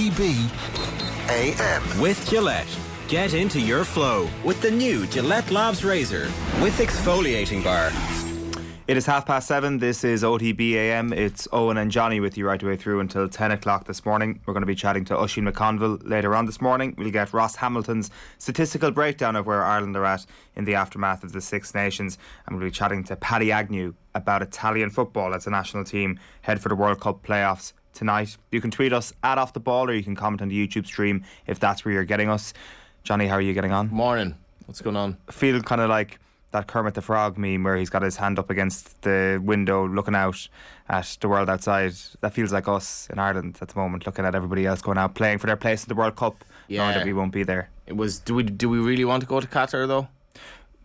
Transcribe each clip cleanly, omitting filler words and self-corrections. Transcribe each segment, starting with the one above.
OTB AM. With Gillette. Get into your flow with the new Gillette Labs Razor with exfoliating bar. It is 7:30. This is OTB AM. It's Eoin and Johnny with you right the way through until 10 o'clock this morning. We're going to be chatting to Oisin McConville later on this morning. We'll get Ross Hamilton's statistical breakdown of where Ireland are at in the aftermath of the Six Nations. And we'll be chatting to Paddy Agnew about Italian football as the national team head for the World Cup playoffs tonight. You can tweet us at Off The Ball, or you can comment on the YouTube stream if that's where you're getting us. Johnny, how are you getting on? Morning. What's going on? I feel kind of like that Kermit the Frog meme where he's got his hand up against the window looking out at the world outside. That feels like us in Ireland at the moment, looking at everybody else going out playing for their place in the World Cup, knowing that we won't be there. It was. Do we really want to go to Qatar though?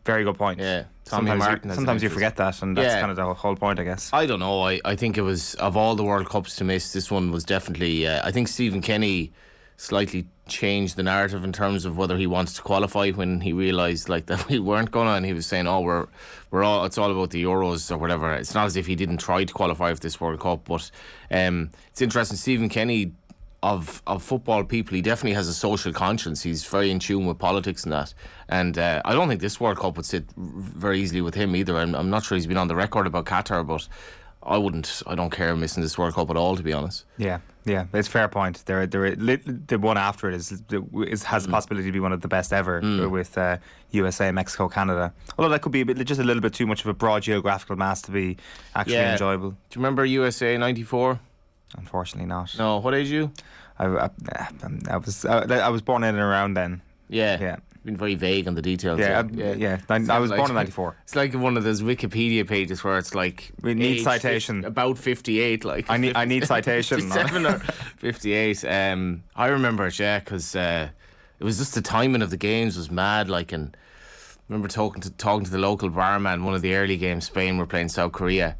Very good point. Yeah. Sometimes you forget that, and that's kind of the whole point, I guess. I don't know. I think it was, of all the World Cups to miss, this one was definitely. I think Stephen Kenny slightly changed the narrative in terms of whether he wants to qualify when he realised like that we weren't gonna, and he was saying, we're all, it's all about the Euros or whatever. It's not as if he didn't try to qualify for this World Cup, but it's interesting. Stephen Kenny, of football people, he definitely has a social conscience. He's very in tune with politics and that, and I don't think this World Cup would sit very easily with him either. I'm not sure he's been on the record about Qatar, but I don't care missing this World Cup at all, to be honest. Yeah, it's a fair point. The one after it has the possibility to be one of the best ever with USA, Mexico, Canada. Although that could be just a little bit too much of a broad geographical mass to be actually enjoyable. Do you remember USA '94? Unfortunately not. No, what age are you? I was born in and around then. Yeah. Been very vague on the details. I was born in '94. It's like one of those Wikipedia pages where it's like we need citation about 58. Like I need citation. 57 or 58. I remember it, because it was just the timing of the games was mad. Like, and I remember talking to the local barman. One of the early games, Spain were playing South Korea,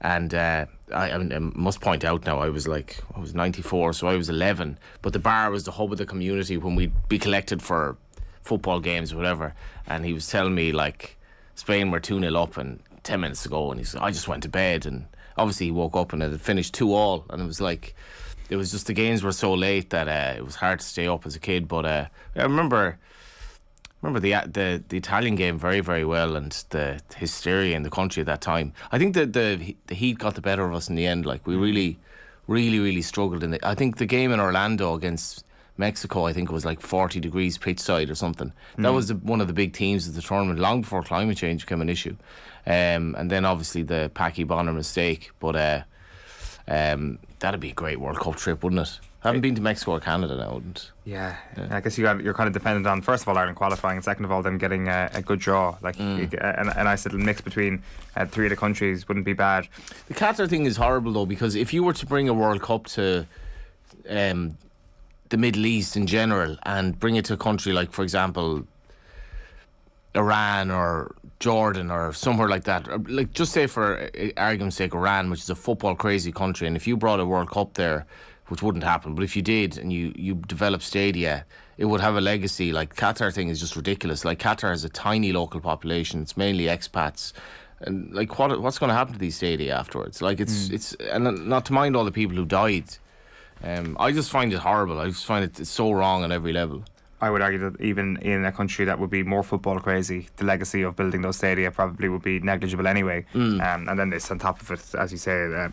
and I must point out now, I was 94, so I was 11. But the bar was the hub of the community when we'd be collected for football games or whatever, and he was telling me like Spain were 2-0 up and 10 minutes to go, and he said, I just went to bed, and obviously he woke up and it had finished 2-2, and it was just the games were so late that it was hard to stay up as a kid. But I remember the Italian game very, very well, and the hysteria in the country at that time. I think that the heat got the better of us in the end. Like, we really, really, really struggled in it. I think the game in Orlando against Mexico, I think it was like 40 degrees pitch side or something. That was one of the big teams of the tournament, long before climate change became an issue. And then obviously the Packie Bonner mistake. But that'd be a great World Cup trip, wouldn't it? I haven't been to Mexico or Canada now, wouldn't? Yeah. I guess you're kind of dependent on, first of all, Ireland qualifying, and second of all, them getting a good draw. Like a nice little mix between three of the countries wouldn't be bad. The Qatar thing is horrible though, because if you were to bring a World Cup to the Middle East in general and bring it to a country like, for example, Iran or Jordan or somewhere like that, or like, just say for argument's sake, Iran, which is a football crazy country, and if you brought a World Cup there, which wouldn't happen, but if you did and you developed stadia, it would have a legacy. Like, Qatar thing is just ridiculous. Like, Qatar has a tiny local population, it's mainly expats, and like what's going to happen to these stadia afterwards? Like, it's and not to mind all the people who died. I just find it horrible. I just find it's so wrong on every level. I would argue that even in a country that would be more football crazy, the legacy of building those stadia probably would be negligible anyway. And then this, on top of it, as you say,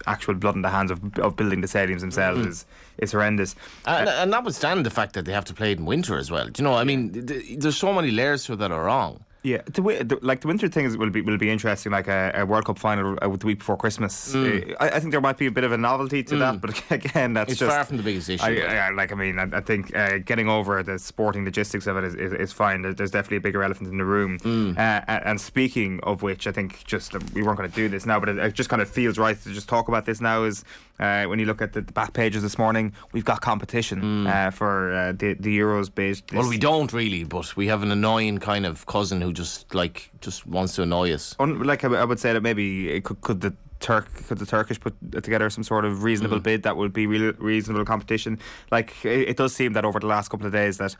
actual blood in the hands of building the stadiums themselves is horrendous. And notwithstanding the fact that they have to play it in winter as well. Do you know, I mean, there's so many layers to it that are wrong. Yeah, the winter thing will be interesting, like a World Cup final the week before Christmas. I think there might be a bit of a novelty to that, but again, it's just far from the biggest issue. I think getting over the sporting logistics of it is fine. There's definitely a bigger elephant in the room. And speaking of which, I think just we weren't going to do this now, but it just kind of feels right to just talk about this now. Is when you look at the back pages this morning, we've got competition for the Euros based. Well, we don't really, but we have an annoying kind of cousin who just wants to annoy us. I would say that maybe could the Turkish put together some sort of reasonable bid that would be reasonable competition. Like, it does seem that over the last couple of days that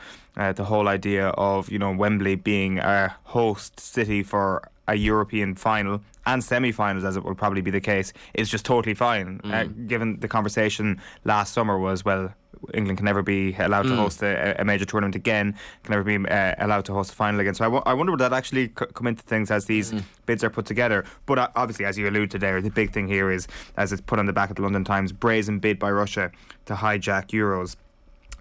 the whole idea of Wembley being a host city for a European final and semi-finals, as it will probably be the case, is just totally fine. Given the conversation last summer was, well, England can never be allowed to host a major tournament again, can never be allowed to host a final again. So I wonder would that actually come into things as these bids are put together. But obviously, as you allude to there, the big thing here is, as it's put on the back of the London Times, brazen bid by Russia to hijack Euros.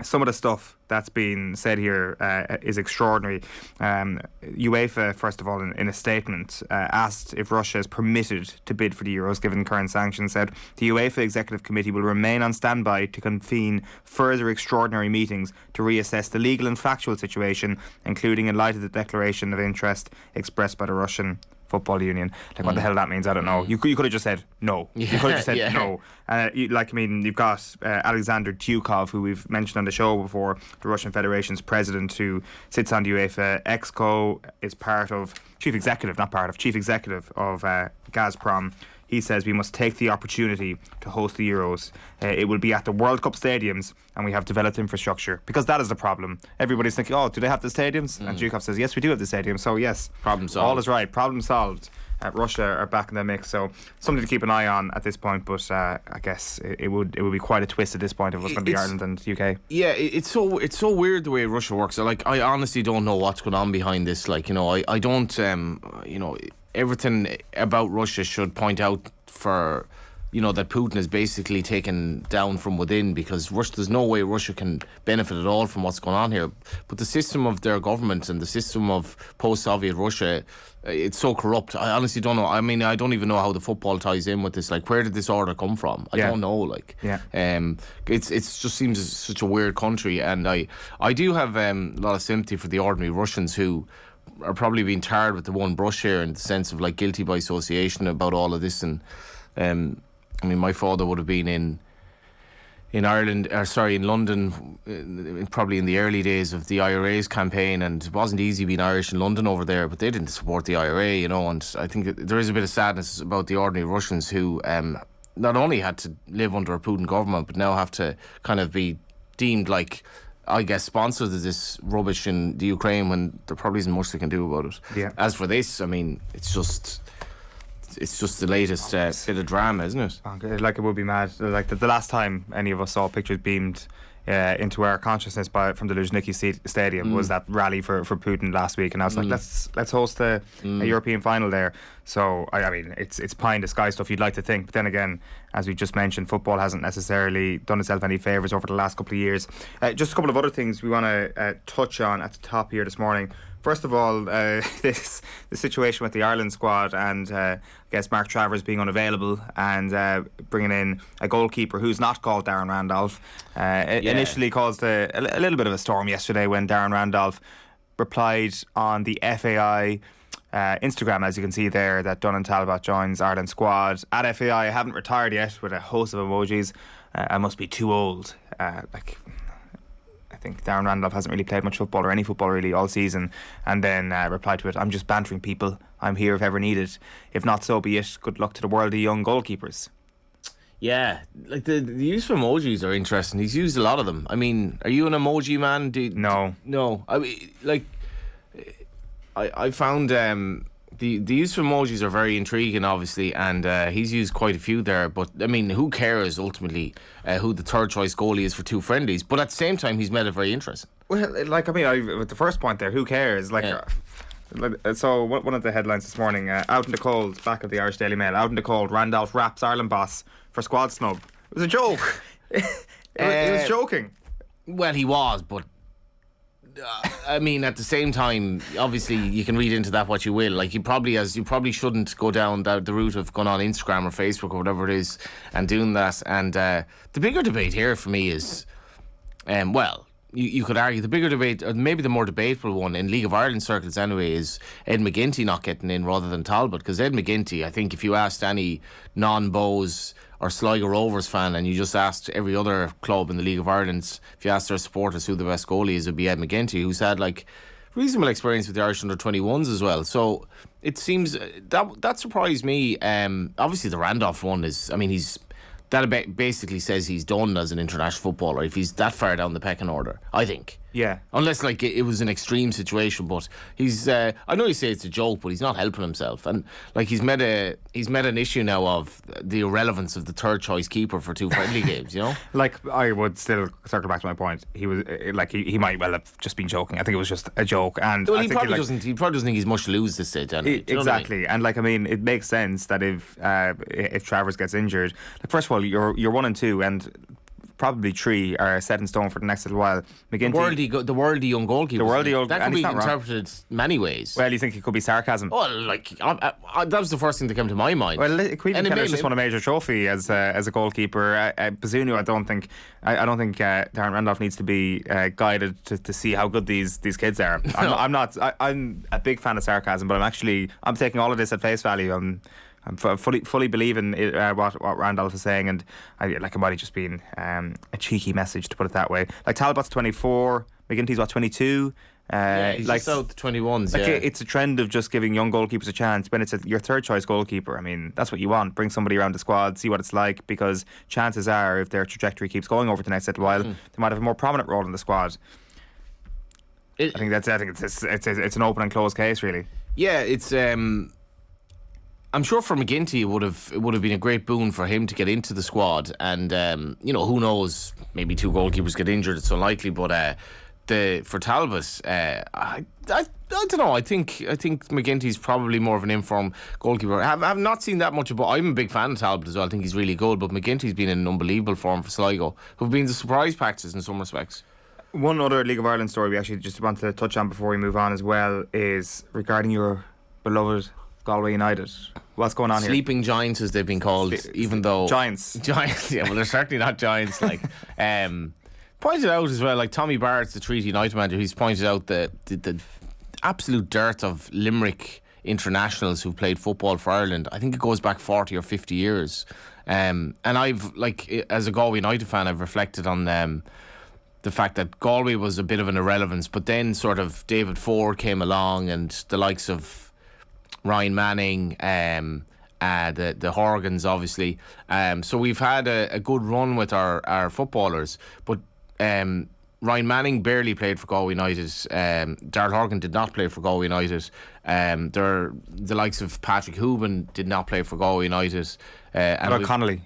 Some of the stuff that's been said here is extraordinary. UEFA, first of all, in a statement, asked if Russia is permitted to bid for the Euros given current sanctions, said the UEFA Executive Committee will remain on standby to convene further extraordinary meetings to reassess the legal and factual situation, including in light of the declaration of interest expressed by the Russian Football Union. Like, what the hell that means, I don't know. You could have just said no. You could have just said no. You've got Alexander Dukov, who we've mentioned on the show before, the Russian Federation's president, who sits on the UEFA Exco, is chief executive of Gazprom. He says we must take the opportunity to host the Euros. It will be at the World Cup stadiums, and we have developed infrastructure. Because that is the problem. Everybody's thinking, do they have the stadiums? And Zhukov says, yes, we do have the stadiums. So yes, problem solved. All is right. Problem solved. Russia are back in the mix, so something to keep an eye on at this point. But I guess it would be quite a twist at this point if it was going to be Ireland and UK. Yeah, it's so weird the way Russia works. Like, I honestly don't know what's going on behind this. Like, I don't everything about Russia should point out for that Putin is basically taken down from within, because there's no way Russia can benefit at all from what's going on here. But the system of their government and the system of post-Soviet Russia, it's so corrupt. I honestly don't know. I mean, I don't even know how the football ties in with this. Like, where did this order come from? I don't know. Like, it's just seems such a weird country, and I do have a lot of sympathy for the ordinary Russians who are probably being tarred with the one brush here, in the sense of like guilty by association about all of this. And I mean, my father would have been in London, probably in the early days of the IRA's campaign, and it wasn't easy being Irish in London over there, but they didn't support the IRA, and I think there is a bit of sadness about the ordinary Russians who not only had to live under a Putin government, but now have to kind of be deemed like, I guess, sponsors of this rubbish in the Ukraine, when there probably isn't much they can do about it. Yeah. As for this, I mean, it's just the latest bit of drama, isn't it? Like, it would be mad. Like, the last time any of us saw pictures beamed into our consciousness from the Luzhniki Stadium was that rally for Putin last week, and I was like, let's host a European final there. So I mean, it's pie in the sky stuff, you'd like to think, but then again, as we just mentioned, football hasn't necessarily done itself any favours over the last couple of years. Just a couple of other things we want to touch on at the top here this morning. First of all, the situation with the Ireland squad, and I guess Mark Travers being unavailable, and bringing in a goalkeeper who's not called Darren Randolph. Initially caused a little bit of a storm yesterday when Darren Randolph replied on the FAI Instagram, as you can see there, that Dun and Talbot joins Ireland squad. At FAI, I haven't retired yet, with a host of emojis. I must be too old. I think Darren Randolph hasn't really played much football, or any football really, all season. And then replied to it, I'm just bantering people. I'm here if ever needed. If not, so be it. Good luck to the world of young goalkeepers. Yeah, like the use of emojis are interesting. He's used a lot of them. I mean, are you an emoji man? No. I mean, like, I found the use of emojis are very intriguing, obviously, and he's used quite a few there. But I mean, who cares ultimately who the third choice goalie is for two friendlies? But at the same time, he's made it very interesting. Well, like, I mean, with the first point there, who cares? Like, so one of the headlines this morning, out in the cold, back of the Irish Daily Mail, out in the cold, Randolph raps Ireland boss for squad snub. It was a joke. He was joking. Well, he was, but I mean, at the same time, obviously you can read into that what you will. Like, you probably shouldn't go down the route of going on Instagram or Facebook or whatever it is and doing that. And the bigger debate here for me is, you could argue the bigger debate, or maybe the more debatable one in League of Ireland circles anyway, is Ed McGinty not getting in rather than Talbot. Because Ed McGinty, I think if you asked any non-Bows or Sligo Rovers fan, and you just asked every other club in the League of Ireland, if you asked their supporters who the best goalie is, it would be Ed McGinty, who's had like reasonable experience with the Irish under-21s as well. So it seems that surprised me. Obviously the Randolph one is, I mean, he's that basically says he's done as an international footballer if he's that far down the pecking order, I think. Yeah. Unless like it was an extreme situation, but he's I know you say it's a joke, but he's not helping himself, and like he's met an issue now of the irrelevance of the third choice keeper for 2 friendly games, you know. Like, I would still circle back to my point. He was like he might well have just been joking. I think it was just a joke, and well, I he think probably doesn't. He probably doesn't think he's much to lose this stage. Anyway. Exactly, and like I mean, it makes sense that if Travers gets injured, like first of all, you're 1 and 2, and probably 3 are set in stone for the next little while. McGinty, the worldly young goalkeeper. That could be interpreted many ways. Well, you think it could be sarcasm? Well, like that was the first thing that came to my mind. Well, Queven Keller's just won a major trophy as a goalkeeper. Bazunu, I don't think Darren Randolph needs to be guided to see how good these kids are. I'm a big fan of sarcasm, but I'm taking all of this at face value. I'm fully believing what Randolph is saying, and it might have just been a cheeky message, to put it that way. Like Talbot's 24, McGinty's 22. He's just out the 21s. It's a trend of just giving young goalkeepers a chance. When it's your third choice goalkeeper, I mean, that's what you want. Bring somebody around the squad, see what it's like, because chances are, if their trajectory keeps going over the next little while, they might have a more prominent role in the squad. I think it's an open and closed case, really. Yeah, it's. I'm sure for McGinty it would have been a great boon for him to get into the squad, and who knows, maybe 2 goalkeepers get injured, it's unlikely, but for Talbot, I don't know. I think McGinty's probably more of an informed goalkeeper. I've not seen that much, but I'm a big fan of Talbot as well. I think he's really good, but McGinty's been in an unbelievable form for Sligo, who've been the surprise packers in some respects. One other League of Ireland story we actually just want to touch on before we move on as well is regarding your beloved Galway United. What's going on here? Sleeping giants, as they've been called, even though giants. Yeah, well, they're certainly not giants. Like, pointed out as well, like Tommy Barrett's the Treaty United manager. He's pointed out the absolute dearth of Limerick internationals who played football for Ireland. I think it goes back 40 or 50 years. And I've, like, as a Galway United fan, I've reflected on the fact that Galway was a bit of an irrelevance, but then sort of David Ford came along, and the likes of Ryan Manning, the Horgans, obviously. So we've had a good run with our footballers, but Ryan Manning barely played for Galway United. Darrell Horgan did not play for Galway United. The likes of Patrick Hooban did not play for Galway United. And Connolly.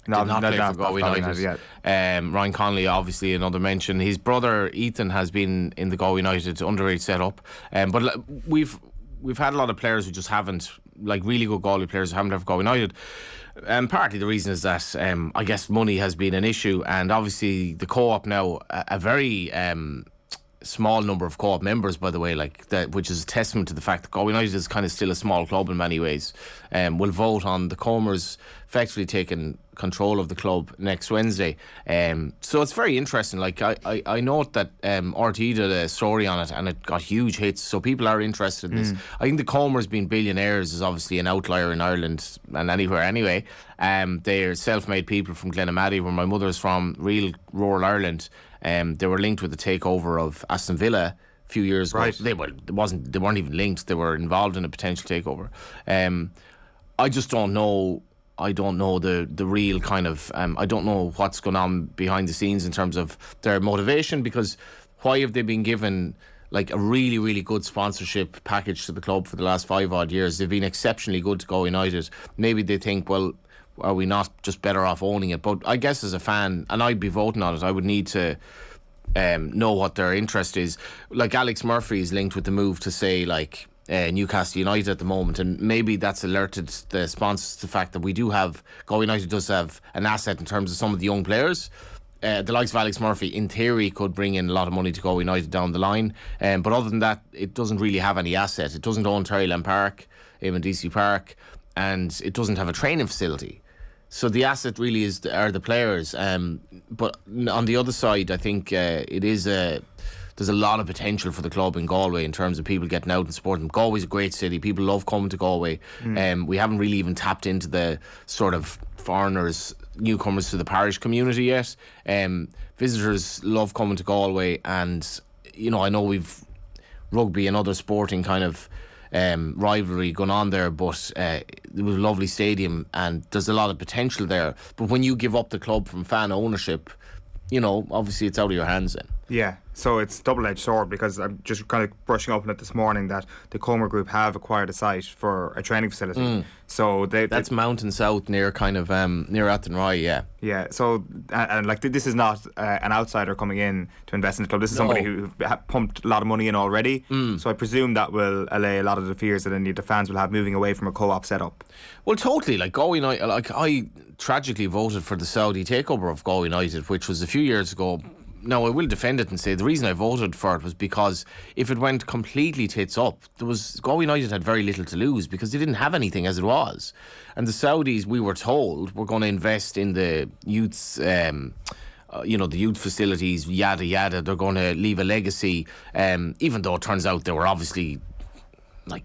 Did not play for Galway United. Ryan Connolly, obviously, another mention. His brother Ethan has been in the Galway United underage setup. But we've had a lot of players who just haven't, like really good Galway players who haven't left Galway United. Partly the reason is that I guess money has been an issue, and obviously the co-op now, a very small number of co-op members, by the way, like that, which is a testament to the fact that Galway United is kind of still a small club in many ways. Will vote on the Comers effectively taking control of the club next Wednesday. So it's very interesting. Like I note that RT did a story on it, and it got huge hits, so people are interested in this. I think the Comers being billionaires is obviously an outlier in Ireland and anywhere anyway. They're self-made people from Glenamaddy, where my mother's from, real rural Ireland. They were linked with the takeover of Aston Villa a few years ago. Right. They weren't even linked. They were involved in a potential takeover. I just don't know. I don't know the real kind of. I don't know what's going on behind the scenes in terms of their motivation, because why have they been given like a really, really good sponsorship package to the club for the last 5 odd years? They've been exceptionally good to Galway United. Maybe they think, well, are we not just better off owning it? But I guess as a fan, and I'd be voting on it, I would need to know what their interest is. Like Alex Murphy is linked with the move to say like Newcastle United at the moment, and maybe that's alerted the sponsors to the fact that we do have, Galway United does have an asset in terms of some of the young players. The likes of Alex Murphy in theory could bring in a lot of money to Galway United down the line, but other than that it doesn't really have any asset. It doesn't own Terryland Park, Eamon DC Park, and it doesn't have a training facility. So the asset really are the players. But on the other side, I think there's a lot of potential for the club in Galway in terms of people getting out and supporting them. Galway's a great city. People love coming to Galway. We haven't really even tapped into the sort of foreigners, newcomers to the parish community yet. Visitors love coming to Galway, and I know we've rugby and other sporting kind of rivalry going on there, but it was a lovely stadium and there's a lot of potential there. But when you give up the club from fan ownership, obviously it's out of your hands then. Yeah, so it's double-edged sword, because I'm just kind of brushing up on it this morning that the Comer Group have acquired a site for a training facility. So that's Mountain South near kind of near Athenry, yeah. Yeah, so and like this is not an outsider coming in to invest in the club. This is somebody who pumped a lot of money in already. So I presume that will allay a lot of the fears that the fans will have moving away from a co-op setup. Well, totally. Like Galway United, I tragically voted for the Saudi takeover of Galway United, which was a few years ago. Now, I will defend it and say the reason I voted for it was because if it went completely tits up, Galway United had very little to lose because they didn't have anything as it was. And the Saudis, we were told, were going to invest in the youths, the youth facilities, yada yada. They're going to leave a legacy, even though it turns out they were obviously...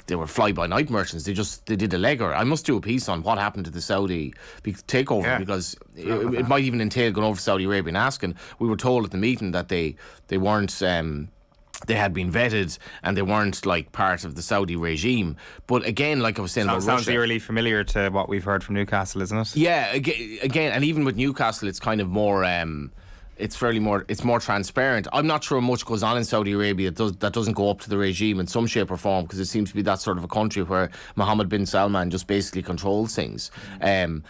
they were fly-by-night merchants. They did a legger. I must do a piece on what happened to the Saudi takeover, because it might even entail going over to Saudi Arabia and asking. We were told at the meeting that they weren't. They had been vetted and they weren't part of the Saudi regime. But again, like I was saying about sounds Russia, eerily familiar to what we've heard from Newcastle, isn't it? Yeah, again, and even with Newcastle, it's kind of more. It's more transparent. I'm not sure much goes on in Saudi Arabia that doesn't go up to the regime in some shape or form, because it seems to be that sort of a country where Mohammed bin Salman just basically controls things. And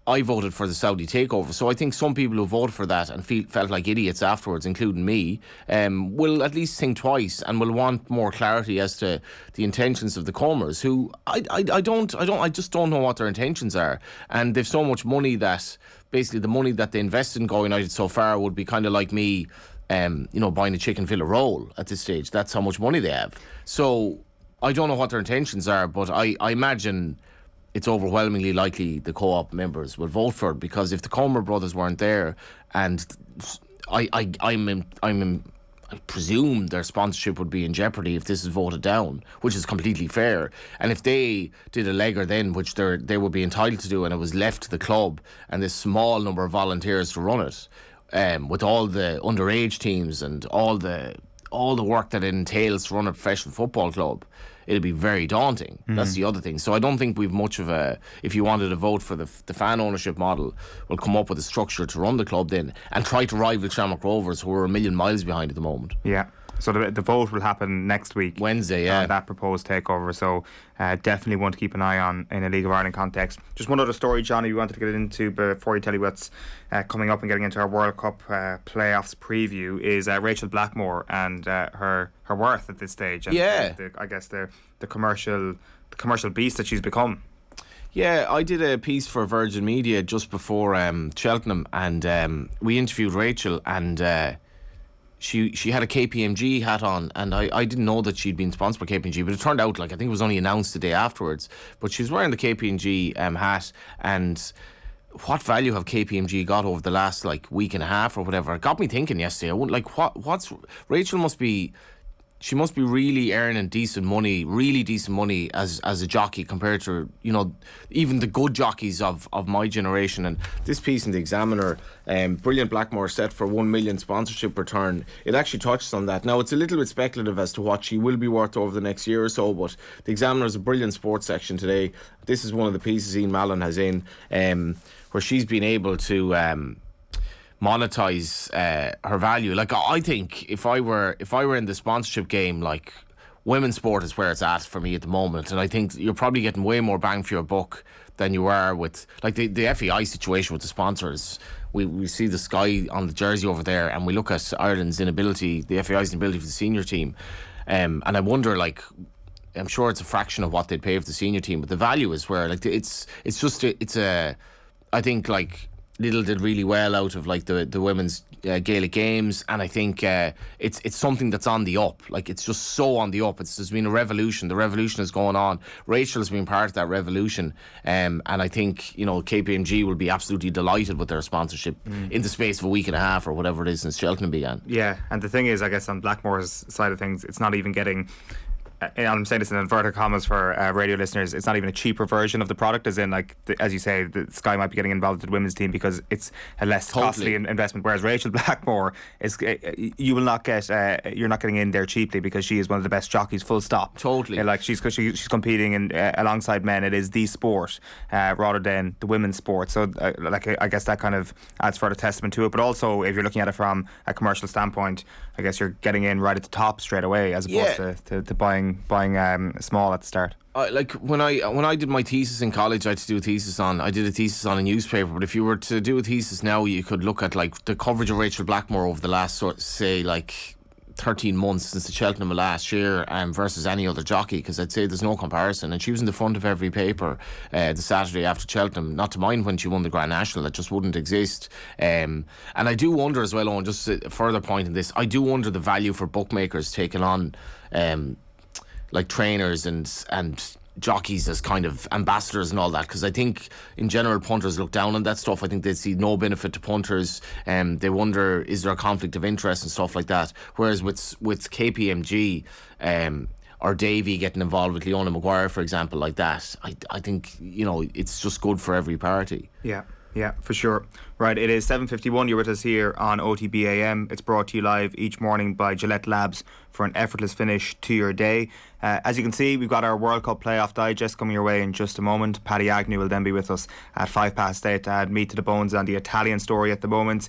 I voted for the Saudi takeover, so I think some people who voted for that and felt like idiots afterwards, including me, will at least think twice and will want more clarity as to the intentions of the Comers, who I just don't know what their intentions are, and they've so much money that basically the money that they invested in Galway United so far would be kind of like me, buying a chicken fillet roll at this stage. That's how much money they have. So I don't know what their intentions are, but I imagine it's overwhelmingly likely the co-op members will vote for it, because if the Comer brothers weren't there, and I presume their sponsorship would be in jeopardy if this is voted down, which is completely fair. And if they did a legger then, which they would be entitled to do, and it was left to the club and this small number of volunteers to run it, with all the underage teams and all the work that it entails to run a professional football club, it'll be very daunting. That's the other thing. So I don't think we've much of a... If you wanted to vote for the fan ownership model, we'll come up with a structure to run the club then and try to rival Shamrock Rovers, who are a million miles behind at the moment. Yeah. So the vote will happen next week. Wednesday, yeah. That proposed takeover. So definitely one to keep an eye on in a League of Ireland context. Just one other story, Johnny, we wanted to get into before you tell you what's coming up and getting into our World Cup playoffs preview is Rachel Blackmore and her worth at this stage. And I guess the commercial beast that she's become. Yeah, I did a piece for Virgin Media just before Cheltenham, and we interviewed Rachel, and she had a KPMG hat on, and I didn't know that she'd been sponsored by KPMG, but it turned out, I think it was only announced the day afterwards, but she was wearing the KPMG hat, and what value have KPMG got over the last week and a half or whatever? It got me thinking yesterday. What's Rachel must be... She must be really earning decent money, really decent money as a jockey compared to, even the good jockeys of my generation. And this piece in the Examiner, brilliant Blackmore set for 1 million sponsorship return. It actually touches on that. Now, it's a little bit speculative as to what she will be worth over the next year or so, but the Examiner is a brilliant sports section today. This is one of the pieces Ian Mallon has in, where she's been able to... monetize her value. I think if I were in the sponsorship game, women's sport is where it's at for me at the moment, and I think you're probably getting way more bang for your buck than you are with the FEI situation with the sponsors. We see the sky on the jersey over there, and we look at Ireland's inability, the FEI's inability for the senior team, and I wonder, I'm sure it's a fraction of what they'd pay for the senior team, but the value is where I think Lidl did really well out of the women's Gaelic games, and I think it's something that's on the up. It's just so on the up. There's been a revolution. The revolution is going on. Rachel has been part of that revolution, and I think KPMG will be absolutely delighted with their sponsorship in the space of a week and a half or whatever it is since Cheltenham began. Yeah, and the thing is, I guess on Blackmore's side of things, it's not even getting I'm saying this in inverted commas for radio listeners, it's not even a cheaper version of the product, as in, like, as you say, the Sky might be getting involved with the women's team because it's a less costly investment, whereas Rachel Blackmore is, you will not get, you're not getting in there cheaply because she is one of the best jockeys, full stop. Totally. Like, she's competing in, alongside men. It is the sport rather than the women's sport. So I guess that kind of adds further testament to it. But also, if you're looking at it from a commercial standpoint, I guess you're getting in right at the top straight away, as opposed to buying small at the start. Like when I did my thesis in college, I did a thesis on a newspaper. But if you were to do a thesis now, you could look at like the coverage of Rachel Blackmore over the last 13 months since the Cheltenham of last year versus any other jockey, because I'd say there's no comparison. And she was in the front of every paper the Saturday after Cheltenham, not to mind when she won the Grand National. That just wouldn't exist. And I do wonder as well, Owen, just a further point in this, I do wonder the value for bookmakers taking on like trainers and jockeys as kind of ambassadors and all that, because I think in general punters look down on that stuff. I think they see no benefit to punters, and they wonder, is there a conflict of interest and stuff like that. Whereas with KPMG or Davy getting involved with Leona Maguire, for example, like that, I think, you know, it's just good for every party. Yeah, for sure. Right, it is 7:51. You're with us here on OTB AM. It's brought to you live each morning by Gillette Labs for an effortless finish to your day. As you can see, we've got our World Cup playoff digest coming your way in just a moment. Paddy Agnew will then be with us at 8:05 to add meat to the bones on the Italian story at the moment.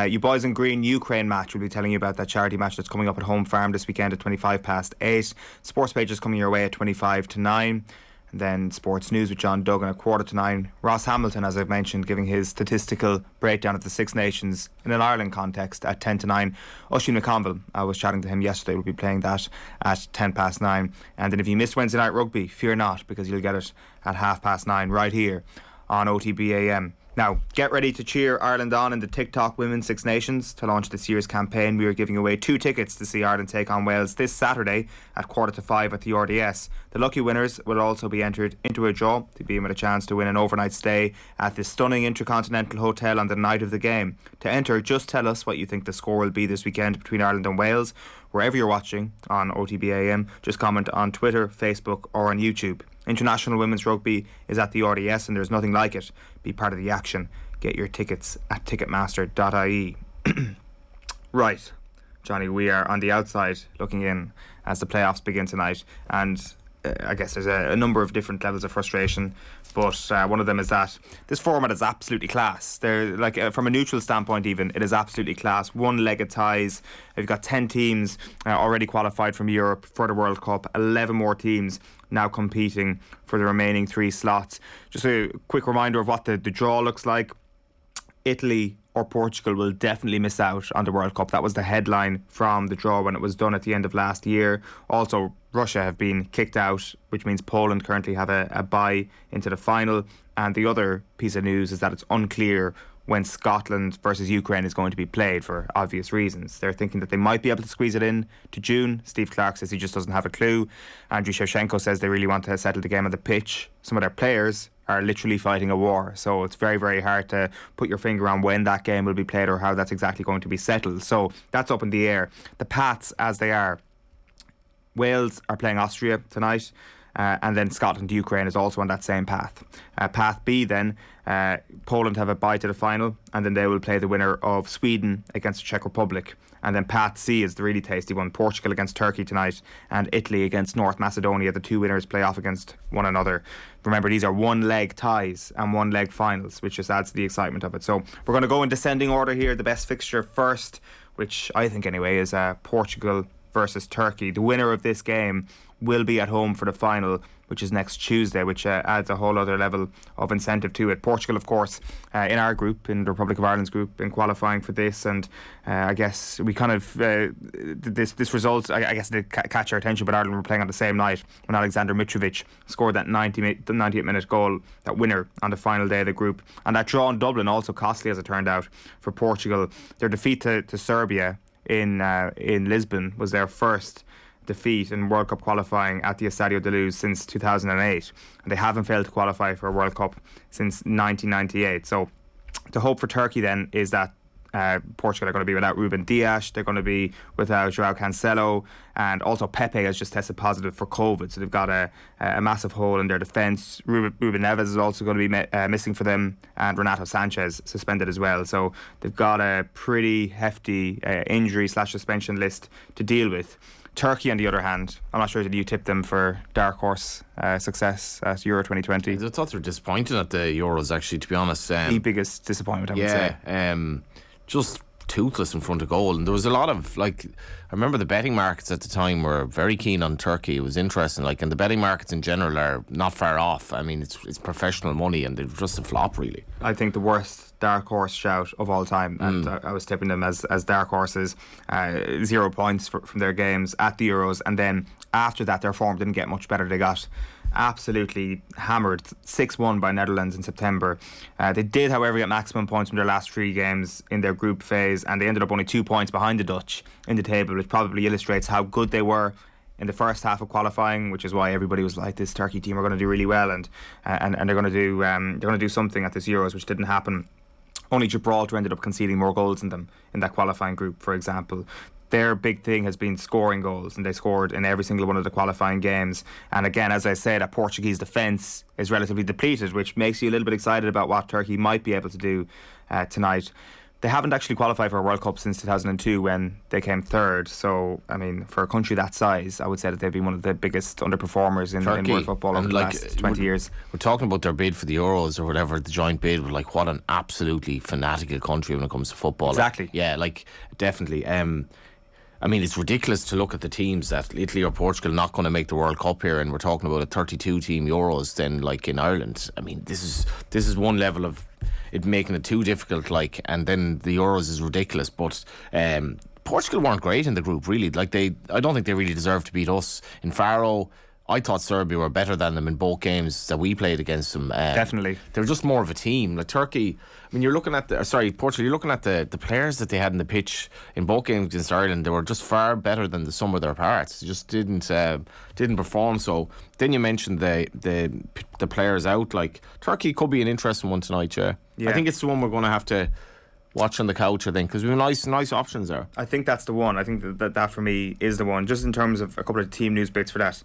You boys in green, Ukraine match. We'll be telling you about that charity match that's coming up at Home Farm this weekend at 8:25. Sports page is coming your way at 8:25. And then sports news with John Duggan at 8:45. Ross Hamilton, as I've mentioned, giving his statistical breakdown of the Six Nations in an Ireland context at 10:09. Oisin McConville, I was chatting to him yesterday, we'll be playing that at 9:10. And then if you missed Wednesday night rugby, fear not, because you'll get it at 9:30 right here on OTB AM. Now, get ready to cheer Ireland on in the TikTok Women's Six Nations. To launch this year's campaign, we are giving away 2 tickets to see Ireland take on Wales this Saturday at 4:45 at the RDS. The lucky winners will also be entered into a draw to be in with a chance to win an overnight stay at the stunning Intercontinental Hotel on the night of the game. To enter, just tell us what you think the score will be this weekend between Ireland and Wales. Wherever you're watching on OTB AM, just comment on Twitter, Facebook or on YouTube. International Women's Rugby is at the RDS and there's nothing like it. Be part of the action. Get your tickets at ticketmaster.ie. Right, Johnny, we are on the outside looking in as the playoffs begin tonight, and I guess there's a number of different levels of frustration, but one of them is that this format is absolutely class. They're like, from a neutral standpoint even, it is absolutely class. One-legged ties. You've got 10 teams already qualified from Europe for the World Cup, 11 more teams now competing for the remaining 3 slots. Just a quick reminder of what the draw looks like. Italy or Portugal will definitely miss out on the World Cup. That was the headline from the draw when it was done at the end of last year. Also, Russia have been kicked out, which means Poland currently have a bye into the final. And the other piece of news is that it's unclear when Scotland versus Ukraine is going to be played, for obvious reasons. They're thinking that they might be able to squeeze it in to June. Steve Clarke says he just doesn't have a clue. Andriy Shevchenko says they really want to settle the game on the pitch. Some of their players are literally fighting a war, so it's very, very hard to put your finger on when that game will be played or how that's exactly going to be settled. So that's up in the air. The paths as they are: Wales are playing Austria tonight, and then Scotland-Ukraine is also on that same path. Path B then, Poland have a bye to the final, and then they will play the winner of Sweden against the Czech Republic. And then Path C is the really tasty one: Portugal against Turkey tonight and Italy against North Macedonia. The 2 winners play off against one another. Remember, these are 1-leg ties and 1-leg finals, which just adds to the excitement of it. So we're going to go in descending order here. The best fixture first, which I think anyway, is Portugal versus Turkey. The winner of this game will be at home for the final, which is next Tuesday, which adds a whole other level of incentive to it. Portugal, of course, in our group, in the Republic of Ireland's group, in qualifying for this, and I guess we kind of this result, I guess, did catch our attention, but Ireland were playing on the same night when Alexander Mitrovic scored that 98-minute goal, that winner on the final day of the group. And that draw in Dublin, also costly as it turned out for Portugal. Their defeat to Serbia in Lisbon was their first defeat in World Cup qualifying at the Estadio de Luz since 2008, and they haven't failed to qualify for a World Cup since 1998. So the hope for Turkey then is that Portugal are going to be without Ruben Dias. They're going to be without Joao Cancelo, and also Pepe has just tested positive for COVID, so they've got a massive hole in their defence. Ruben Neves is also going to be missing for them, and Renato Sanchez suspended as well. So they've got a pretty hefty injury/suspension list to deal with. Turkey, on the other hand, I'm not sure, did you tip them for dark horse success at Euro 2020? I thought they were disappointed at the Euros, actually, to be honest. The biggest disappointment, I would say. Just toothless in front of goal. And there was a lot of, I remember the betting markets at the time were very keen on Turkey. It was interesting, and the betting markets in general are not far off. I mean, it's professional money, and they're just a flop, really. I think the worst dark horse shout of all time, and I was tipping them as dark horses. 0 points from their games at the Euros, and then after that their form didn't get much better. They got absolutely hammered 6-1 by Netherlands in September. They did, however, get maximum points from their last 3 games in their group phase, and they ended up only 2 points behind the Dutch in the table, which probably illustrates how good they were in the first half of qualifying, which is why everybody was like, this Turkey team are going to do really well, and they're going to do something at this Euros, which didn't happen. Only Gibraltar ended up conceding more goals than them in that qualifying group, for example. Their big thing has been scoring goals, and they scored in every single one of the qualifying games. And again, as I said, a Portuguese defence is relatively depleted, which makes you a little bit excited about what Turkey might be able to do tonight. They haven't actually qualified for a World Cup since 2002 when they came third. So, I mean, for a country that size, I would say that they've been one of the biggest underperformers in world football over the last 20 years. We're talking about their bid for the Euros or whatever, the joint bid. We're like, what an absolutely fanatical country when it comes to football. Exactly. Definitely. I mean, it's ridiculous to look at the teams that Italy or Portugal not going to make the World Cup here, and we're talking about a 32-team Euros then, in Ireland. I mean, this is one level of it making it too difficult, and then the Euros is ridiculous. But Portugal weren't great in the group, really. I don't think they really deserved to beat us. In Faro, I thought Serbia were better than them in both games that we played against them. Definitely. They're just more of a team. Turkey, I mean, you're looking at Portugal, you're looking at the players that they had in the pitch in both games against Ireland. They were just far better than the sum of their parts. They just didn't perform. So then you mentioned the players out. Turkey could be an interesting one tonight, yeah. I think it's the one we're going to have to watch on the couch, I think, because we have nice options there. I think that's the one. I think that for me is the one. Just in terms of a couple of team news bits for that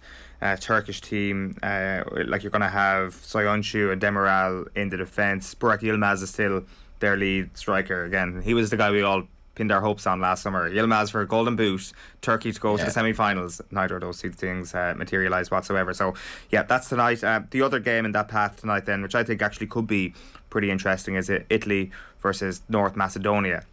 Turkish team, you're going to have Soyuncu and Demiral in the defence. Burak Yilmaz is still their lead striker. Again, he was the guy we all pinned our hopes on last summer. Yilmaz for a golden boot, Turkey to go to the semi-finals. Neither of those two things materialise whatsoever. So yeah, that's tonight. The other game in that path tonight then, which I think actually could be pretty interesting, is Italy versus North Macedonia.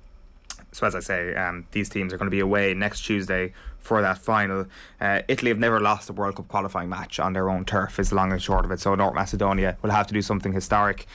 So as I say, these teams are going to be away next Tuesday for that final. Italy have never lost a World Cup qualifying match on their own turf, is the long and short of it. So North Macedonia will have to do something historic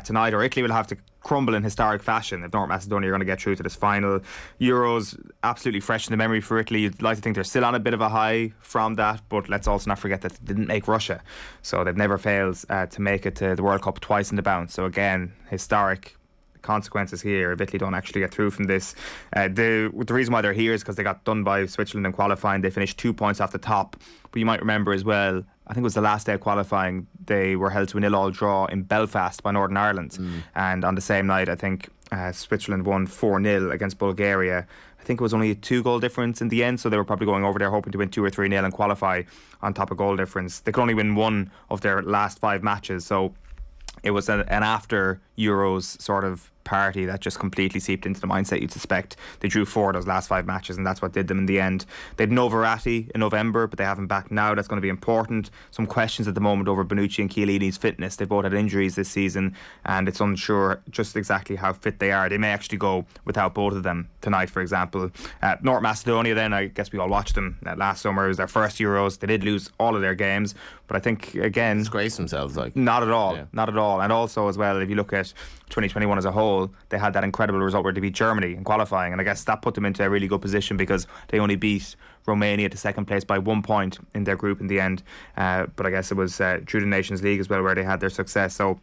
tonight, or Italy will have to crumble in historic fashion if North Macedonia are going to get through to this final. Euros absolutely fresh in the memory for Italy. You'd like to think they're still on a bit of a high from that, but let's also not forget that they didn't make Russia, so they've never failed to make it to the World Cup twice in the bounce. So again, historic consequences here if Italy don't actually get through from this. The reason why they're here is because they got done by Switzerland in qualifying. They finished 2 points off the top, but you might remember as well, I think it was the last day of qualifying, they were held to a 0-0 draw in Belfast by Northern Ireland, and on the same night I think Switzerland won 4-0 against Bulgaria. I think it was only a 2-goal difference in the end, so they were probably going over there hoping to win 2 or 3-0 and qualify on top of goal difference. They could only win one of their last 5 matches, so it was an after Euros sort of party that just completely seeped into the mindset you'd suspect. They drew 4 of those last 5 matches, and that's what did them in the end. They had no Verratti in November, but they have him back now. That's going to be important. Some questions at the moment over Bonucci and Chiellini's fitness. They both had injuries this season, and it's unsure just exactly how fit they are. They may actually go without both of them tonight, for example. North Macedonia then, I guess we all watched them last summer. It was their first Euros. They did lose all of their games, but I think, again, disgrace themselves, not at all. Not at all. And also as well, if you look at 2021 as a whole, they had that incredible result where they beat Germany in qualifying, and I guess that put them into a really good position because they only beat Romania to second place by 1 point in their group in the end. But I guess it was through the Nations League as well where they had their success. So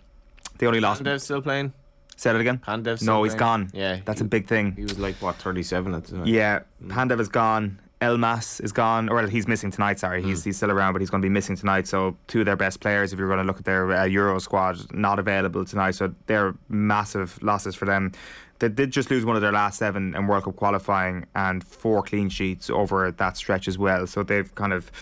they only lost. Pandev's still playing? Say that again? Pandev's No, he's gone. Yeah, that's a big thing. He was 37 at the time. Yeah, Pandev is gone. Elmas is gone, or he's missing tonight, sorry. He's still around, but he's going to be missing tonight. So 2 of their best players, if you're going to look at their Euro squad, not available tonight. So they're massive losses for them. They did just lose one of their last 7 in World Cup qualifying and 4 clean sheets over that stretch as well. So they've kind of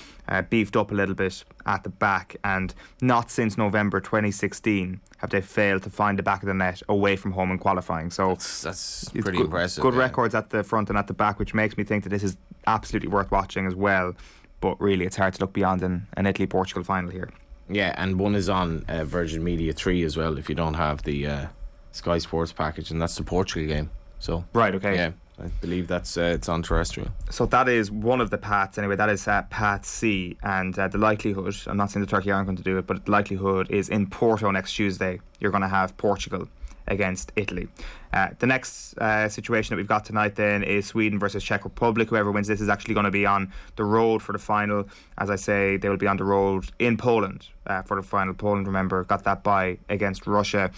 beefed up a little bit at the back, and not since November 2016 have they failed to find the back of the net away from home in qualifying. So that's pretty impressive. Good records at the front and at the back, which makes me think that this is absolutely worth watching as well. But really, it's hard to look beyond an Italy-Portugal final here. Yeah, and one is on Virgin Media 3 as well if you don't have the Sky Sports package, and that's the Portugal game. So right, okay. Yeah, I believe that's it's on terrestrial. So that is one of the paths anyway. That is path C, and the likelihood, I'm not saying the Turkey aren't going to do it, but the likelihood is in Porto next Tuesday you're going to have Portugal against Italy. The next situation that we've got tonight then is Sweden versus Czech Republic. Whoever wins this is actually going to be on the road for the final. As I say, they will be on the road in Poland for the final. Poland, remember, got that bye against Russia.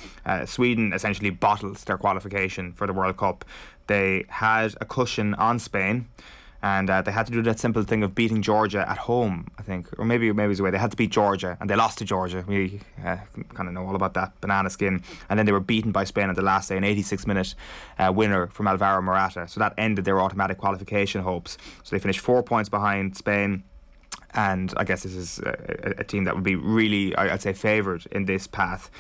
Sweden essentially bottled their qualification for the World Cup. They had a cushion on Spain, and they had to do that simple thing of beating Georgia at home, I think, or maybe it was away. They had to beat Georgia, and they lost to Georgia. We kind of know all about that banana skin. And then they were beaten by Spain on the last day, an 86-minute winner from Alvaro Morata. So that ended their automatic qualification hopes. So they finished 4 points behind Spain. And I guess this is a team that would be really, I'd say, favoured in this path.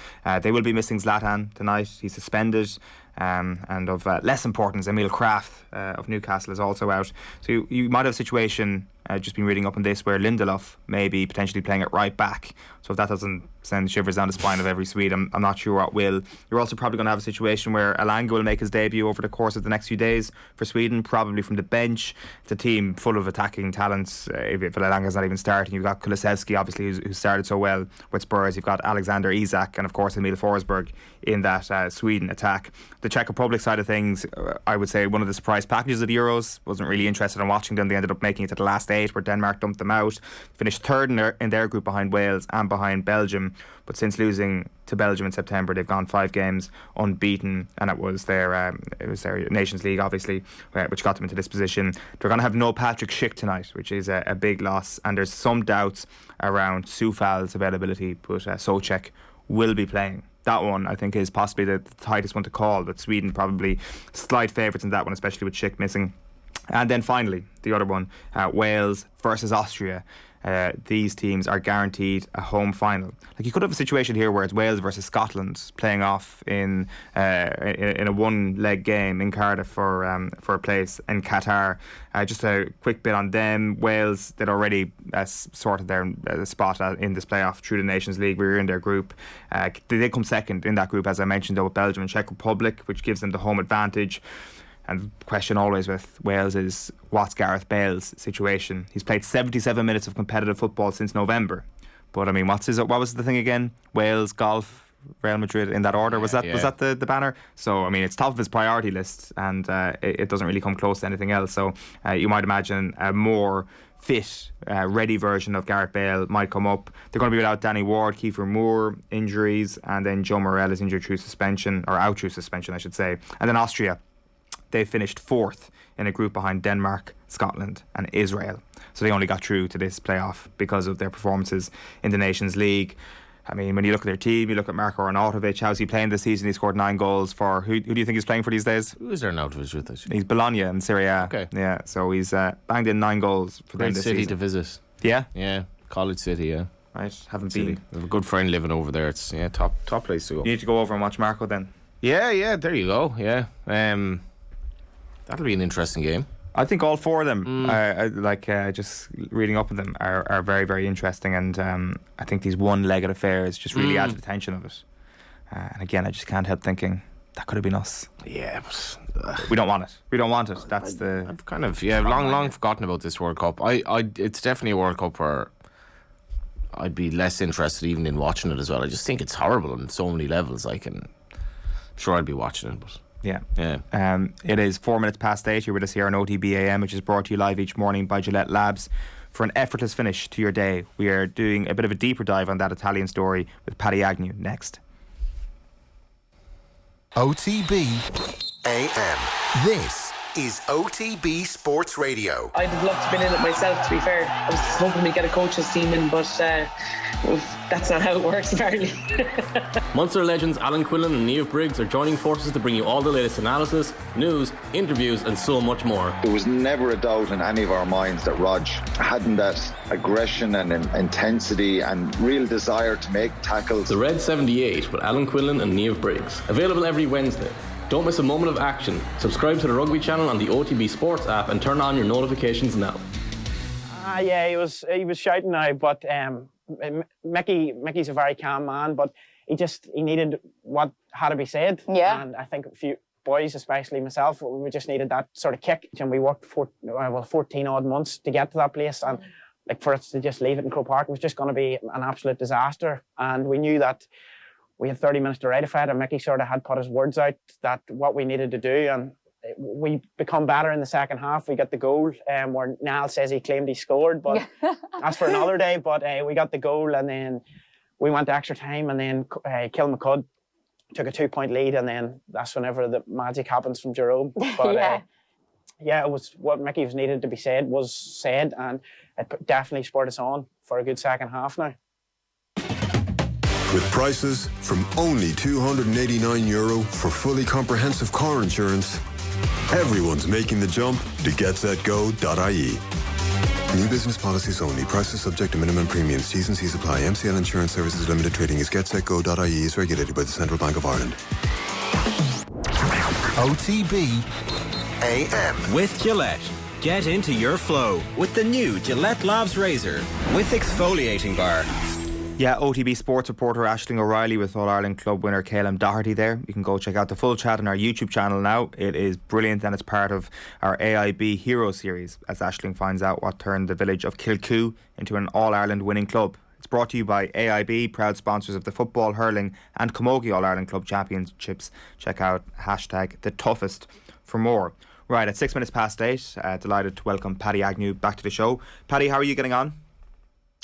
They will be missing Zlatan tonight. He's suspended. And of less importance, Emil Kraft of Newcastle is also out. So you might have a situation, just been reading up on this, where Lindelof may be potentially playing at right back. So if that doesn't send shivers down the spine of every Swede, I'm not sure what will. You're also probably going to have a situation where Elanga will make his debut over the course of the next few days for Sweden, probably from the bench. It's a team full of attacking talents. If Elanga's not even starting, you've got Kulusevski, obviously, who started so well with Spurs. You've got Alexander Isak and, of course, Emil Forsberg in that Sweden attack. The Czech Republic side of things, I would say one of the surprise packages of the Euros. Wasn't really interested in watching them. They ended up making it to the last 8, where Denmark dumped them out. Finished third in their group behind Wales and behind Belgium. But since losing to Belgium in September, they've gone 5 games unbeaten, and it was their Nations League, obviously, which got them into this position. They're going to have no Patrick Schick tonight, which is a big loss, and there's some doubts around Soufal's availability, but Souček will be playing. That one, I think, is possibly the tightest one to call, but Sweden probably slight favourites in that one, especially with Schick missing. And then finally, the other one, Wales versus Austria. These teams are guaranteed a home final. Like, you could have a situation here where it's Wales versus Scotland playing off in a one-leg game in Cardiff for a place in Qatar. Just a quick bit on them. Wales, they'd already sorted their spot in this playoff through the Nations League. We were in their group. They did come second in that group, as I mentioned, though, with Belgium and Czech Republic, which gives them the home advantage. And the question always with Wales is, what's Gareth Bale's situation? He's played 77 minutes of competitive football since November. But I mean, what was the thing again? Wales, golf, Real Madrid, in that order? Was that the banner? So I mean, it's top of his priority list, and it doesn't really come close to anything else. So you might imagine a more fit, ready version of Gareth Bale might come up. They're going to be without Danny Ward, Kiefer Moore, injuries, and then Joe Morel is injured through suspension, or out through suspension, I should say. And then Austria, they finished 4th in a group behind Denmark, Scotland and Israel. So they only got through to this playoff because of their performances in the Nations League. I mean, when you look at their team, you look at Marko Arnautovic, how's he playing this season? He scored 9 goals for... Who do you think he's playing for these days? Who is Arnautovic with us? He's Bologna in Serie A. Okay. Yeah, so he's banged in 9 goals for them this city season. to visit. Yeah? Yeah, College City, yeah. Right, haven't City. been. I have a good friend living over there. It's top place to go. You need to go over and watch Marco then. Yeah, there you go. Yeah. That'll be an interesting game. I think all 4 of them, just reading up on them, are very, very interesting, and I think these one-legged affairs just really add to the tension of it. And again, I just can't help thinking that could have been us. Yeah, but we don't want it. We don't want it. I've kind of long forgotten about this World Cup. It's definitely a World Cup where I'd be less interested even in watching it as well. I just think it's horrible on so many levels. I'm sure I'd be watching it, but. Yeah. It is 4 minutes past 8. You're with us here on OTB AM, which is brought to you live each morning by Gillette Labs. For an effortless finish to your day, we are doing a bit of a deeper dive on that Italian story with Paddy Agnew next. OTB AM. This is OTB Sports Radio. I'd have loved to have been in it myself, to be fair. I was hoping we'd get a coach's team in, but that's not how it works, apparently. Munster legends Alan Quillan and Niamh Briggs are joining forces to bring you all the latest analysis, news, interviews and so much more. There was never a doubt in any of our minds that Rog hadn't that aggression and intensity and real desire to make tackles. The Red 78 with Alan Quillan and Niamh Briggs. Available every Wednesday. Don't miss a moment of action. Subscribe to the Rugby channel on the OTB Sports app and turn on your notifications now. Yeah, he was shouting now, but Mickey's a very calm man, but he needed what had to be said. Yeah. And I think a few boys, especially myself, we just needed that sort of kick. And we worked 14 odd months to get to that place, and like for us to just leave it in Croke Park, it was just going to be an absolute disaster. And we knew that we had 30 minutes to ratify it, and Mickey sort of had put his words out that what we needed to do, and we become better in the second half. We got the goal, where Niall says he claimed he scored, but that's for another day. But we got the goal, and then we went to extra time, and then Kilmacud took a 2-point lead, and then that's whenever the magic happens from Jerome. But it was what Mickey was needed to be said was said, and it definitely spurred us on for a good second half now. With prices from only €289 for fully comprehensive car insurance, everyone's making the jump to getsetgo.ie. New business policies only. Prices subject to minimum premiums. T's and C's apply. MCL Insurance Services Limited Trading is getsetgo.ie is regulated by the Central Bank of Ireland. OTB AM. With Gillette. Get into your flow with the new Gillette Labs Razor with exfoliating bar. Yeah, OTB Sports reporter Aisling O'Reilly with All-Ireland Club winner Calum Doherty there. You can go check out the full chat on our YouTube channel now. It is brilliant, and it's part of our AIB Hero series as Aisling finds out what turned the village of Kilcoo into an All-Ireland winning club. It's brought to you by AIB, proud sponsors of the football, hurling and camogie All-Ireland Club Championships. Check out #TheToughest for more. Right, at 8 delighted to welcome Paddy Agnew back to the show. Paddy, how are you getting on?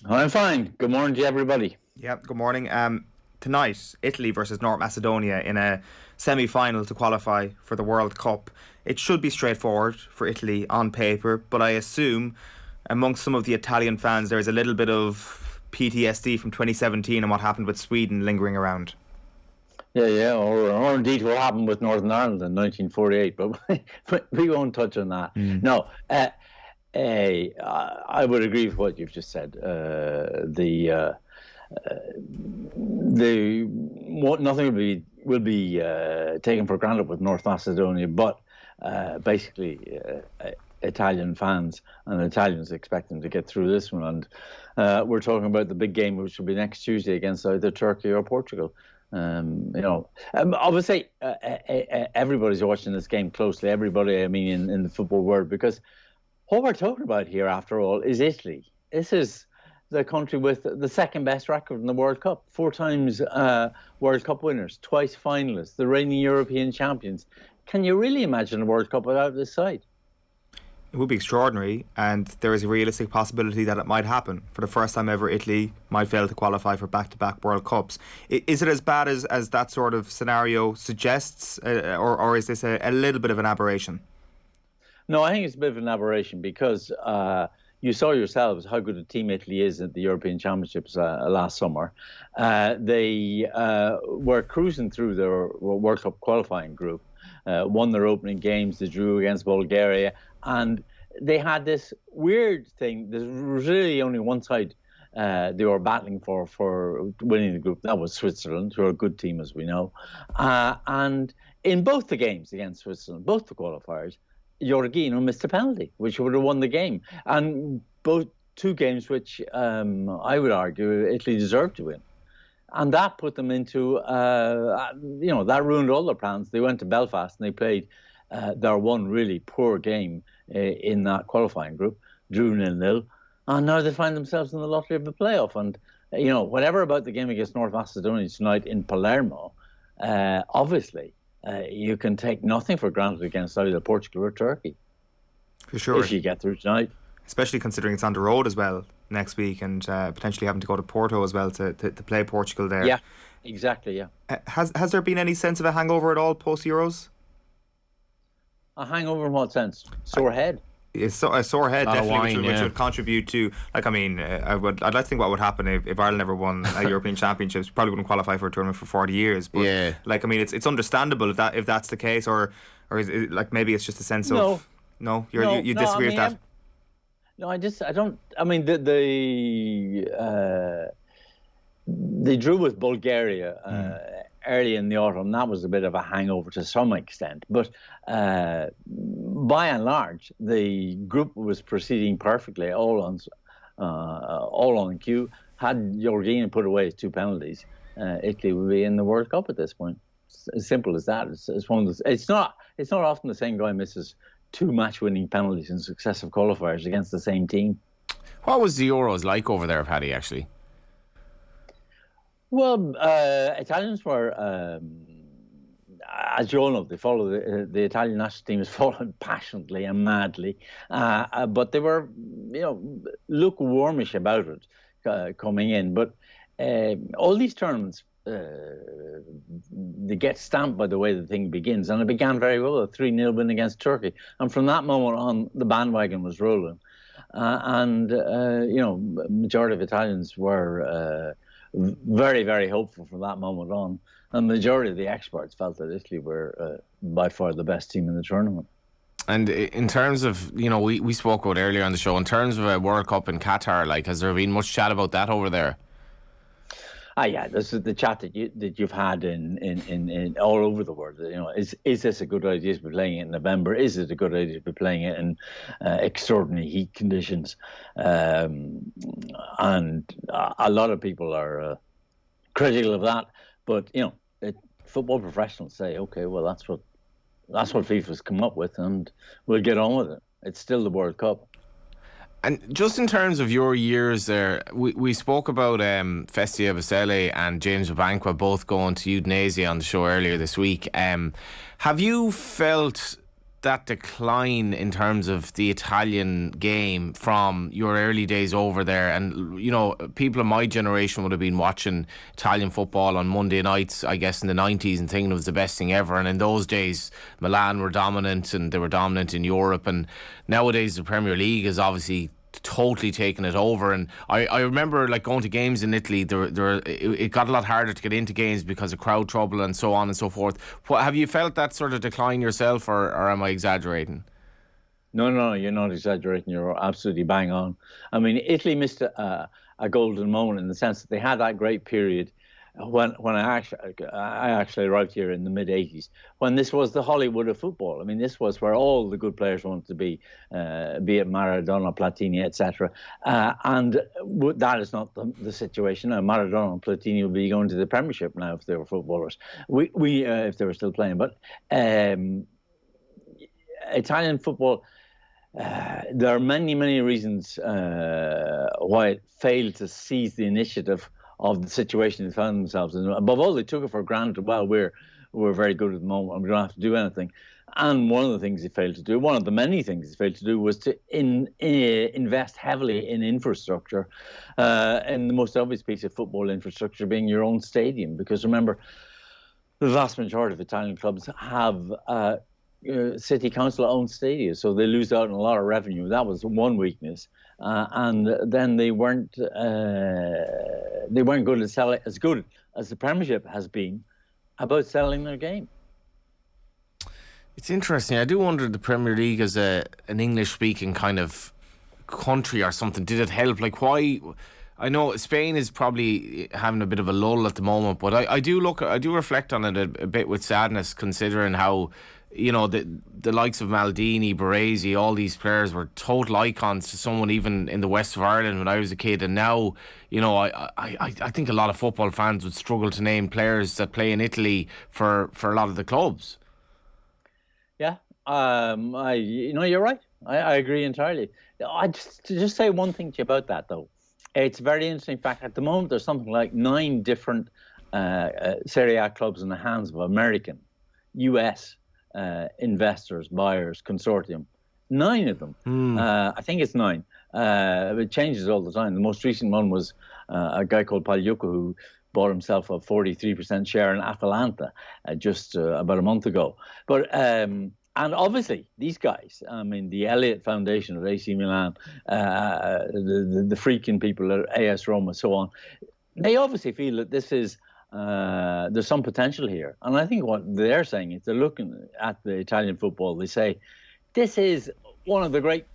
I'm fine. Good morning to everybody. Yeah, good morning. Tonight, Italy versus North Macedonia in a semi-final to qualify for the World Cup. It should be straightforward for Italy on paper, but I assume amongst some of the Italian fans there is a little bit of PTSD from 2017 and what happened with Sweden lingering around. Yeah, or indeed what happened with Northern Ireland in 1948, but we won't touch on that. No, I would agree with what you've just said. Nothing will be taken for granted with North Macedonia, but basically Italian fans and Italians expect them to get through this one. And we're talking about the big game, which will be next Tuesday against either Turkey or Portugal. I would say everybody's watching this game closely. Everybody, I mean, in the football world, because what we're talking about here, after all, is Italy. This is the country with the second best record in the World Cup. 4 times World Cup winners, twice finalists, the reigning European champions. Can you really imagine a World Cup without this side? It would be extraordinary, and there is a realistic possibility that it might happen. For the first time ever, Italy might fail to qualify for back-to-back World Cups. Is it as bad as that sort of scenario suggests, or is this a little bit of an aberration? No, I think it's a bit of an aberration because you saw yourselves how good a team Italy is at the European Championships last summer. They were cruising through their World Cup qualifying group, won their opening games, they drew against Bulgaria, and they had this weird thing. There's really only one side they were battling for winning the group. That was Switzerland, who are a good team, as we know. And in both the games against Switzerland, both the qualifiers, Jorginho missed a penalty, which would have won the game. And both 2 games which I would argue Italy deserved to win. And that put them into, that ruined all their plans. They went to Belfast and they played their one really poor game in that qualifying group, drew 0-0. And now they find themselves in the lottery of the playoff. And, whatever about the game against North Macedonia tonight in Palermo, obviously, you can take nothing for granted against either Portugal or Turkey. For sure. If you get through tonight. Especially considering it's on the road as well next week, and potentially having to go to Porto as well to play Portugal there. Yeah, exactly, yeah. Has there been any sense of a hangover at all post-Euros? A hangover in what sense? Sore head? It's a sore head, definitely, wine, which would contribute to, like, I mean, I'd like to think what would happen if Ireland never won a European Championships. Probably wouldn't qualify for a tournament for 40 years. But like, I mean, it's understandable if that's the case, or is it, like, maybe it's just a sense of you disagree with that. No, I don't. I mean, they drew with Bulgaria early in the autumn. That was a bit of a hangover to some extent, but by and large, the group was proceeding perfectly, all on cue. Had Georgina put away his 2 penalties, Italy would be in the World Cup at this point. It's as simple as that. It's one of those. It's not often the same guy misses 2 match-winning penalties in successive qualifiers against the same team. What was the Euros like over there, Paddy, actually? Well, Italians were, as you all know, they follow the Italian national team is followed passionately and madly, but they were, lukewarmish about it coming in. But all these tournaments, they get stamped by the way the thing begins, and it began very well, a 3-0 win against Turkey, and from that moment on, the bandwagon was rolling, majority of Italians were very, very hopeful from that moment on. And the majority of the experts felt that Italy were by far the best team in the tournament. And in terms of, we spoke about earlier on the show, in terms of a World Cup in Qatar, like, has there been much chat about that over there? Yeah, this is the chat that you've had in all over the world. Is this a good idea to be playing it in November? Is it a good idea to be playing it in extraordinary heat conditions? And a lot of people are critical of that. But football professionals say, okay, well, that's what FIFA's come up with, and we'll get on with it. It's still the World Cup. And just in terms of your years there, we spoke about Festia Basele and James Babankwa both going to Udinese on the show earlier this week. Have you felt that decline in terms of the Italian game from your early days over there? And, people of my generation would have been watching Italian football on Monday nights, I guess, in the 90s and thinking it was the best thing ever. And in those days, Milan were dominant, and they were dominant in Europe. And nowadays, the Premier League is obviously totally taken it over. And I remember, like, going to games in Italy, it got a lot harder to get into games because of crowd trouble and so on and so forth. Have you felt that sort of decline yourself, or am I exaggerating? No, you're not exaggerating. You're absolutely bang on. I mean, Italy missed a golden moment in the sense that they had that great period when I actually arrived here in the mid-'80s, when this was the Hollywood of football. I mean, this was where all the good players wanted to be it Maradona, Platini, etc. And that is not the situation now. Maradona and Platini will be going to the Premiership now if they were footballers. If they were still playing. But Italian football, there are many, many reasons why it failed to seize the initiative of the situation they found themselves in. Above all, they took it for granted. Well, we're very good at the moment and we don't have to do anything. And one of the things they failed to do, one of the many things they failed to do, was to invest heavily in infrastructure, and the most obvious piece of football infrastructure being your own stadium. Because remember, the vast majority of Italian clubs have city council-owned stadia, so they lose out on a lot of revenue. That was one weakness, and then they weren't good at selling, as good as the Premiership has been about selling their game. It's interesting. I do wonder, the Premier League as an English-speaking kind of country or something, did it help? Like, why? I know Spain is probably having a bit of a lull at the moment, but I do reflect on it a bit with sadness, considering how, the likes of Maldini, Baresi, all these players were total icons to someone even in the west of Ireland when I was a kid. And now, I think a lot of football fans would struggle to name players that play in Italy for a lot of the clubs. Yeah, you're right. I agree entirely. I just say one thing to you about that, though. It's a very interesting fact. At the moment, there's something like 9 different Serie A clubs in the hands of American, US investors, buyers, consortium. 9 of them. I think it's 9. It changes all the time. The most recent one was a guy called Pagliuca, who bought himself a 43% share in Atalanta just about a month ago. But And obviously, these guys, I mean, the Elliott Foundation at AC Milan, the freaking people at AS Roma, so on, they obviously feel that this is, there's some potential here. And I think what they're saying is they're looking at the Italian football, they say, this is one of the great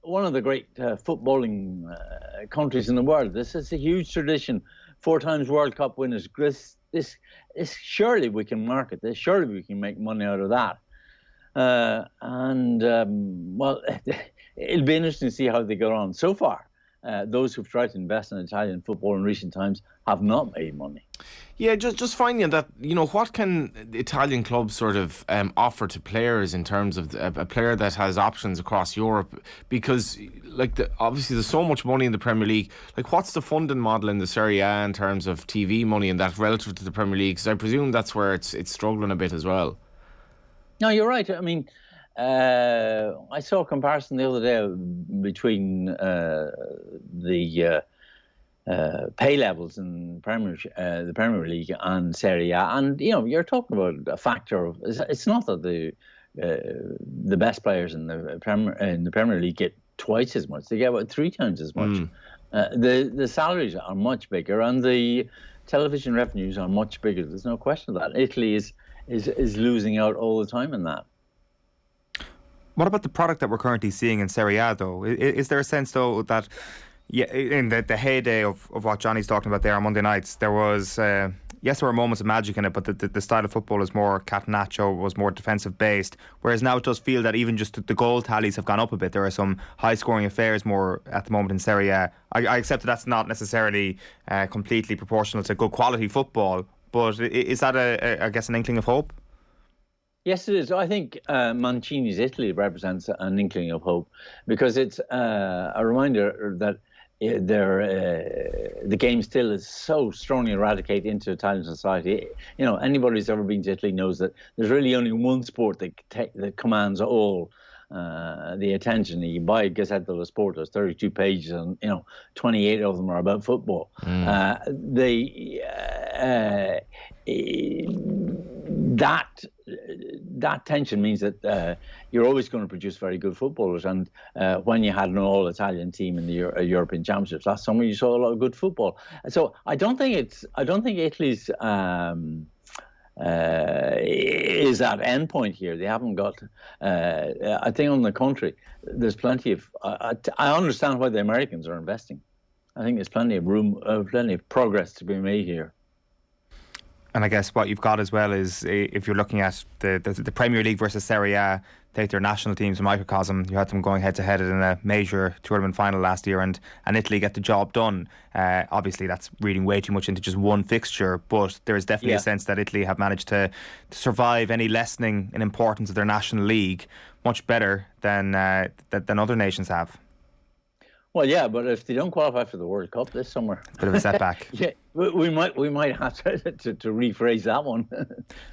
footballing countries in the world. This is a huge tradition. 4 times World Cup winners. This surely we can market this. Surely we can make money out of that. Well, it'll be interesting to see how they go on. So far, those who've tried to invest in Italian football in recent times have not made money. Yeah, just finding that, what can Italian clubs sort of offer to players in terms of a player that has options across Europe? Because, obviously there's so much money in the Premier League. What's the funding model in the Serie A in terms of TV money and that relative to the Premier League? Because I presume that's where it's struggling a bit as well. No, you're right. I mean, I saw a comparison the other day between the pay levels in the Premier League and Serie A, and you're talking about a factor of. It's not that the best players in the Premier League get twice as much; they get about 3 times as much. The salaries are much bigger, and the television revenues are much bigger. There's no question of that. Italy is losing out all the time in that. What about the product that we're currently seeing in Serie A, though? Is there a sense, though, that in the heyday of what Johnny's talking about there on Monday nights, there was, yes, there were moments of magic in it, but the style of football is more catenaccio, was more defensive based, whereas now it does feel that even just the goal tallies have gone up a bit. There are some high scoring affairs more at the moment in Serie A. I accept that that's not necessarily completely proportional to good quality football, but is that, I guess, an inkling of hope? Yes, it is. I think Mancini's Italy represents an inkling of hope, because it's a reminder that the game still is so strongly eradicated into Italian society. Anybody who's ever been to Italy knows that there's really only one sport that commands all the attention. You buy Gazette dello Sport, there's 32 pages, and 28 of them are about football. That tension means that you're always going to produce very good footballers. And when you had an all-Italian team in the European Championships last summer, you saw a lot of good football. So I don't think Italy's is at end point here. They haven't got. I think on the contrary, there's plenty of. I understand why the Americans are investing. I think there's plenty of room, plenty of progress to be made here. And I guess what you've got as well is, if you're looking at the Premier League versus Serie A, take their national teams in microcosm. You had them going head to head in a major tournament final last year, and Italy get the job done. Obviously, that's reading way too much into just one fixture, but there is definitely a sense that Italy have managed to survive any lessening in importance of their national league much better than other nations have. Well, yeah, but if they don't qualify for the World Cup this summer, bit of a setback. Yeah, we might have to rephrase that one.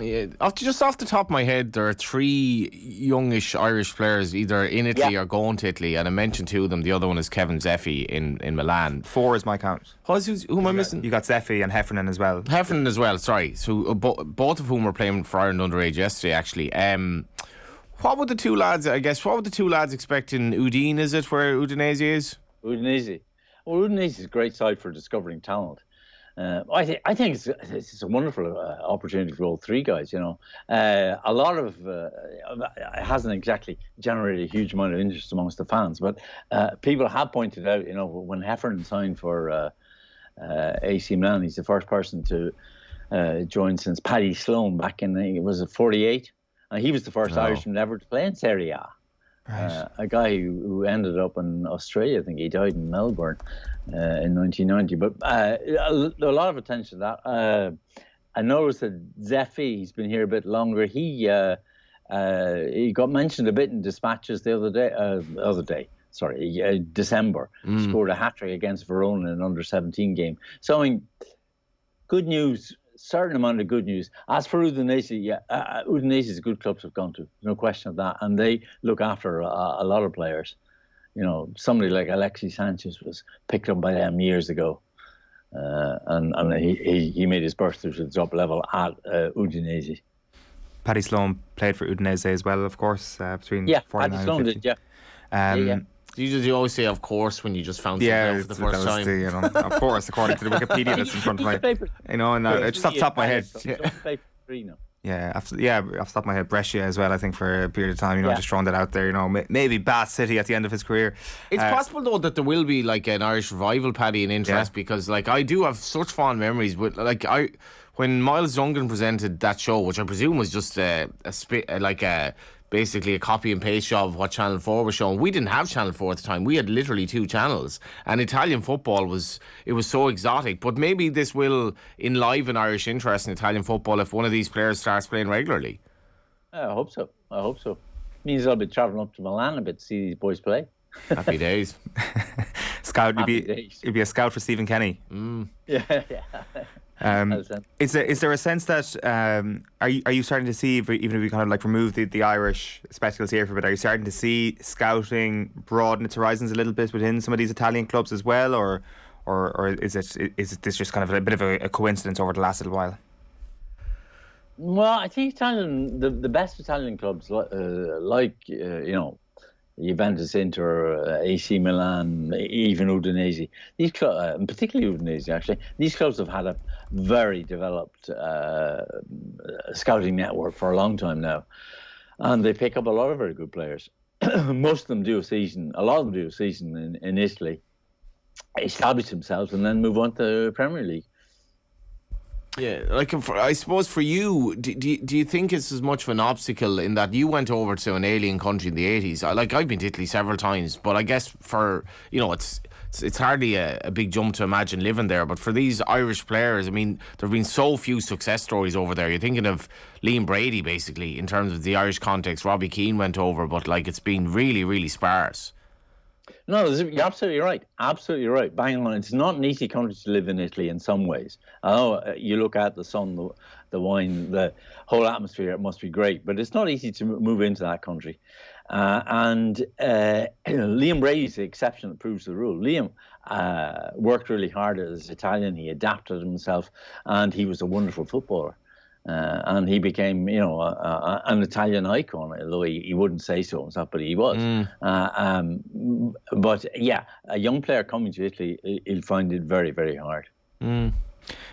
Yeah, just off the top of my head, there are 3 youngish Irish players either in Italy or going to Italy, and I mentioned 2 of them. The other one is Kevin Zeffy in Milan. 4 is my count. Who am I missing? You got Zeffy and Heffernan as well. Heffernan as well. Sorry. So both of whom were playing for Ireland underage yesterday, actually. What would the 2 lads? I guess what would the 2 lads expect in Udine? Is it where Udinese is? Udinese. Well, Udinese is a great site for discovering talent. I think it's a wonderful opportunity for all 3 guys. A lot of it hasn't exactly generated a huge amount of interest amongst the fans, but people have pointed out, when Heffernan signed for AC Milan, he's the first person to join since Paddy Sloan back in, I think it was 48. He was the first Irishman ever to play in Serie A. Right. A guy who ended up in Australia. I think he died in Melbourne in 1990. But a lot of attention to that. I noticed that Zeffy, he's been here a bit longer. He got mentioned a bit in dispatches the other day. December. Scored a hat-trick against Verona in an under-17 game. So, I mean, good news. Certain amount of good news. As for Udinese, Udinese is a good club to have gone to. No question of that. And they look after a lot of players. Somebody like Alexis Sanchez was picked up by them years ago. And he made his burst to the top level at Udinese. Paddy Sloan played for Udinese as well, of course, between 49 Paddy Sloan and 50. did, yeah. You always say, of course, when you just found something out for the first time. Of course, according to the Wikipedia that's in front of me. Just off the top of my head. Off the top of my head, Brescia as well, I think, for a period of time, just throwing that out there, maybe Bath City at the end of his career. It's possible, though, that there will be like an Irish revival, Paddy, in interest, because like I do have such fond memories with when Miles Duggan presented that show, which I presume was just basically a copy and paste job of what Channel 4 was showing. We didn't have Channel 4 at the time. We had literally 2 channels. And Italian football was so exotic. But maybe this will enliven Irish interest in Italian football if one of these players starts playing regularly. I hope so. Means I'll be travelling up to Milan a bit to see these boys play. Happy days. Scout, you'd be a scout for Stephen Kenny. Yeah. Is there a sense that are you starting to see, even if we kind of like remove the Irish spectacles here for a bit, are you starting to see scouting broaden its horizons a little bit within some of these Italian clubs as well, or is it this just kind of a bit of a coincidence over the last little while? Well, I think the best Italian clubs Juventus, Inter, AC Milan, even Udinese. These clubs, and particularly Udinese, actually, these clubs have had a very developed scouting network for a long time now, and they pick up a lot of very good players. Most of them do a season. A lot of them do a season in Italy, establish themselves, and then move on to the Premier League. Yeah, I suppose for you, do you think it's as much of an obstacle in that you went over to an alien country in the 80s? I've been to Italy several times, but I guess for, it's hardly a big jump to imagine living there. But for these Irish players, I mean, there have been so few success stories over there. You're thinking of Liam Brady, basically, in terms of the Irish context. Robbie Keane went over, but it's been really, really sparse. No, you're absolutely right. Absolutely right. Bang on. It's not an easy country to live in, Italy, in some ways. I know you look at the sun, the wine, the whole atmosphere, it must be great, but it's not easy to move into that country. And Liam Brady's the exception that proves the rule. Liam worked really hard as Italian. He adapted himself, and he was a wonderful footballer. And he became, an Italian icon, although he wouldn't say so himself, but he was. But yeah, a young player coming to Italy, he'll find it very, very hard.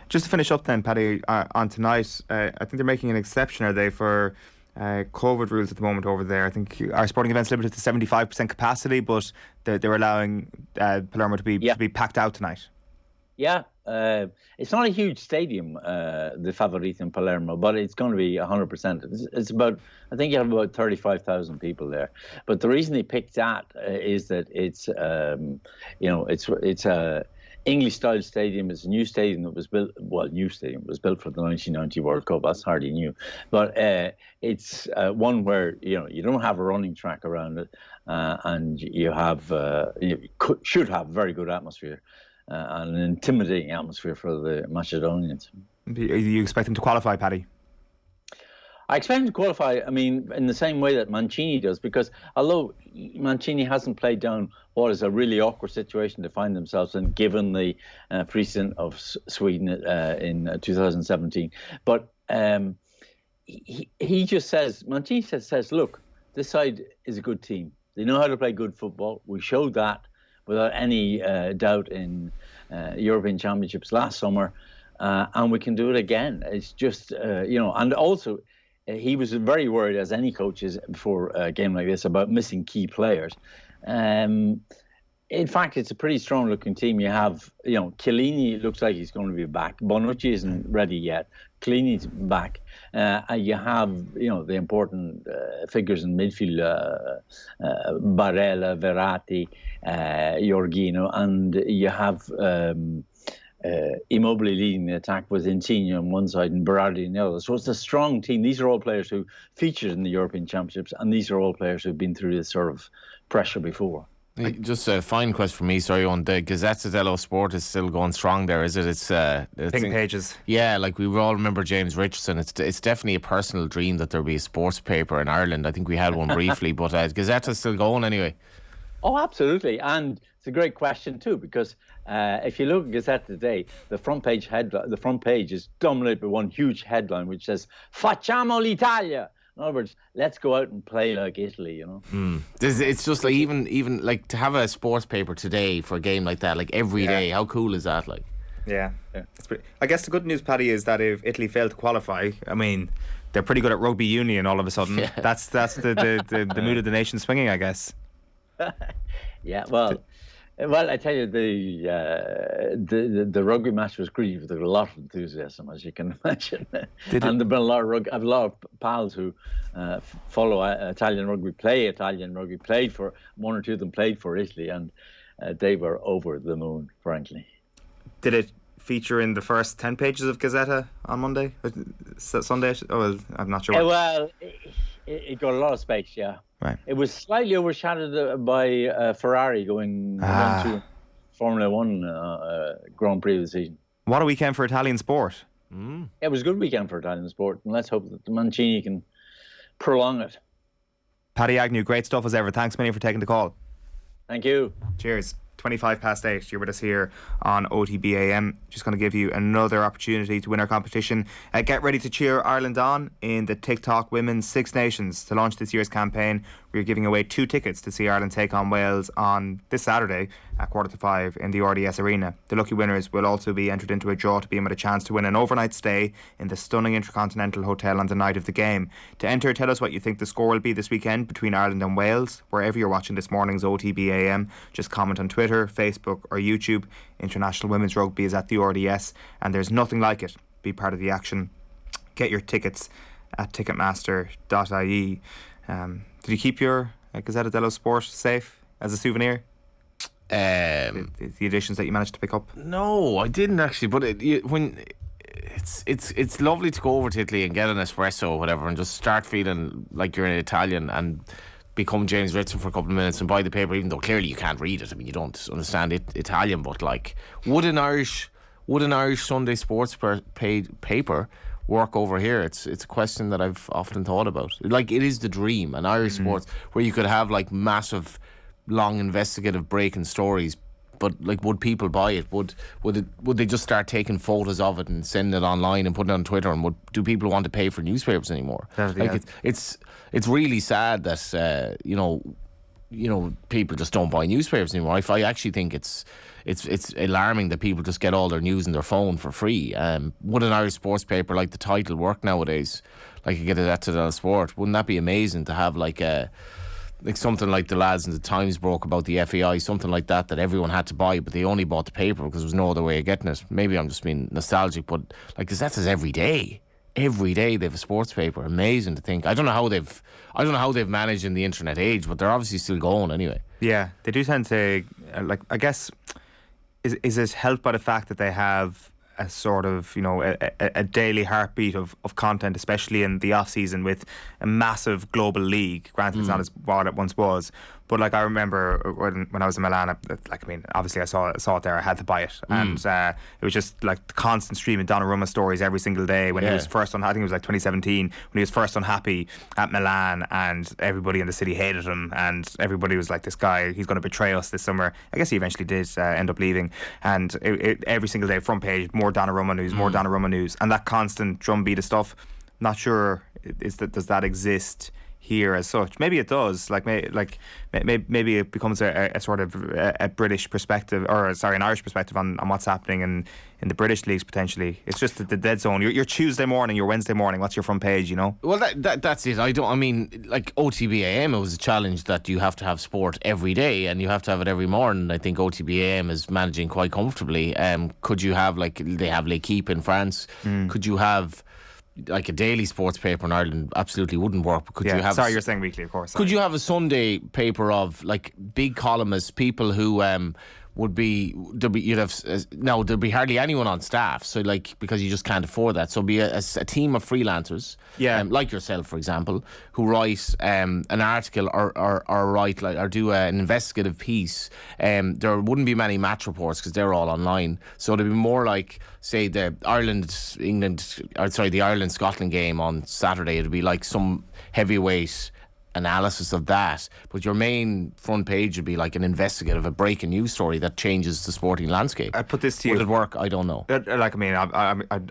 Just to finish up then, Paddy, on tonight, I think they're making an exception, are they, for COVID rules at the moment over there? I think our sporting events limited to 75% capacity, but they're allowing Palermo to be packed out tonight. Yeah, it's not a huge stadium, the Favorita in Palermo, but it's going to be 100%. It's about, I think you have about 35,000 people there. But the reason they picked that is that it's a English-style stadium. It's a new stadium that was built. Well, new stadium was built for the 1990 World Cup. That's hardly new, but it's one where you don't have a running track around it, and you have should have very good atmosphere. And an intimidating atmosphere for the Macedonians. Do you expect them to qualify, Paddy? I expect them to qualify, in the same way that Mancini does, because although Mancini hasn't played down what is a really awkward situation to find themselves in, given the precedent of Sweden in 2017, but he just says, Mancini says, look, this side is a good team. They know how to play good football. We showed that without any doubt in European Championships last summer, and we can do it again. It's just, and also he was very worried, as any coach is before a game like this, about missing key players. In fact, it's a pretty strong-looking team. You have, Chiellini looks like he's going to be back. Bonucci isn't ready yet. Chiellini's back. You have, the important figures in midfield, Barella, Verratti, Jorginho, and you have Immobile leading the attack with Insigne on one side and Berardi on the other. So it's a strong team. These are all players who featured in the European Championships, and these are all players who've been through this sort of pressure before. Just a fine question for me, sorry, on the Gazzetta dello Sport is still going strong there, is it? It's pink pages. Yeah, we all remember James Richardson. It's definitely a personal dream that there be a sports paper in Ireland. I think we had one briefly, but Gazetta's still going anyway. Oh, absolutely. And it's a great question too, because if you look at Gazette today, the front page is dominated by one huge headline which says "Facciamo l'Italia." In other words, let's go out and play like Italy, you know. It's just like even like to have a sports paper today for a game like that, like every day. How cool is that? Like, yeah. I guess the good news, Paddy, is that if Italy failed to qualify, I mean, they're pretty good at rugby union all of a sudden. Yeah. That's the mood of the nation swinging, I guess. Yeah, well, I tell you, the rugby match was great with a lot of enthusiasm, as you can imagine. And there've been a lot of I have a lot of pals who follow Italian rugby, played for one or two of them played for Italy, and they were over the moon, frankly. Did it feature in the first 10 pages of Gazette on Monday? Sunday? Oh, well, I'm not sure. Well, it got a lot of space, yeah. Right. It was slightly overshadowed by Ferrari going to Formula One Grand Prix of the season. What a weekend for Italian sport. It was a good weekend for Italian sport, and let's hope that the Mancini can prolong it. Paddy Agnew, great stuff as ever. Thanks many for taking the call. Thank you. Cheers. 8:25. You're with us here on OTB AM. Just going to give you another opportunity to win our competition. Get ready to cheer Ireland on in the TikTok Women's Six Nations. To launch this year's campaign, we're giving away 2 tickets to see Ireland take on Wales on this Saturday at 5:15 in the RDS Arena. The lucky winners will also be entered into a draw to be in with a chance to win an overnight stay in the stunning Intercontinental Hotel on the night of the game. To enter, tell us what you think the score will be this weekend between Ireland and Wales. Wherever you're watching this morning's OTB AM, just comment on Twitter, Facebook or YouTube. International Women's Rugby is at the RDS and there's nothing like it. Be part of the action. Get your tickets at ticketmaster.ie. Did you keep your Gazzetta dello Sport safe as a souvenir? The editions that you managed to pick up? No, I didn't actually. But it's lovely to go over to Italy and get an espresso or whatever, and just start feeling like you're an Italian and become James Ritson for a couple of minutes and buy the paper, even though clearly you can't read it. I mean, you don't understand Italian, but like, would an Irish Sunday sports paper work over here? It's a question that I've often thought about. Like, it is the dream, an Irish sports where you could have like massive, long investigative breaking stories. But like, would people buy it? Would they just start taking photos of it and sending it online and putting it on Twitter? And do people want to pay for newspapers anymore? Like, it's really sad that people just don't buy newspapers anymore. I actually think it's alarming that people just get all their news on their phone for free. Would an Irish sports paper like the Title work nowadays? Like, you get that to the sport. Wouldn't that be amazing to have like something like the lads in the Times broke about the FAI, something like that everyone had to buy, but they only bought the paper because there was no other way of getting it. Maybe I'm just being nostalgic, but like, that says every day they have a sports paper. Amazing to think. I don't know how they've managed in the internet age, but they're obviously still going anyway. Yeah, they do tend to I guess is it helped by the fact that they have a sort of, a daily heartbeat of content, especially in the off season with a massive global league. Granted, it's not as what it once was, but like, I remember when I was in Milan, obviously I saw it there, I had to buy it, and it was just like the constant stream of Donnarumma stories every single day when he was first I think it was like 2017 when he was first unhappy at Milan and everybody in the city hated him and everybody was like, this guy, he's going to betray us this summer. I guess he eventually did end up leaving, and every single day, front page, more Donnarumma news, and that constant drumbeat of stuff. Not sure does that exist here as such. Maybe it does. Maybe it becomes a sort of a British perspective, an Irish perspective on what's happening in the British leagues potentially. It's just the dead zone. Your Tuesday morning, your Wednesday morning. What's your front page? Well, that's it. Like OTB AM, it was a challenge that you have to have sport every day and you have to have it every morning. I think OTB AM is managing quite comfortably. Could you have, like they have L'Equipe in France? Could you have like a daily sports paper in Ireland? Absolutely wouldn't work. But could you have? Sorry, you're saying weekly, of course. Could you have a Sunday paper of like big columnists, people who there'd be hardly anyone on staff, so like, because you just can't afford that, so be a team of freelancers, like yourself for example, who write an article or write or do an investigative piece. There wouldn't be many match reports because they're all online, so it'd be more like, say, the Ireland-Scotland game on Saturday. It'd be like some heavyweight analysis of that, but your main front page would be like an investigative, a breaking news story that changes the sporting landscape. I put this to you. Would it work? I don't know. I'd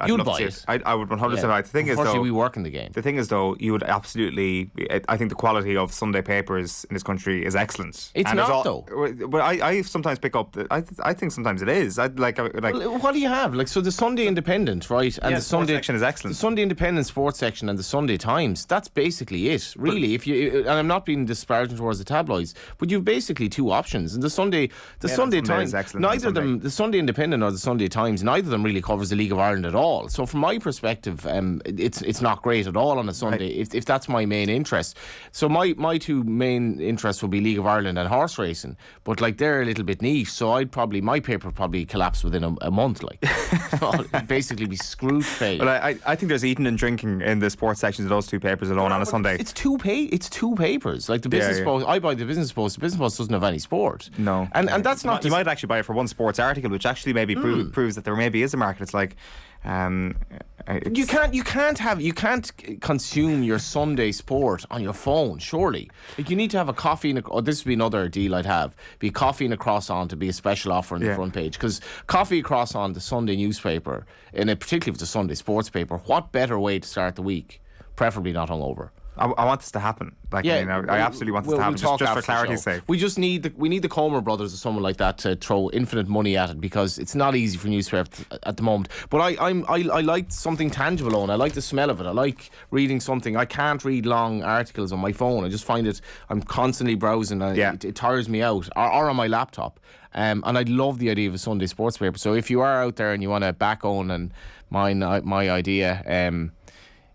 You'd love buy to it. see it. I would 100% Yeah. buy it. The thing is, though, we work in the game. The thing is, though, you would absolutely. I think the quality of Sunday papers in this country is excellent. It's and not, though. But I sometimes pick up. I think sometimes it is. Well, what do you have? Like, so the Sunday Independent, right? And Yeah, the Sunday section is excellent. The Sunday Independent sports section and the Sunday Times. That's basically it, really. And I'm not being disparaging towards the tabloids, but you've basically two options. And the Sunday Times, is excellent neither of them, the Sunday Independent or the Sunday Times, neither of them really covers the League of Ireland at all. So from my perspective, it's not great at all on a Sunday. Right. If that's my main interest. So my two main interests would be League of Ireland and horse racing, but like they're a little bit niche. So my paper would probably collapse within a month. Like, it'd basically be screwed face. But I think there's eating and drinking in the sports sections of those two papers alone on a Sunday. It's two papers. Like the Business Post, I buy the Business Post. The Business Post doesn't have any sport. No, and that's not. You might actually buy it for one sports article, which actually maybe proves that there maybe is a market. It's like. You can't consume your Sunday sport on your phone, surely. Like, you need to have a coffee and this would be another deal I'd have, be coffee and a croissant to be a special offer on the front page, because coffee and croissant, the Sunday newspaper, and particularly if it's a Sunday sports paper, what better way to start the week, preferably not hungover. I want this to happen. Like, I absolutely want this to happen, just for clarity's sake. We need the Comer brothers or someone like that to throw infinite money at it, because it's not easy for newspapers at the moment. But I like something tangible on. I like the smell of it. I like reading something. I can't read long articles on my phone. I just find I'm constantly browsing. It tires me out. Or on my laptop. And I love the idea of a Sunday sports paper. So if you are out there and you want to back Owen and my idea,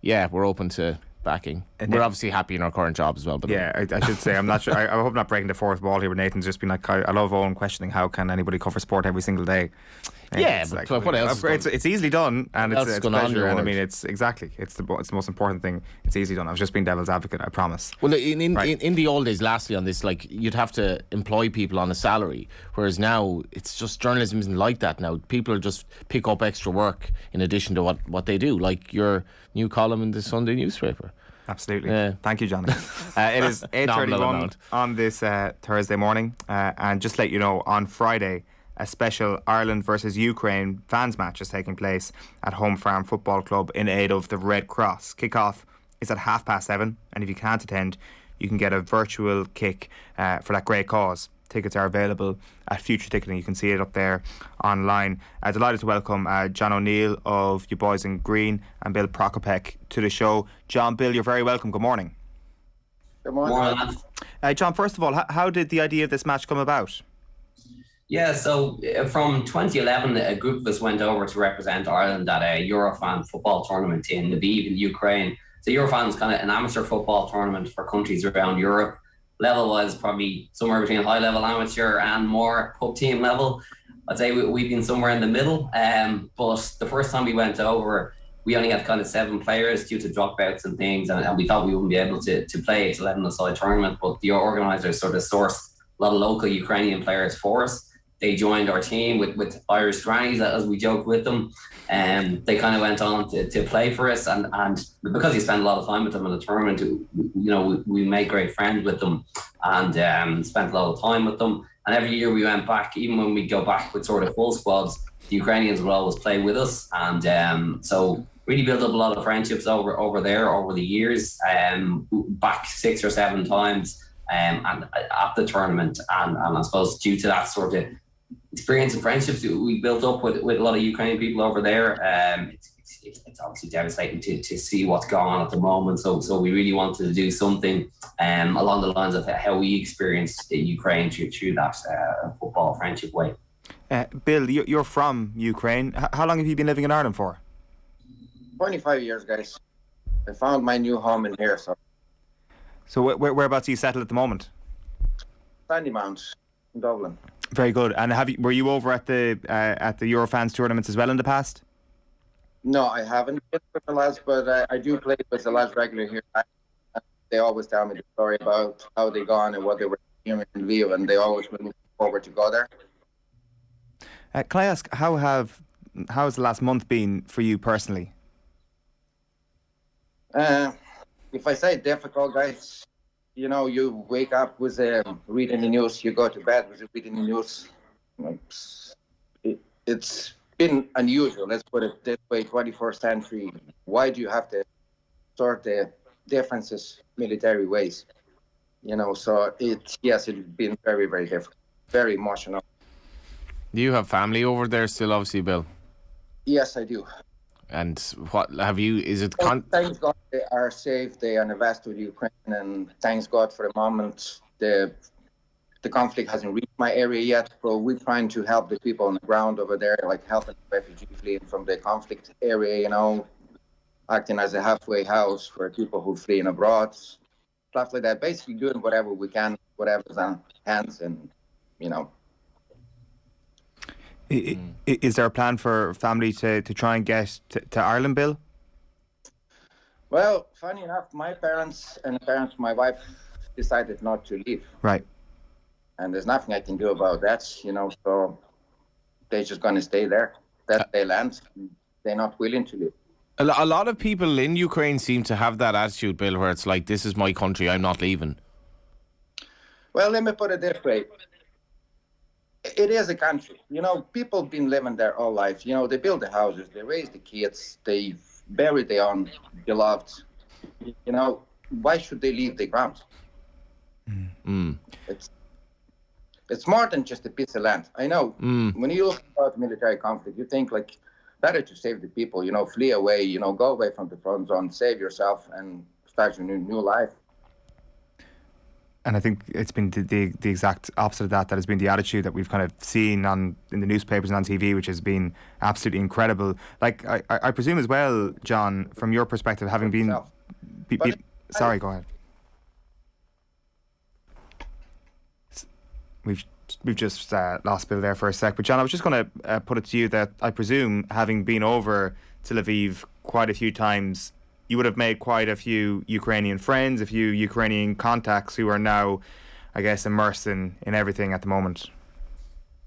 we're open to backing. And we're obviously happy in our current job as well. But I should say, I'm not sure. I hope I'm not breaking the fourth wall here, but Nathan's just been like, I love Owen questioning how can anybody cover sport every single day. But what else? It's easily done, and it's a pleasure. And I mean, it's the most important thing. It's easily done. I was just being devil's advocate, I promise. Well, in the old days, lastly on this, like, you'd have to employ people on a salary, whereas now it's just, journalism isn't like that now. People are just pick up extra work in addition to what they do, like your new column in the Sunday newspaper. Absolutely. Thank you, Johnny. It is 8:31 on this Thursday morning, and just to let you know, on Friday, a special Ireland versus Ukraine fans match is taking place at Home Farm Football Club in aid of the Red Cross. Kick-off is at 7:30, and if you can't attend, you can get a virtual kick for that great cause. Tickets are available at Future Ticketing. You can see it up there online. Delighted to welcome John O'Neill of You Boys in Green and Bill Prokopek to the show. John, Bill, you're very welcome. Good morning. Good morning. John, first of all, how did the idea of this match come about? Yeah, so from 2011, a group of us went over to represent Ireland at a Eurofan football tournament in Lviv in Ukraine. So Eurofan is kind of an amateur football tournament for countries around Europe. Level was probably somewhere between high level amateur and more pub team level. I'd say we've been somewhere in the middle. But the first time we went over, we only had kind of 7 players due to dropouts and things, and we thought we wouldn't be able to play. It's 11-a-side tournament, but the organisers sort of sourced a lot of local Ukrainian players for us. They joined our team with Irish grannies, as we joked with them, and they kind of went on to play for us. And because you spend a lot of time with them in the tournament, we made great friends with them and spent a lot of time with them. And every year we went back, even when we go back with sort of full squads, the Ukrainians would always play with us. And so really built up a lot of friendships over there over the years, back 6 or 7 times and at the tournament. And I suppose due to that sort of experience and friendships we built up with a lot of Ukrainian people over there, it's obviously devastating to see what's going on at the moment. So we really wanted to do something along the lines of how we experienced Ukraine through that football friendship way. Bill, you're from Ukraine. How long have you been living in Ireland for? 25 years, guys. I found my new home in here. So whereabouts are you settled at the moment? Sandymount in Dublin. Very good. And were you over at the Eurofans tournaments as well in the past? No, I haven't been with the lads, but I do play with the lads regularly here. They always tell me the story about how they gone and what they were doing in Lviv, and they always look forward to go there. Can I ask, how has the last month been for you personally? If I say difficult, guys, you wake up with reading the news, you go to bed with reading the news. It's been unusual, let's put it this way, 21st century. Why do you have to sort the differences military ways? So it's been very, very different, very emotional. Do you have family over there still, obviously, Bill? Yes, I do. And what have you? Is it? Thanks God they are safe. They are in the west of Ukraine, and thanks God for the moment the conflict hasn't reached my area yet. So we're trying to help the people on the ground over there, like helping refugees fleeing from the conflict area. Acting as a halfway house for people who fleeing abroad, stuff like that. Basically doing whatever we can, whatever's on hands, and Is there a plan for family to try and get to Ireland, Bill? Well, funny enough, my parents and the parents of my wife decided not to leave. Right. And there's nothing I can do about that, so they're just going to stay there. That's their land. They're not willing to leave. A lot of people in Ukraine seem to have that attitude, Bill, where it's like, this is my country, I'm not leaving. Well, let me put it this way. It is a country. People have been living there all life. They build the houses, they raise the kids, they bury their own beloved. Why should they leave the ground? It's more than just a piece of land. I know. When you look about military conflict, you think like better to save the people. Flee away. Go away from the front zone, save yourself, and start your new life. And I think it's been the exact opposite of that has been the attitude that we've kind of seen in the newspapers and on TV, which has been absolutely incredible. Like, I presume as well, John, from your perspective, having been... Sorry, go ahead. We've just lost Bill there for a sec. But John, I was just going to put it to you that I presume, having been over to Lviv quite a few times, you would have made quite a few Ukrainian friends, a few Ukrainian contacts who are now, I guess, immersed in everything at the moment.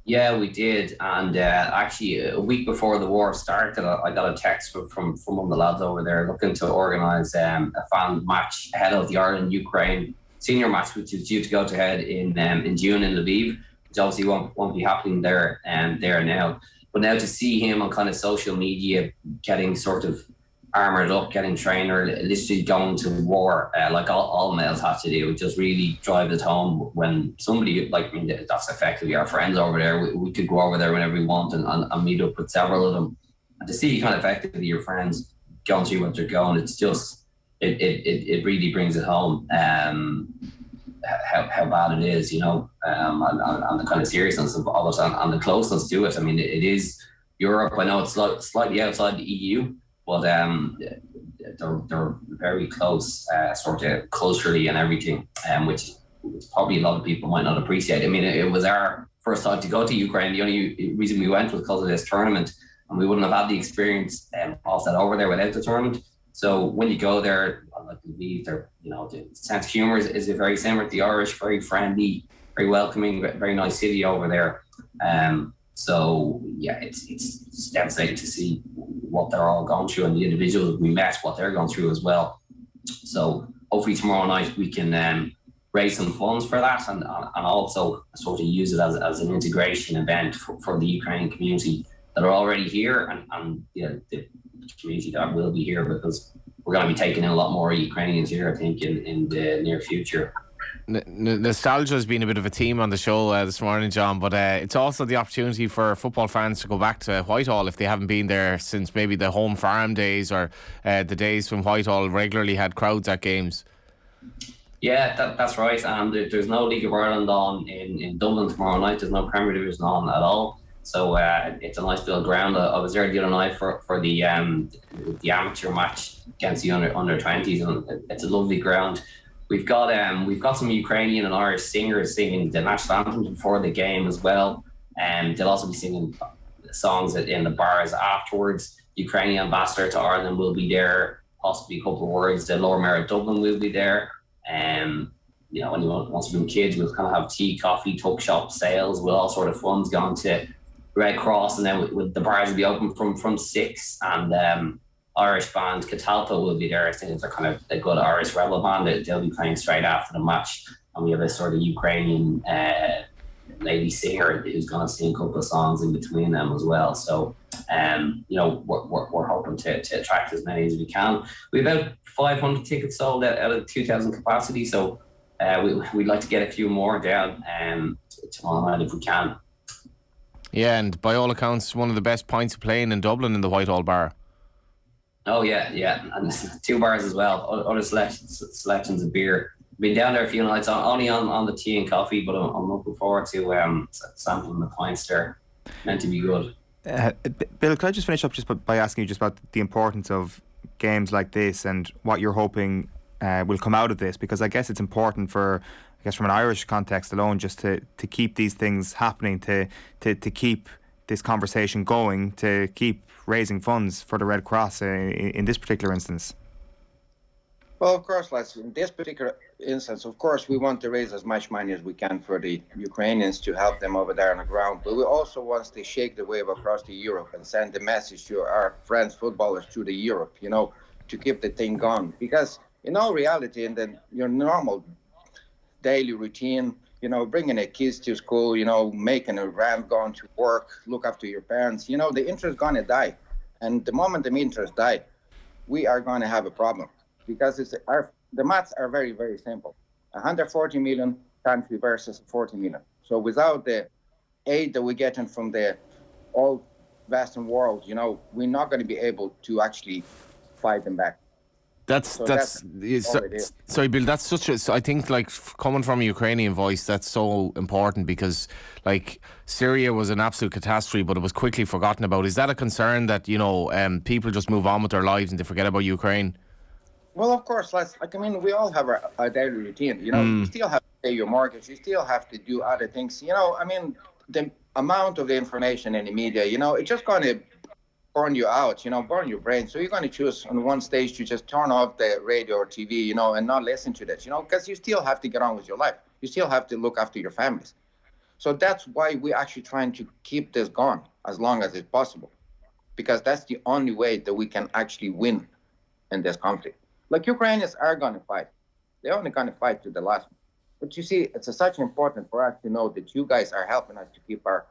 Yeah, we did. And actually, a week before the war started, I got a text from one of the lads over there looking to organise a fan match ahead of the Ireland-Ukraine senior match, which is due to go to head in June in Lviv, which obviously won't be happening there now. But now to see him on kind of social media getting sort of armoured up, getting trained, or literally going to war, like all males have to do, it just really drives it home when somebody, that's effectively our friends over there. We could go over there whenever we want and meet up with several of them. And to see kind of effectively your friends going through what they're going, it's just, it really brings it home how bad it is, and the kind of seriousness of it and the closeness to it. I mean, it is Europe. I know it's slightly outside the EU, but they're very close, sort of culturally and everything, which probably a lot of people might not appreciate. I mean, it was our first time to go to Ukraine. The only reason we went was because of this tournament, and we wouldn't have had the experience of that over there without the tournament. So when you go there, like Lviv, the sense of humour is very similar to the Irish, very friendly, very welcoming, very nice city over there. So yeah, it's devastating to see what they're all going through, and the individuals we met, what they're going through as well. So hopefully tomorrow night we can raise some funds for that, and also sort of use it as an integration event for the Ukrainian community that are already here, and the community that will be here, because we're going to be taking in a lot more Ukrainians here, I think, in the near future. Nostalgia has been a bit of a theme on the show this morning, John, but it's also the opportunity for football fans to go back to Whitehall if they haven't been there since maybe the home farm days, or the days when Whitehall regularly had crowds at games. Yeah, that's right. And there's no League of Ireland on in Dublin tomorrow night. There's no Premier Division on at all. So it's a nice little ground. I was there the other night for the amateur match against the under 20s, and it's a lovely ground. We've got some Ukrainian and Irish singers singing the national anthem before the game as well, and they'll also be singing songs in the bars afterwards. Ukrainian ambassador to Ireland will be there, possibly a couple of words. The Lord Mayor of Dublin will be there. Anyone wants to bring kids, we'll kind of have tea, coffee, tuck shop sales with all sort of funds going to Red Cross, and then with the bars will be open from 6, and Irish band. Catalpa will be there. I think they're kind of a good Irish rebel band. They'll be playing straight after the match. And we have a sort of Ukrainian lady singer who's going to sing a couple of songs in between them as well. So, we're hoping to attract as many as we can. We have about 500 tickets sold out of 2,000 capacity. So we'd like to get a few more down tomorrow night if we can. Yeah, and by all accounts, one of the best pints of playing in Dublin in the Whitehall Bar. Oh, yeah. And 2 bars as well. Other selections of beer. Been down there a few nights, only on the tea and coffee, but I'm looking forward to sampling the pints there. Meant to be good. Bill, could I just finish up by asking you just about the importance of games like this and what you're hoping will come out of this? Because I guess it's important from an Irish context alone, just to keep these things happening, to keep this conversation going, to keep raising funds for the Red Cross in this particular instance. Well, of course, lads, in this particular instance, of course, we want to raise as much money as we can for the Ukrainians to help them over there on the ground. But we also want to shake the wave across to Europe and send the message to our friends, footballers, to the Europe, to keep the thing going. Because in all reality, in your normal daily routine, bringing the kids to school, making a rent, going to work, look after your parents, the interest is going to die. And the moment the interest die, we are going to have a problem. Because the maths are very, very simple. 140 million country versus 40 million. So without the aid that we're getting from the all Western world, we're not going to be able to actually fight them back. Sorry, Bill, that's I think, like, coming from a Ukrainian voice, that's so important because, like, Syria was an absolute catastrophe, but it was quickly forgotten about. Is that a concern that, people just move on with their lives and they forget about Ukraine? Well, of course, we all have our daily routine. You still have to pay your mortgage. You still have to do other things. The amount of the information in the media, it's just going to burn you out, burn your brain. So you're going to choose on one stage to just turn off the radio or TV, and not listen to that, because you still have to get on with your life. You still have to look after your families. So that's why we're actually trying to keep this going as long as it's possible, because that's the only way that we can actually win in this conflict. Like, Ukrainians are going to fight. They're only going to fight to the last one. But you see, it's such important for us to know that you guys are helping us to keep our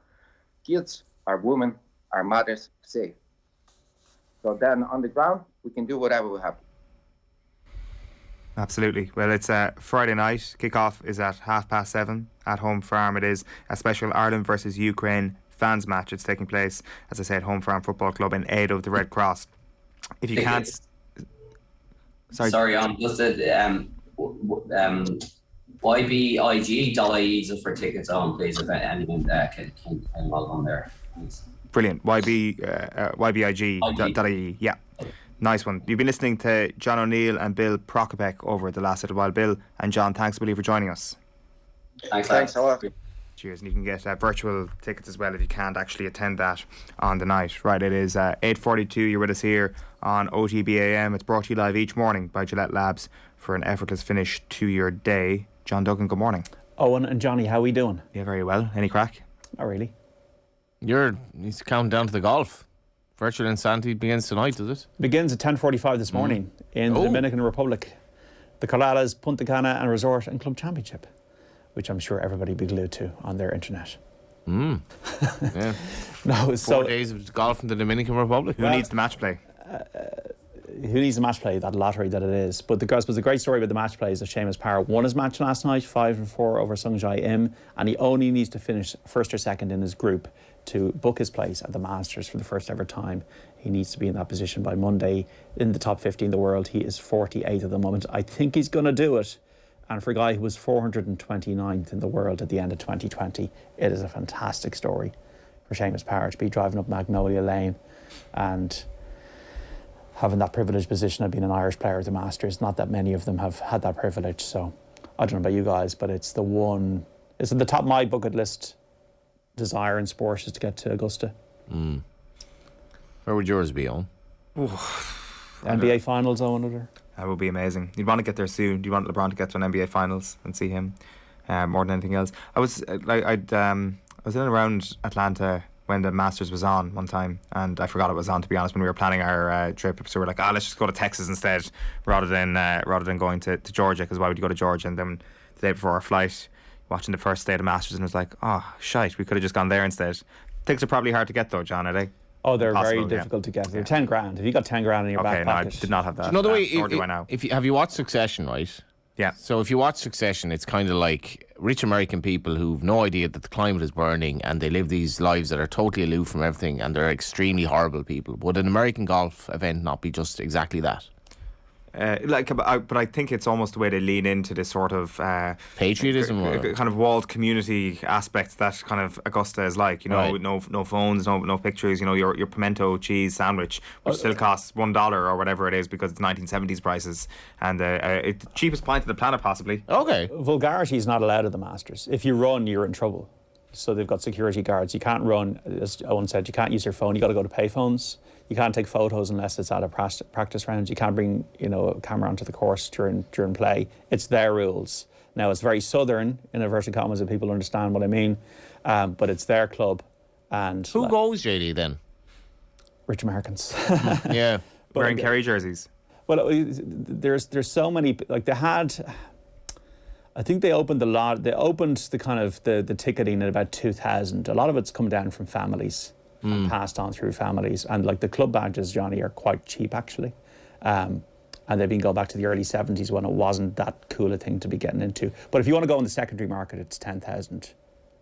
kids, our women, our mothers safe. So then on the ground, we can do whatever we have. Absolutely. Well, it's Friday night. Kickoff is at 7:30 at Home Farm. It is a special Ireland versus Ukraine fans match. It's taking place, as I said, Home Farm Football Club in aid of the Red Cross. If you can't... Sorry, just ybig.ie just for tickets on, please, if anyone can log on there. Thanks. Brilliant. ybig.ie. Yeah, nice one. You've been listening to John O'Neill and Bill Prokopek over the last little while. Bill and John, thanks a million for joining us. Thanks a lot. Cheers. And you can get virtual tickets as well if you can't actually attend that on the night. Right, it is 8:42. You're with us here on OTB AM. It's brought to you live each morning by Gillette Labs for an effortless finish to your day. John Duggan, good morning. Owen and Johnny, how are we doing? Yeah, very well. Any crack? Not really. He's counting down to the golf. Virtual Insanity begins tonight, does it? Begins at 10:45 this morning in the Dominican Republic. The Corrales, Punta Cana and Resort and Club Championship, which I'm sure everybody will be glued to on their internet. Yeah. No, 4 days of golf in the Dominican Republic. Who needs the match play? Who needs the match play? That lottery that it is. But the great story about the match play is that Seamus Power won his match last night, 5-4 over Sungjai Im, and he only needs to finish first or second in his group to book his place at the Masters for the first ever time. He needs to be in that position by Monday in the top 50 in the world. He is 48 at the moment. I think he's going to do it. And for a guy who was 429th in the world at the end of 2020, it is a fantastic story for Seamus Power to be driving up Magnolia Lane and having that privileged position of being an Irish player at the Masters. Not that many of them have had that privilege. So I don't know about you guys, but it's the one, it's at the top of my bucket list desire in sport is to get to Augusta. Where would yours be, Eoin? NBA Finals, Owen? That would be amazing. You'd want to get there soon. You want LeBron to get to an NBA Finals and see him more than anything else. I was in and around Atlanta when the Masters was on one time, and I forgot it was on, to be honest, when we were planning our trip. So we're like, let's just go to Texas instead, rather than going to Georgia, because why would you go to Georgia? And then the day before our flight, watching the first day of the Masters, and it was like, shite, we could have just gone there instead. Tickets are probably hard to get though, John, are they? Oh, they're very difficult to get. They're 10 grand. If you got 10 grand in your back pocket. I did not have that. Do you know the way? Nor do I now. Have you watched Succession, right? Yeah. So if you watch Succession, it's kind of like rich American people who've no idea that the climate is burning, and they live these lives that are totally aloof from everything, and they're extremely horrible people. Would an American golf event not be just exactly that? But I think it's almost the way they lean into this sort of patriotism, kind of walled community aspect that kind of Augusta is like. Right. No phones, no pictures. Your pimento cheese sandwich, which still costs $1 or whatever it is, because it's 1970s prices, and it's the cheapest pint on the planet possibly. Okay. Vulgarity is not allowed at the Masters. If you run, you're in trouble. So they've got security guards. You can't run, as Owen said. You can't use your phone. You got to go to payphones. You can't take photos unless it's at a practice round. You can't bring a camera onto the course during play. It's their rules. Now, it's very southern, in inverted commas, if people understand what I mean, but it's their club. And who goes, JD, then? Rich Americans. Yeah. Wearing Kerry jerseys. Well, there's so many, like they had... I think they opened the kind of the ticketing at about 2000. A lot of it's come down from families and passed on through families. And like the club badges, Johnny, are quite cheap actually. And they've been going back to the early 70s when it wasn't that cool a thing to be getting into. But if you want to go in the secondary market, it's 10,000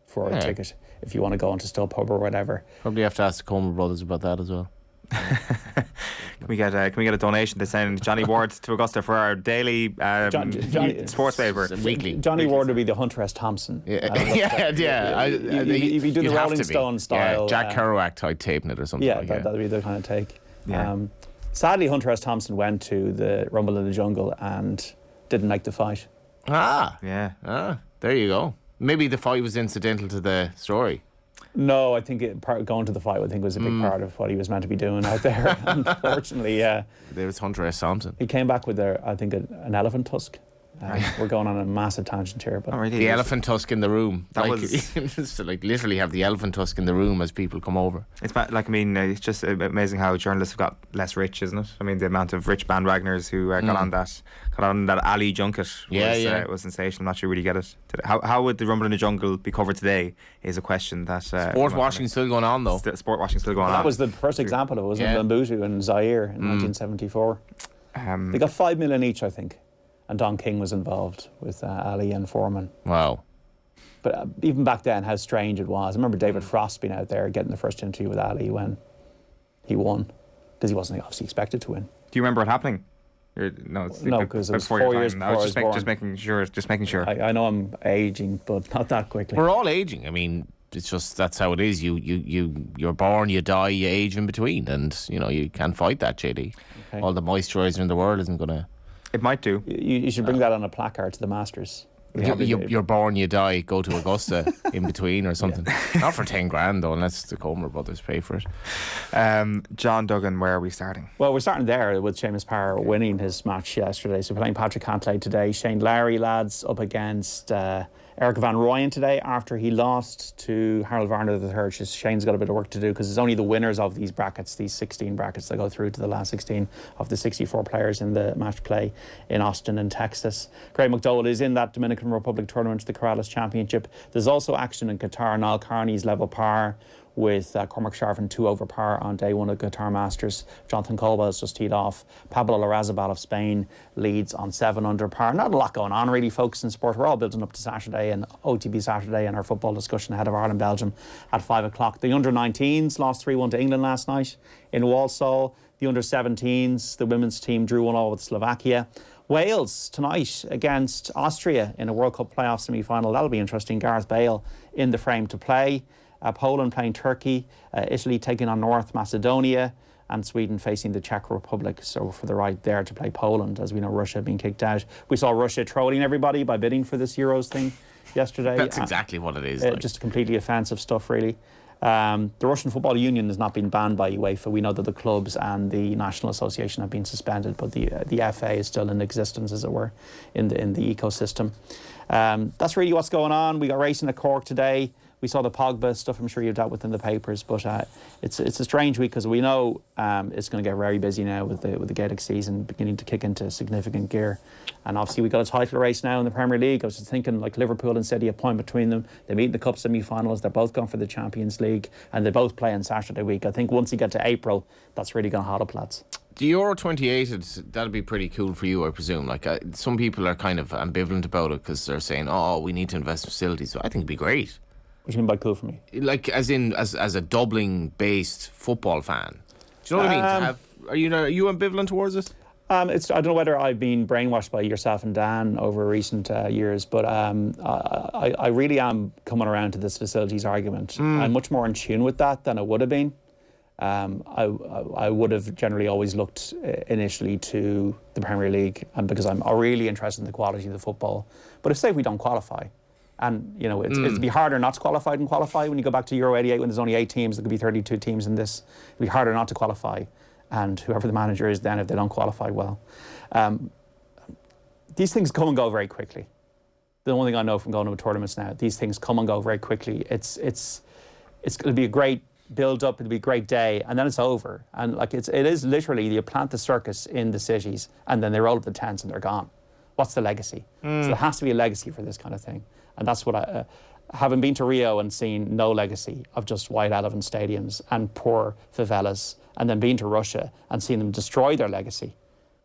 for a ticket. If you want to go into Still Pub or whatever. Probably have to ask the Coleman brothers about that as well. Can we get a donation to send Johnny Ward to Augusta for our daily sports paper weekly? Johnny Ward would be the Hunter S. Thompson. Yeah. If you do the Rolling Stone style, Jack Kerouac type taping it or something. Yeah, that'd be the kind of take. Yeah. Sadly, Hunter S. Thompson went to the Rumble in the Jungle and didn't make the fight. There you go. Maybe the fight was incidental to the story. No, I think going to the fight, I think, was a big part of what he was meant to be doing out there. Unfortunately, there was Hunter S. Thompson. He came back with, an elephant tusk. We're going on a massive tangent here, but the elephant tusk in the room. That was just to, literally have the elephant tusk in the room as people come over. It's it's just amazing how journalists have got less rich, isn't it? I mean, the amount of rich bandwagoners who got on that Ali junket was sensational. I'm not sure we really get it. How would the Rumble in the Jungle be covered today is a question that sport washing still going on though. Sport washing still going on. That was the first example of it, wasn't it? Bambutu and Zaire in 1974. They got $5 million each, I think. And Don King was involved with Ali and Foreman. Wow. But even back then, how strange it was. I remember David Frost being out there getting the first interview with Ali when he won, because he wasn't obviously expected to win. Do you remember it happening? No, because it was 4 years before I was born. Just making sure. I know I'm aging, but not that quickly. We're all aging. I mean, it's just that's how it is. You're born, you die, you age in between, and you can't fight that, JD. Okay. All the moisturiser in the world isn't going to. It might do. You should bring that on a placard to the Masters. You're born, you die, go to Augusta in between or something. Not for 10 grand though, unless the Coleman brothers pay for it. John Duggan, where are we starting? Well, we're starting there with Seamus Power winning his match yesterday. So playing Patrick Cantlay today. Shane Lowry, lads, up against Eric Van Rooyen today after he lost to Harold Varner III. Shane's got a bit of work to do because it's only the winners of these brackets, these 16 brackets, that go through to the last 16 of the 64 players in the match play in Austin in Texas. Craig McDowell is in that Dominican Republic tournament, the Corrales Championship. There's also action in Qatar. Niall Carney's level par with Cormac Sharvin 2 over par on day one of Qatar Masters. Jonathan Colwell's just teed off. Pablo Larrazabal of Spain leads on 7 under par. Not a lot going on really, folks, in sport. We're all building up to Saturday and OTB Saturday and our football discussion ahead of Ireland-Belgium at 5 o'clock. The under-19s lost 3-1 to England last night in Walsall. The under-17s, the women's team drew 1-1 with Slovakia. Wales tonight against Austria in a World Cup playoff semi-final. That'll be interesting. Gareth Bale in the frame to play. Poland playing Turkey, Italy taking on North Macedonia, and Sweden facing the Czech Republic. So for the right there to play Poland, as we know Russia being kicked out. We saw Russia trolling everybody by bidding for this Euros thing yesterday. That's exactly what it is. Just completely offensive stuff, really. The Russian Football Union has not been banned by UEFA. We know that the clubs and the National Association have been suspended, but the FA is still in existence, as it were, in the ecosystem. That's really what's going on. We got racing at Cork today We saw the Pogba stuff. I'm sure you've dealt with in the papers, but it's a strange week because we know it's going to get very busy now with the Gaelic season beginning to kick into significant gear, and obviously we got a title race now in the Premier League. I was just thinking, like, Liverpool and City, a point between them. They meet in the cup semi-finals. They're both going for the Champions League, and they both play on Saturday week. I think once you get to April, that's really going to hot up, lads. The Euro 28, that'll be pretty cool for you, I presume. Like, some people are kind of ambivalent about it because they're saying, "Oh, we need to invest in facilities." So I think it'd be great. What do you mean by cool for me? Like, as a Dublin-based football fan. Do you know what I mean? Are you ambivalent towards it? I don't know whether I've been brainwashed by yourself and Dan over recent years, but I really am coming around to this facilities argument. I'm much more in tune with that than I would have been. I would have generally always looked initially to the Premier League, and because I'm really interested in the quality of the football. But if we don't qualify, and it'd be harder not to qualify than qualify. When you go back to Euro 88, when there's only 8 teams, there could be 32 teams in this. It'd be harder not to qualify, and whoever the manager is then, if they don't qualify well, these things come and go very quickly. The only thing I know from going to tournaments now, these things come and go very quickly. It'll be a great build up, it'll be a great day, and then it's over. And like it is literally, you plant the circus in the cities and then they roll up the tents and they're gone. What's the legacy? So there has to be a legacy for this kind of thing. And that's what I, having been to Rio and seen no legacy of just white elephant stadiums and poor favelas, and then being to Russia and seeing them destroy their legacy.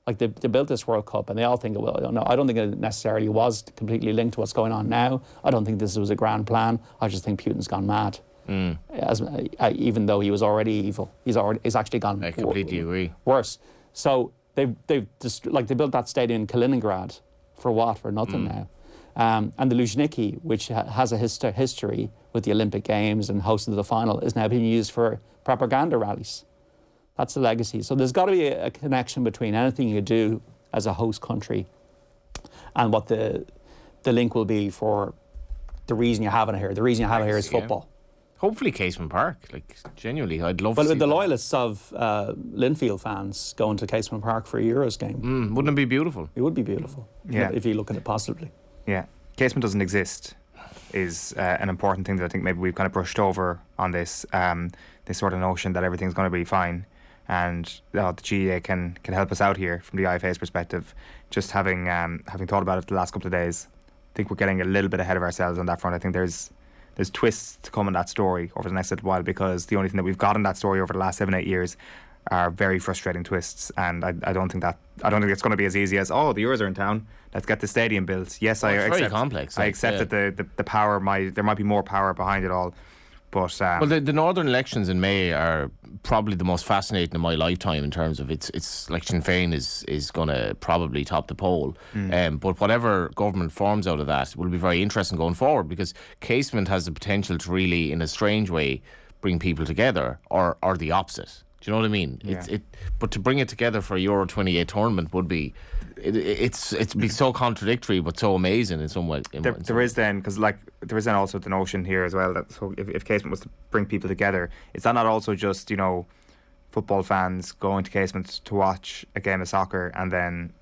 Like they built this World Cup and they all think, well, no, I don't think it necessarily was completely linked to what's going on now. I don't think this was a grand plan. I just think Putin's gone mad. Even though he was already evil, he's actually gone. I completely agree. Worse. So they've just like they built that stadium in Kaliningrad for what? For nothing now. And the Luzhniki, which has a history with the Olympic Games and hosted the final, is now being used for propaganda rallies. That's the legacy. So there's got to be a connection between anything you do as a host country and what the link will be for the reason you have it here. The reason you have it here is football. Hopefully Casement Park. Like, genuinely, I'd love to see Well, the loyalists of Linfield fans going to Casement Park for a Euros game. Wouldn't it be beautiful? It would be beautiful, if you look at it positively. Yeah. Casement doesn't exist is an important thing that I think maybe we've kind of brushed over on this sort of notion that everything's going to be fine. And the GEA can help us out here from the IFA's perspective. Just having thought about it the last couple of days, I think we're getting a little bit ahead of ourselves on that front. I think there's twists to come in that story over the next little while, because the only thing that we've got in that story over the last 7-8 years are very frustrating twists, and I don't think it's going to be as easy as, the Euros are in town, let's get the stadium built. Yes, I accept. Very complex. I accept that the power there might be more power behind it all. But, well, the Northern elections in May are probably the most fascinating in my lifetime in terms of it's like Sinn Féin is going to probably top the poll. But whatever government forms out of that will be very interesting going forward, because Casement has the potential to really, in a strange way, bring people together, or the opposite. Do you know what I mean? Yeah. But to bring it together for a Euro 28 tournament would be, it's be so contradictory but so amazing in some way. There is then also the notion here as well that if Casement was to bring people together, is that not also just football fans going to Casement to watch a game of soccer and then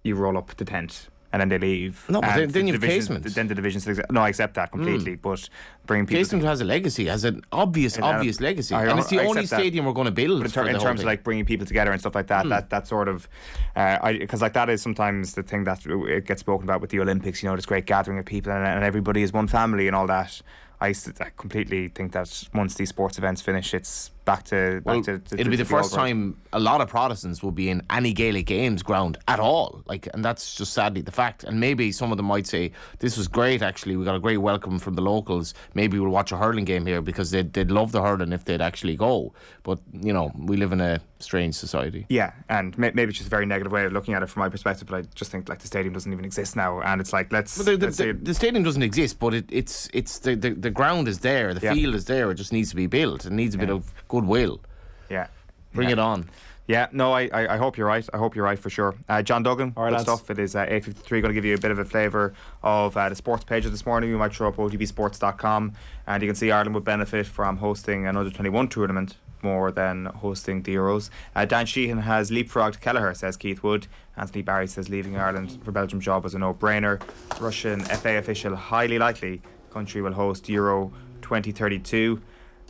you roll up the tent and then they leave? No, but then you have Casement. Then the divisions. No, I accept that completely. But bringing people. Casement has a legacy, has an obvious legacy, and it's the only stadium we're going to build. But in terms of like bringing people together and stuff like that, that sort of, because like that is sometimes the thing that it gets spoken about with the Olympics. This great gathering of people and everybody is one family and all that. I completely think that once these sports events finish, it's back to it'll be the first time a lot of Protestants will be in any Gaelic games ground at all, and that's just sadly the fact. And maybe some of them might say, this was great, actually, we got a great welcome from the locals, maybe we'll watch a hurling game here, because they'd love the hurling if they'd actually go. But we live in a strange society. Yeah, and maybe it's just a very negative way of looking at it from my perspective, but I just think like the stadium doesn't even exist now, and it's like the stadium doesn't exist, but it's the ground is there, the field is there, it just needs to be built. It needs a bit of goodwill. Yeah. Bring it on. Yeah, no, I hope you're right. I hope you're right for sure. John Duggan, good stuff. It is 8:53. Going to give you a bit of a flavour of the sports pages this morning. We might throw up otbsports.com, and you can see Ireland would benefit from hosting an under-21 tournament more than hosting the Euros. Dan Sheahan has leapfrogged Kelleher, says Keith Wood. Anthony Barry says leaving Ireland for Belgium job was a no-brainer. Russian FA official, highly likely country will host Euro 2032.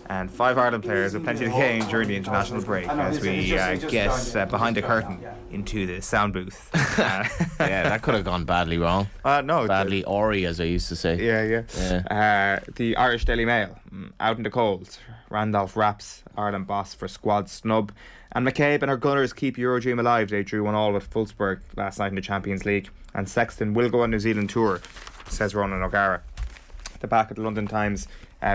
And 5 Ireland players with plenty to gain during the international break as we get behind the curtain into the sound booth. Yeah, that could have gone badly wrong. No. Badly Ori, as I used to say. Yeah. The Irish Daily Mail, out in the cold. Randolph raps Ireland boss for squad snub. And McCabe and her Gunners keep Eurodream alive. They drew 1-1 with Wolfsburg last night in the Champions League. And Sexton will go on New Zealand tour, says Ronan O'Gara. The back at the London Times.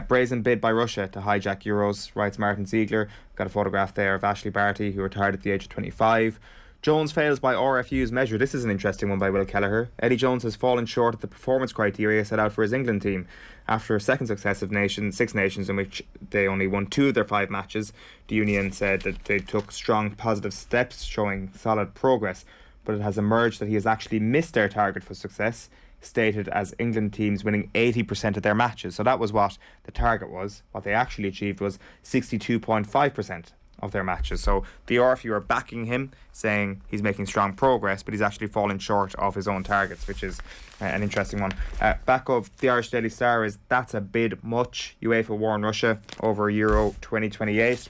Brazen bid by Russia to hijack Euros, writes Martin Ziegler. Got a photograph there of Ashley Barty, who retired at the age of 25. Jones fails by RFU's measure. This is an interesting one by Will Kelleher. Eddie Jones has fallen short of the performance criteria set out for his England team. After a second successive Six Nations in which they only won 2 of their 5 matches, the Union said that they took strong positive steps, showing solid progress. But it has emerged that he has actually missed their target for success, stated as England teams winning 80% of their matches. So that was what the target was. What they actually achieved was 62.5% of their matches. So the RFU are backing him, saying he's making strong progress, but he's actually falling short of his own targets, which is an interesting one. Back of the Irish Daily Star is that's a bit much. UEFA warn Russia over Euro 2028.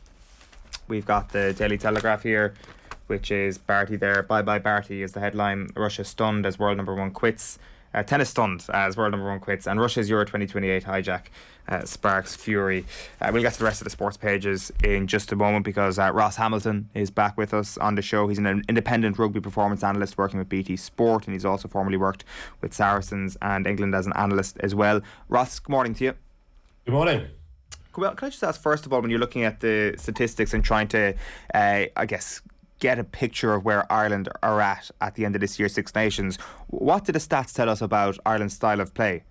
We've got the Daily Telegraph here, which is Barty there. Bye bye Barty is the headline. Russia stunned as world number 1 quits. Tennis stunned as world number 1 quits, and Russia's Euro 2028 hijack sparks fury. We'll get to the rest of the sports pages in just a moment, because Ross Hamilton is back with us on the show. He's an independent rugby performance analyst working with BT Sport, and he's also formerly worked with Saracens and England as an analyst as well. Ross, good morning to you. Good morning. Can I just ask, first of all, when you're looking at the statistics and trying to, get a picture of where Ireland are at the end of this year's Six Nations, what do the stats tell us about Ireland's style of play?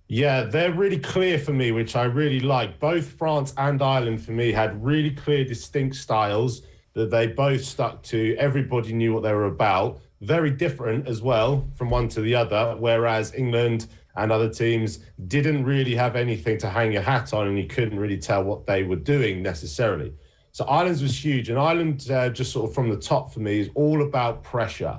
Yeah, they're really clear for me, which I really like. Both France and Ireland, for me, had really clear, distinct styles that they both stuck to. Everybody knew what they were about. Very different as well from one to the other, whereas England and other teams didn't really have anything to hang your hat on, and you couldn't really tell what they were doing necessarily. So Ireland's was huge, and Ireland, just sort of from the top for me, is all about pressure.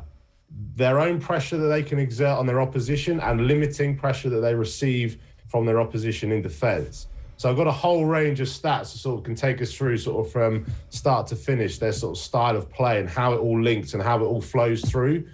Their own pressure that they can exert on their opposition and limiting pressure that they receive from their opposition in defence. So I've got a whole range of stats that sort of can take us through sort of from start to finish, their sort of style of play and how it all links and how it all flows through.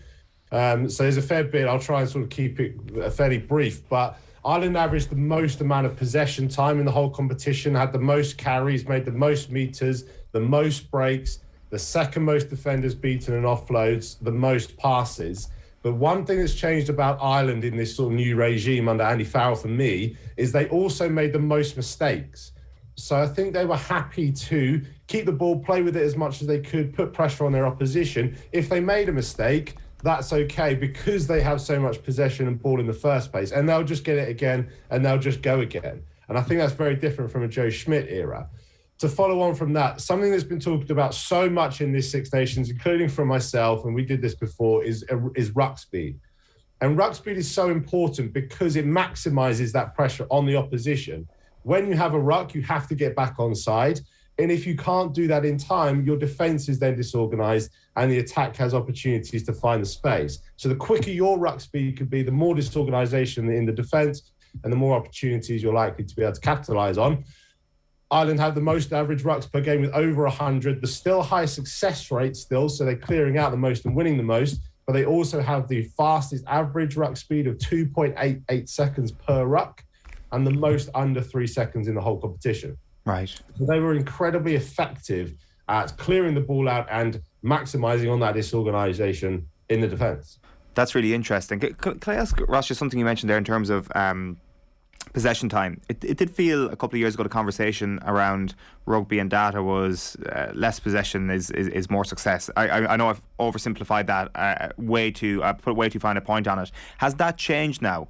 So there's a fair bit. I'll try and sort of keep it fairly brief, but Ireland averaged the most amount of possession time in the whole competition, had the most carries, made the most metres, the most breaks, the second most defenders beaten and offloads, the most passes. But one thing that's changed about Ireland in this sort of new regime under Andy Farrell for me is they also made the most mistakes. So I think they were happy to keep the ball, play with it as much as they could, put pressure on their opposition. If they made a mistake, that's okay, because they have so much possession and ball in the first place, and they'll just get it again and they'll just go again. And I think that's very different from a Joe Schmidt era. To follow on from that, something that's been talked about so much in this Six Nations, including from myself, and we did this before, is ruck speed. And ruck speed is so important because it maximises that pressure on the opposition. When you have a ruck, you have to get back on side. And if you can't do that in time, your defence is then disorganised and the attack has opportunities to find the space. So the quicker your ruck speed could be, the more disorganisation in the defence and the more opportunities you're likely to be able to capitalise on. Ireland had the most average rucks per game with over 100. There's still high success rate still, so they're clearing out the most and winning the most, but they also have the fastest average ruck speed of 2.88 seconds per ruck and the most under 3 seconds in the whole competition. Right. So they were incredibly effective at clearing the ball out and maximising on that disorganisation in the defence. That's really interesting. Can I ask, Ross, just something you mentioned there in terms of possession time? It did feel a couple of years ago the conversation around rugby and data was less possession is more success. I know I've oversimplified that put way too fine a point on it. Has that changed now?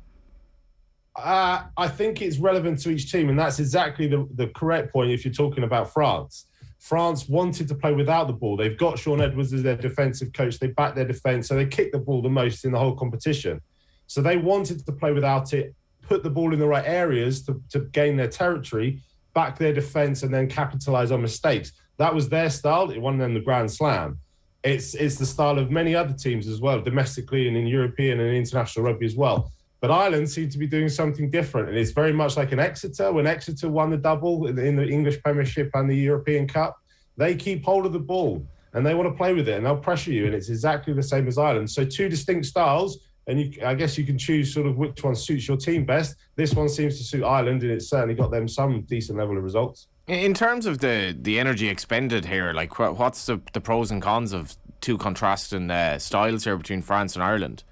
I think it's relevant to each team, and that's exactly the correct point if you're talking about France. France wanted to play without the ball. They've got Sean Edwards as their defensive coach. They back their defence, so they kick the ball the most in the whole competition. So they wanted to play without it, put the ball in the right areas to gain their territory, back their defence, and then capitalise on mistakes. That was their style. It won them the Grand Slam. It's the style of many other teams as well, domestically and in European and international rugby as well. But Ireland seem to be doing something different, and it's very much like an Exeter. When Exeter won the double in the English Premiership and the European Cup, they keep hold of the ball and they want to play with it and they'll pressure you, and it's exactly the same as Ireland. So two distinct styles, and I guess you can choose sort of which one suits your team best. This one seems to suit Ireland, and it's certainly got them some decent level of results. In terms of the energy expended here, like what's the pros and cons of two contrasting styles here between France and Ireland?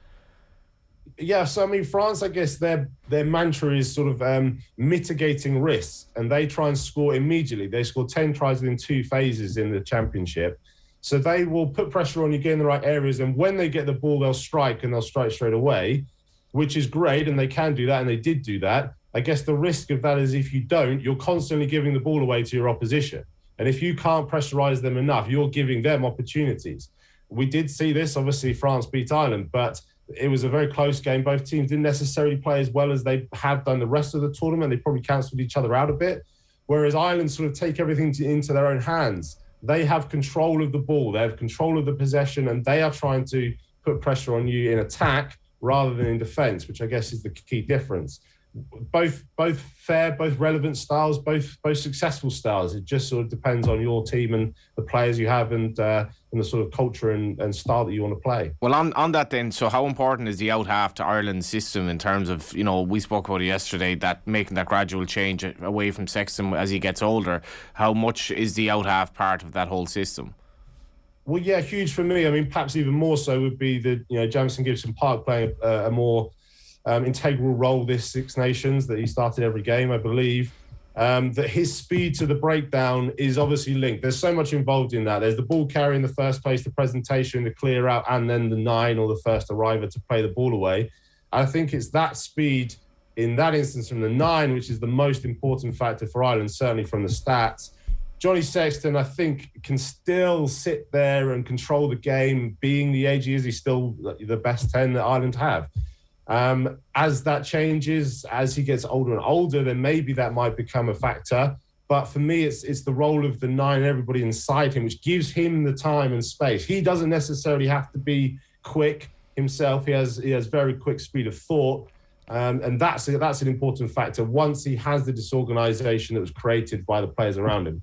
Yeah, so I mean, France, I guess their mantra is sort of mitigating risks, and they try and score immediately. They score 10 tries within 2 phases in the championship. So they will put pressure on you, get in the right areas, and when they get the ball, they'll strike, and they'll strike straight away, which is great, and they can do that, and they did do that. I guess the risk of that is if you don't, you're constantly giving the ball away to your opposition. And if you can't pressurise them enough, you're giving them opportunities. We did see this, obviously France beat Ireland, but it was a very close game. Both teams didn't necessarily play as well as they have done the rest of the tournament. They probably cancelled each other out a bit, whereas Ireland sort of take everything into their own hands. They have control of the ball, they have control of the possession, and they are trying to put pressure on you in attack rather than in defence, which I guess is the key difference. Both fair, both relevant styles, both successful styles. It just sort of depends on your team and the players you have and the sort of culture and style that you want to play. Well, on that then, so how important is the out half to Ireland's system in terms of, we spoke about it yesterday, that making that gradual change away from Sexton as he gets older. How much is the out half part of that whole system? Well, yeah, huge for me. I mean, perhaps even more so would be Jamison Gibson-Park playing a more integral role this Six Nations, that he started every game, I believe. That his speed to the breakdown is obviously linked. There's so much involved in that. There's the ball carry in the first place, the presentation, the clear out, and then the 9 or the first arriver to play the ball away. I think it's that speed in that instance from the 9, which is the most important factor for Ireland, certainly from the stats. Johnny Sexton, I think, can still sit there and control the game. Being the age he is, he's still the best 10 that Ireland have. As that changes, as he gets older and older, then maybe that might become a factor. But for me, it's the role of the 9, everybody inside him, which gives him the time and space. He doesn't necessarily have to be quick himself. He has very quick speed of thought. And that's an important factor once he has the disorganisation that was created by the players around him.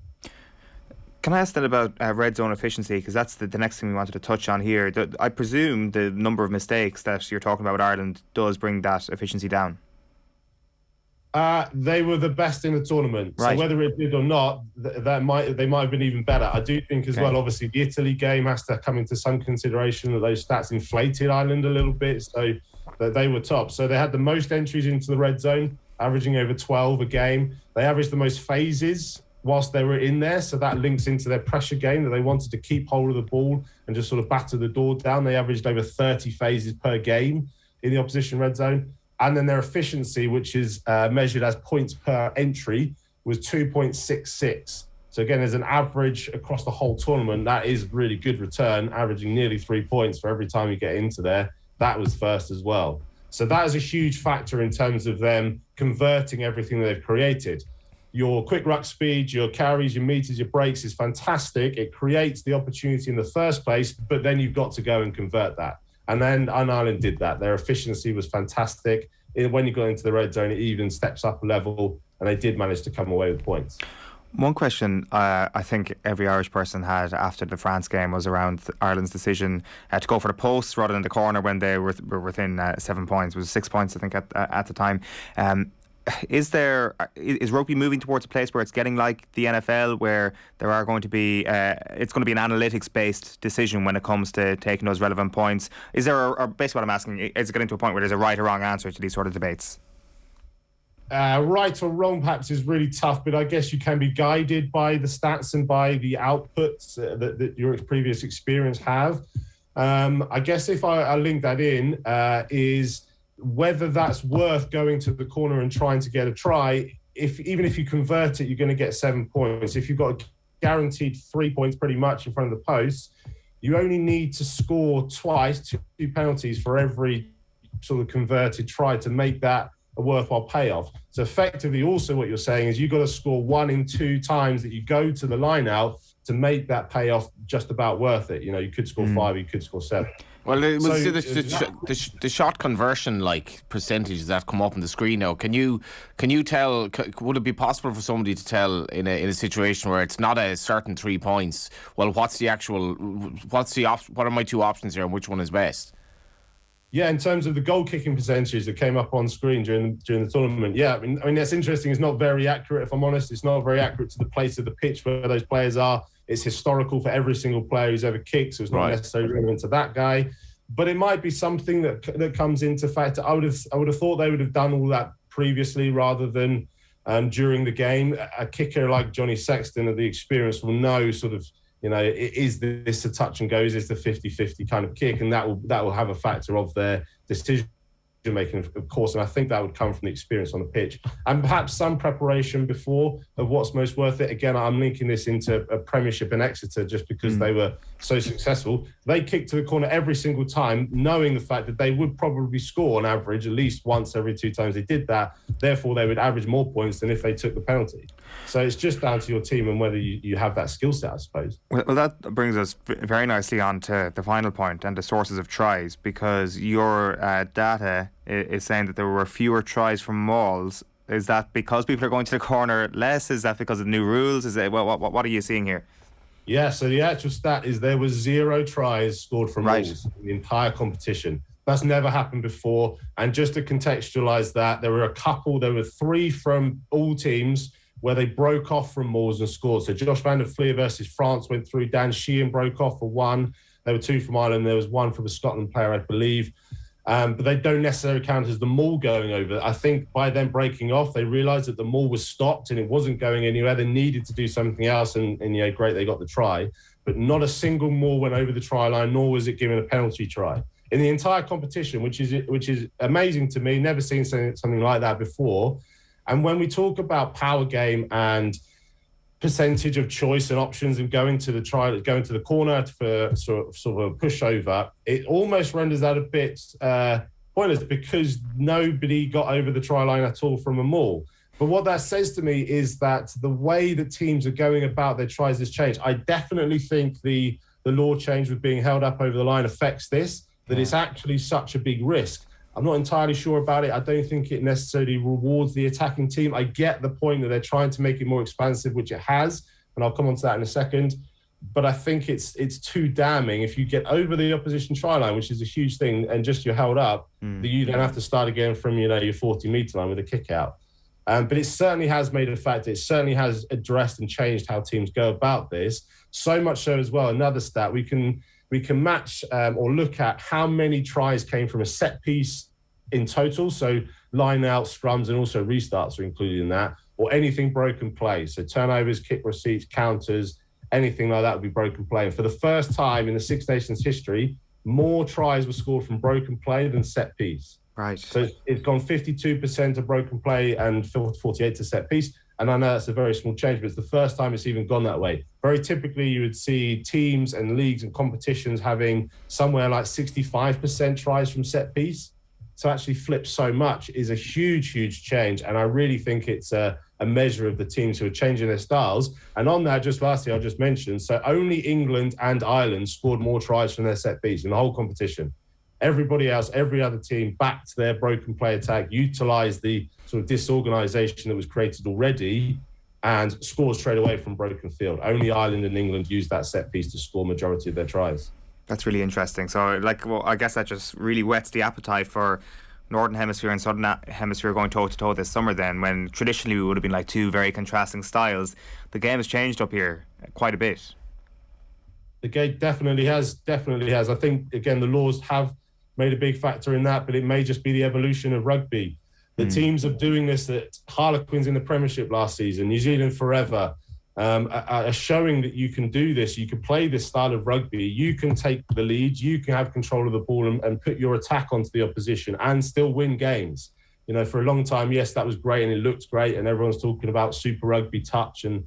Can I ask then about red zone efficiency, because that's the next thing we wanted to touch on here. I presume the number of mistakes that you're talking about with Ireland does bring that efficiency down. They were the best in the tournament, right. So whether it did or not, they might have been even better. I do think as well, obviously the Italy game has to come into some consideration, that those stats inflated Ireland a little bit, so that they were top. So they had the most entries into the red zone, averaging over 12 a game. They averaged the most phases whilst they were in there, so that links into their pressure game, that they wanted to keep hold of the ball and just sort of batter the door down. They averaged over 30 phases per game in the opposition red zone. And then their efficiency, which is measured as points per entry, was 2.66. So again, as an average across the whole tournament, that is really good return, averaging nearly 3 points for every time you get into there. That was first as well. So that is a huge factor in terms of them converting everything that they've created. Your quick ruck speed, your carries, your meters, your breaks is fantastic. It creates the opportunity in the first place, but then you've got to go and convert that. And Ireland did that. Their efficiency was fantastic. When you got into the red zone, it even steps up a level, and they did manage to come away with points. One question I think every Irish person had after the France game was around Ireland's decision to go for the post rather than the corner when they were within 7 points. It was 6 points, I think, at the time. Is rugby moving towards a place where it's getting like the NFL, where there are going to be it's going to be an analytics-based decision when it comes to taking those relevant points? Is there, or basically what I'm asking, is it getting to a point where there's a right or wrong answer to these sort of debates? Right or wrong perhaps is really tough, but I guess you can be guided by the stats and by the outputs that your previous experience have. I guess if I link that in, is whether that's worth going to the corner and trying to get a try. Even if you convert it, you're going to get 7 points. If you've got a guaranteed 3 points pretty much in front of the post, you only need to score twice, 2 penalties for every sort of converted try to make that a worthwhile payoff. So effectively also what you're saying is you've got to score 1 in 2 times that you go to the line out to make that payoff just about worth it. You know, you could score 5, you could score 7. Well, the shot conversion percentage that come up on the screen now. Can you tell? Would it be possible for somebody to tell in a situation where it's not a certain 3 points? Well, what are my two options here, and which one is best? Yeah, in terms of the goal kicking percentages that came up on screen during the tournament, yeah, I mean that's interesting. It's not very accurate, if I'm honest. It's not very accurate to the place of the pitch where those players are. It's historical for every single player who's ever kicked, so it's not necessarily relevant to that guy. But it might be something that comes into factor. I would have thought they would have done all that previously rather than during the game. A kicker like Johnny Sexton of the experience will know sort of, is this a touch and go? Is this the 50-50 kind of kick? And that will have a factor of their decision making, of course, and I think that would come from the experience on the pitch and perhaps some preparation before of what's most worth it. Again, I'm linking this into a Premiership in Exeter just because they were so successful. They kicked to the corner every single time, knowing the fact that they would probably score on average at least once every 2 times they did that. Therefore, they would average more points than if they took the penalty. So it's just down to your team and whether you have that skill set, I suppose. Well, that brings us very nicely on to the final point and the sources of tries, because your data is saying that there were fewer tries from mauls. Is that because people are going to the corner less? Is that because of new rules? Is it what are you seeing here? Yeah, so the actual stat is there was 0 tries scored from mauls in the entire competition. That's never happened before. And just to contextualise that, there were 3 from all teams where they broke off from mauls and scored. So Josh van der Fleer versus France went through. Dan Sheahan broke off for 1. There were 2 from Ireland. There was 1 from a Scotland player, I believe. But they don't necessarily count as the maul going over. I think by them breaking off, they realised that the maul was stopped and it wasn't going anywhere. They needed to do something else, and great, they got the try. But not a single maul went over the try line, nor was it given a penalty try. In the entire competition, which is amazing to me, never seen something like that before. And when we talk about power game and percentage of choice and options and going to the corner for sort of a pushover, it almost renders that a bit pointless because nobody got over the try line at all from a maul. But what that says to me is that the way that teams are going about their tries has changed. I definitely think the law change with being held up over the line affects this, that it's actually such a big risk. I'm not entirely sure about it. I don't think it necessarily rewards the attacking team. I get the point that they're trying to make it more expansive, which it has, and I'll come on to that in a second. But I think it's too damning if you get over the opposition try line, which is a huge thing, and just you're held up, that you then have to start again from your 40-metre line with a kick out. But it certainly has made a factor. It certainly has addressed and changed how teams go about this. So much so as well, another stat, we can match or look at how many tries came from a set piece in total. So line out, scrums, and also restarts are included in that, or anything broken play. So turnovers, kick receipts, counters, anything like that would be broken play. And for the first time in the Six Nations history, more tries were scored from broken play than set piece. Right. So it's gone 52% to broken play and 48% to set piece. And I know that's a very small change, but it's the first time it's even gone that way. Very typically, you would see teams and leagues and competitions having somewhere like 65% tries from set piece. To actually flip so much is a huge, huge change. And I really think it's a measure of the teams who are changing their styles. And on that, just lastly, I'll just mention, so only England and Ireland scored more tries from their set piece in the whole competition. Everybody else, every other team backed their broken play attack, utilised the sort of disorganisation that was created already and scored straight away from broken field. Only Ireland and England used that set piece to score majority of their tries. That's really interesting. So, I guess that just really whets the appetite for Northern Hemisphere and Southern Hemisphere going toe-to-toe this summer then, when traditionally we would have been like two very contrasting styles. The game has changed up here quite a bit. The game definitely has. I think, again, the laws have made a big factor in that, but it may just be the evolution of rugby. The teams are doing this, that Harlequins in the Premiership last season, New Zealand Forever, are showing that you can do this. You can play this style of rugby. You can take the lead. You can have control of the ball and put your attack onto the opposition and still win games. For a long time, yes, that was great and it looked great and everyone's talking about Super Rugby touch and,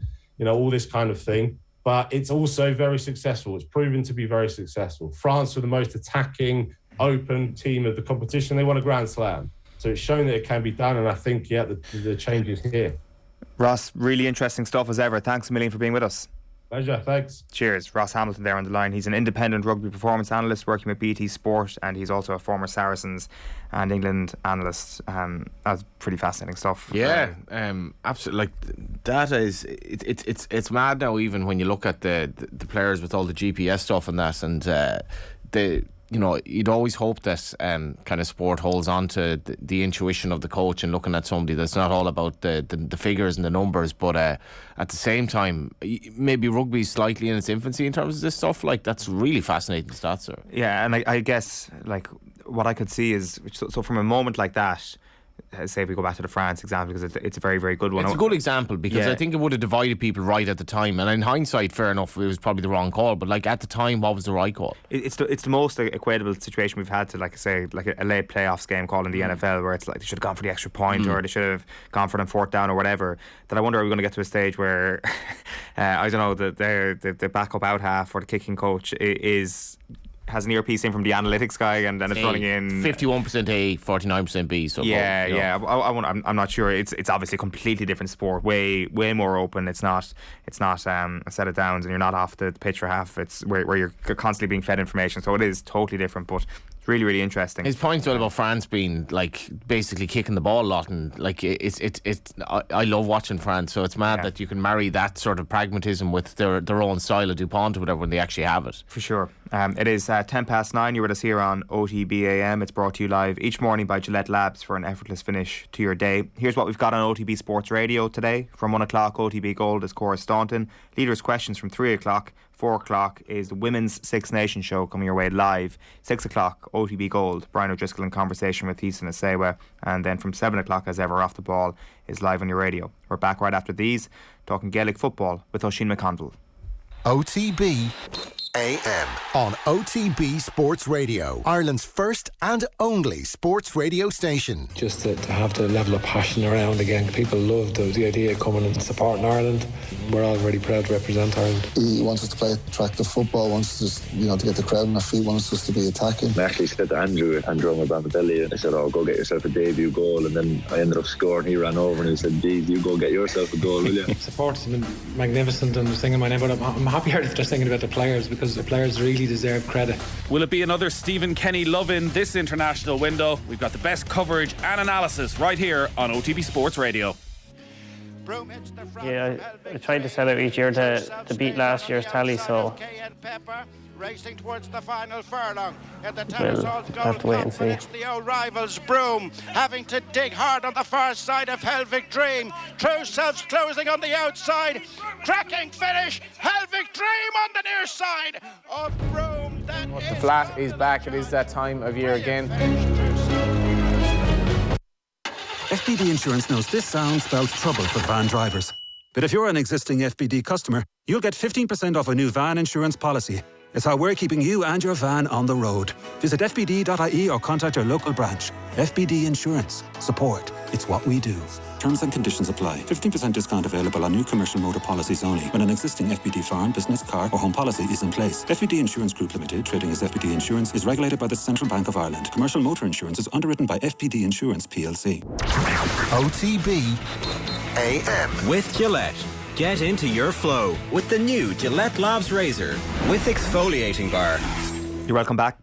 all this kind of thing. But it's also very successful. It's proven to be very successful. France were the most attacking, open team of the competition. They won a Grand Slam. So it's shown that it can be done. And I think, the change is here. Ross, really interesting stuff as ever. Thanks a million for being with us. Pleasure, thanks. Cheers. Ross Hamilton there on the line. He's an independent rugby performance analyst working with BT Sport, and he's also a former Saracens and England analyst. That's pretty fascinating stuff. Yeah, absolutely. Like data is it's mad now. Even when you look at the players with all the GPS stuff and that, and you'd always hope that kind of sport holds on to the intuition of the coach and looking at somebody that's not all about the figures and the numbers, but at the same time, maybe rugby's slightly in its infancy in terms of this stuff. Like, that's really fascinating stats, sir. Yeah, and I guess like what I could see is, so from a moment like that, say if we go back to the France example, because it's a very, very good one. It's a good example because I think it would have divided people right at the time, and in hindsight, fair enough, it was probably the wrong call, but like at the time, what was the right call? It's the most equatable situation we've had to, like say, like a late playoffs game call in the NFL, where it's like they should have gone for the extra point or they should have gone for them fourth down or whatever. That I wonder, are we going to get to a stage where I don't know, the backup out half or the kicking coach has an earpiece in from the analytics guy and it's running in 51% A, 49% B. So I'm not sure. It's obviously a completely different sport, way more open. It's not a set of downs and you're not off the pitch for half. It's where you're constantly being fed information. So it is totally different, but it's really, really interesting. His point about France being like basically kicking the ball a lot, and like I love watching France, so it's mad that you can marry that sort of pragmatism with their own style of DuPont or whatever when they actually have it. For sure. It is 9:10. You're with us here on OTB AM. It's brought to you live each morning by Gillette Labs for an effortless finish to your day. Here's what we've got on OTB Sports Radio today. From 1 o'clock, OTB Gold is Cora Staunton. Leaders' questions from 3 o'clock. 4 o'clock is the Women's Six Nations show coming your way live. 6 o'clock, OTB Gold, Brian O'Driscoll in conversation with Ethan Asewa. And then from 7 o'clock, as ever, Off the Ball is live on your radio. We're back right after these, talking Gaelic football with Oisin McConville. OTB AM on OTB Sports Radio, Ireland's first and only sports radio station. Just to have the level of passion around again. People love the idea of coming and supporting Ireland. We're all very proud to represent Ireland. He wants us to play attractive football, wants us to get the crowd on their feet, wants us to be attacking. I actually said to Andrew on my belly, and I said, go get yourself a debut goal, and then I ended up scoring. He ran over and he said, geez, you go get yourself a goal, will you? Support has been magnificent and they're singing my name, but I'm happier if they're singing about the players, because the players really deserve credit. Will it be another Stephen Kenny love-in this international window? We've got the best coverage and analysis right here on OTB Sports Radio. Yeah, I tried to set out each year to beat last year's tally, so racing towards the final furlong at the we'll have to wait and see. It's the old rivals Broome having to dig hard on the far side of Helvig Dream. True Selves closing on the outside. Cracking finish. Helvig Dream on the near side of Broome. The flat is back. It is that time of year again. FBD Insurance knows this sound spells trouble for van drivers. But if you're an existing FBD customer, you'll get 15% off a new van insurance policy. It's how we're keeping you and your van on the road. Visit fbd.ie or contact your local branch. FBD Insurance. Support. It's what we do. Terms and conditions apply. 15% discount available on new commercial motor policies only when an existing FBD farm, business, car or home policy is in place. FBD Insurance Group Limited, trading as FBD Insurance, is regulated by the Central Bank of Ireland. Commercial motor insurance is underwritten by FBD Insurance PLC. OTB AM with Gillette. Get into your flow with the new Gillette Labs Razor with exfoliating bar. You're welcome back.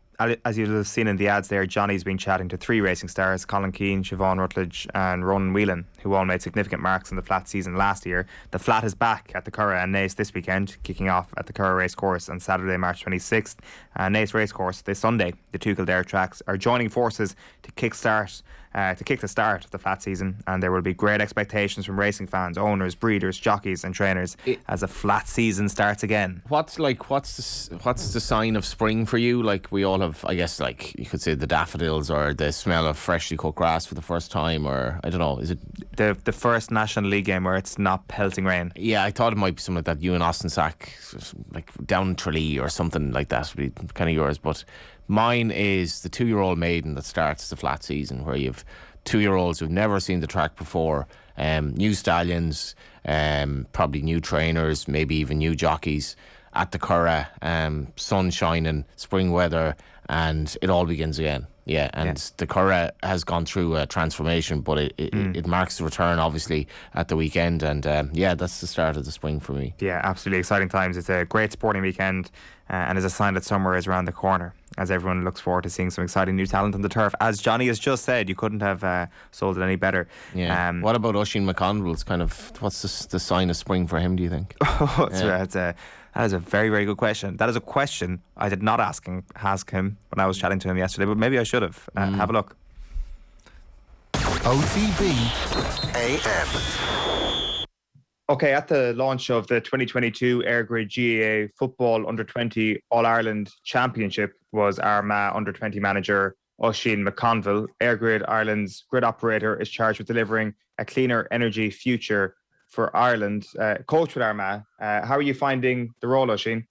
As you'll have seen in the ads there, Johnny's been chatting to 3 racing stars, Colin Keane, Siobhan Rutledge and Ronan Whelan, who all made significant marks in the flat season last year. The flat is back at the Curragh and Naas this weekend, kicking off at the Curragh Racecourse on Saturday, March 26th. Naas Racecourse this Sunday. The 2 Kildare tracks are joining forces to kick the start of the flat season, and there will be great expectations from racing fans, owners, breeders, jockeys and trainers as a flat season starts again. What's the sign of spring for you? Like, we all have, I guess, like you could say the daffodils or the smell of freshly cut grass for the first time, or I don't know, is it the first National League game where it's not pelting rain? Yeah, I thought it might be something like that. You and Austin Sack, like down Tralee or something like that would be kind of yours, but mine is the 2-year-old maiden that starts the flat season, where you've 2-year-olds who've never seen the track before, new stallions, probably new trainers, maybe even new jockeys at the Curragh, sun shining, spring weather, and it all begins again. The Curragh has gone through a transformation, but it marks the return, obviously, at the weekend. And that's the start of the spring for me. Yeah, absolutely exciting times. It's a great sporting weekend, and is a sign that summer is around the corner, as everyone looks forward to seeing some exciting new talent on the turf. As Johnny has just said, you couldn't have sold it any better. Yeah. What about Oisin McConville? What's the sign of spring for him, do you think? That is a very, very good question. That is a question I did not ask him when I was chatting to him yesterday, but maybe I should have. Have a look. OTB AM. Okay, at the launch of the 2022 Airgrid GAA Football Under-20 All-Ireland Championship was Armagh Under-20 manager Oisin McConville. Airgrid, Ireland's grid operator, is charged with delivering a cleaner energy future for Ireland. Coach with Armagh, how are you finding the role, Oisin?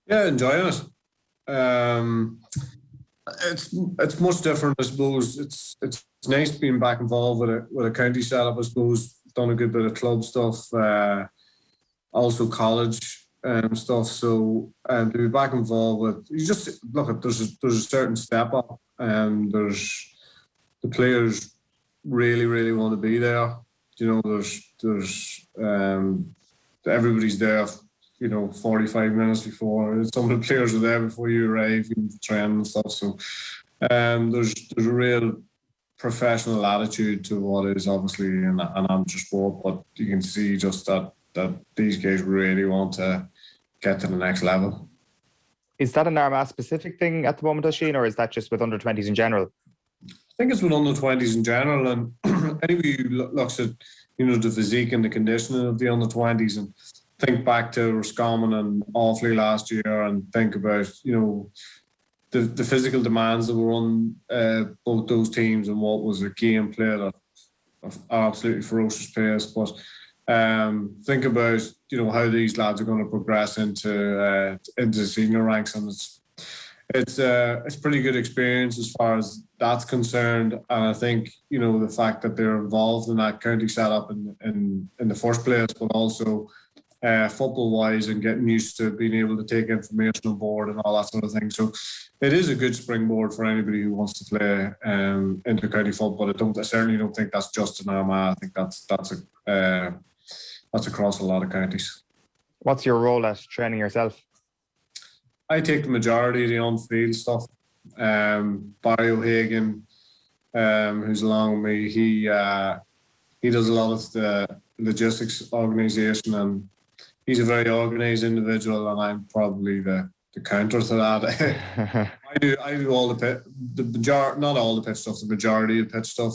Yeah, enjoying it. It's much different, I suppose. It's nice being back involved with a county setup, I suppose. Done a good bit of club stuff, also college stuff. So to be back involved with, you just look at there's a certain step up, and there's the players really want to be there. There's everybody's there, 45 minutes before. Some of the players are there before you arrive, even for training and stuff. So there's a real professional attitude to what is obviously an amateur sport, but you can see just that these guys really want to get to the next level. Is that an Armagh specific thing at the moment, Oisin, or is that just with under-20s in general? I think it's with under-20s in general, and anybody who looks at the physique and the conditioning of the under-20s, and think back to Roscommon and Offaly last year, and think about the physical demands that were on both those teams, and what was a game played at absolutely ferocious pace. But think about how these lads are going to progress into the senior ranks, and it's pretty good experience as far as that's concerned. And I think the fact that they're involved in that county setup in the first place, but also football wise, and getting used to being able to take information on board and all that sort of thing. So it is a good springboard for anybody who wants to play into county football. I certainly don't think that's just in Armagh. I think that's across a lot of counties. What's your role at training yourself? I take the majority of the on-field stuff. Barry O'Hagan, who's along with me, he does a lot of the logistics organisation, and he's a very organised individual, and I'm probably the counter to that. I do all the not all the pitch stuff, the majority of pitch stuff,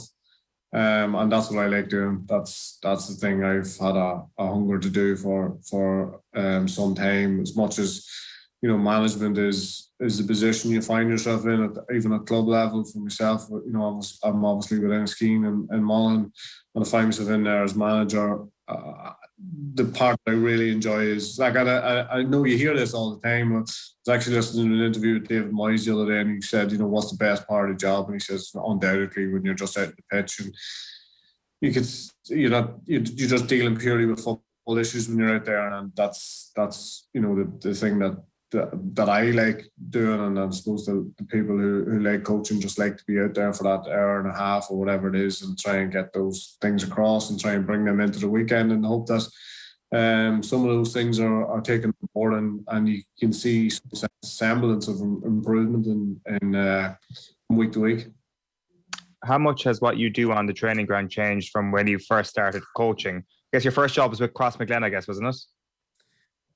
and that's what I like doing. That's the thing I've had a hunger to do for some time. As much as management is the position you find yourself in, even at club level. For myself, I'm obviously with Enniskeane and Mullen, and I find myself in there as manager. The part I really enjoy is, like, I know you hear this all the time. I was actually listening to an interview with David Moyes the other day, and he said, what's the best part of the job? And he says, undoubtedly, when you're just out on the pitch, and you're just dealing purely with football issues when you're out there, and that's the thing that I like doing, and I suppose the people who like coaching just like to be out there for that hour and a half or whatever it is, and try and get those things across and try and bring them into the weekend, and hope that some of those things are taken on board, and you can see some semblance of improvement in week to week. How much has what you do on the training ground changed from when you first started coaching? I guess your first job was with Crossmaglen, I guess, wasn't it?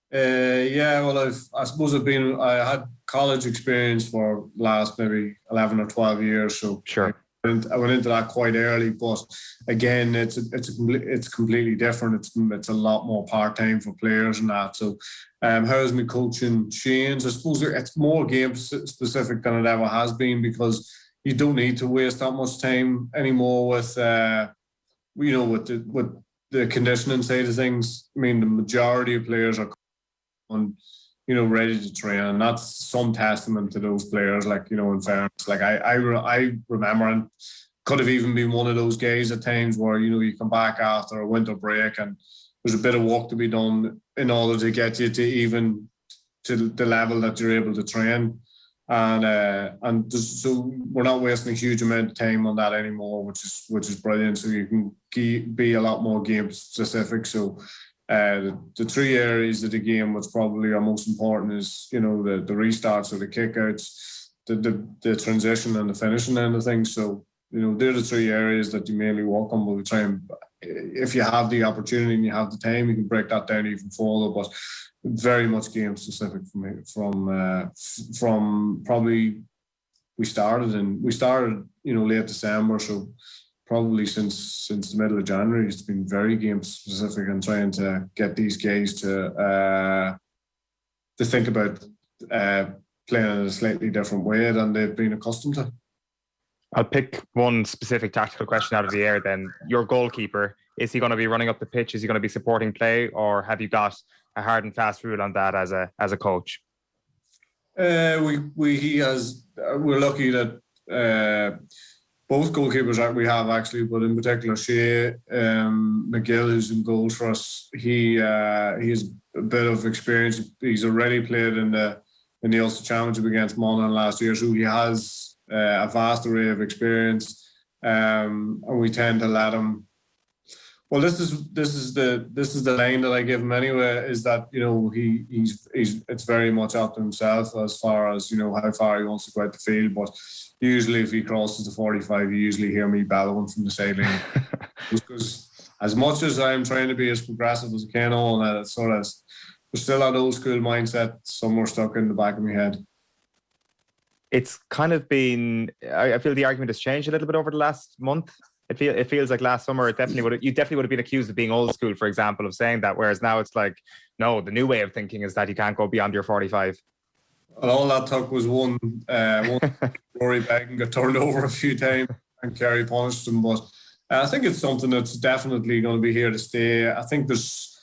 Yeah, well, I had college experience for last maybe 11 or 12 years, so sure. I went into that quite early, but again, it's completely different. It's a lot more part-time for players and that. So how's my coaching changed? I suppose it's more game specific than it ever has been, because you don't need to waste that much time anymore with the conditioning side of things. I mean, the majority of players are ready to train, and that's some testament to those players. Like, in fairness, like I remember, and could have even been one of those guys at times where you come back after a winter break and there's a bit of work to be done in order to get you to even to the level that you're able to train. So we're not wasting a huge amount of time on that anymore, which is brilliant. So you can be a lot more game specific. So the 3 areas of the game which probably are most important is, the restarts or the kickouts, the transition and the finishing end of things. So, they're the 3 areas that you mainly work on. But we try and, if you have the opportunity and you have the time, you can break that down even further. But very much game specific for me. From probably we started late December, so probably since the middle of January, it's been very game specific and trying to get these guys to think about playing in a slightly different way than they've been accustomed to. I'll pick one specific tactical question out of the air then. Your goalkeeper, is he going to be running up the pitch? Is he going to be supporting play? Or have you got a hard and fast rule on that as a coach? We're lucky that both goalkeepers that we have actually, but in particular Sheahan McGill, who's in goals for us, he has a bit of experience. He's already played in the Ulster Championship against Monaghan last year, so he has a vast array of experience, and we tend to let him. Well, this is the line that I give him anyway. Is that he's it's very much up to himself as far as how far he wants to go out the field. But usually, if he crosses the 45, you usually hear me bellowing from the sideline. Because as much as I'm trying to be as progressive as I can, and it's sort of there's still that old school mindset somewhere stuck in the back of my head. It's kind of been. I feel the argument has changed a little bit over the last month. It feels like last summer you definitely would have been accused of being old school, for example, of saying that. Whereas now it's like, no, the new way of thinking is that you can't go beyond your 45. And all that took was one Rory Beggan got turned over a few times and Kerry punished him. But I think it's something that's definitely going to be here to stay. I think there's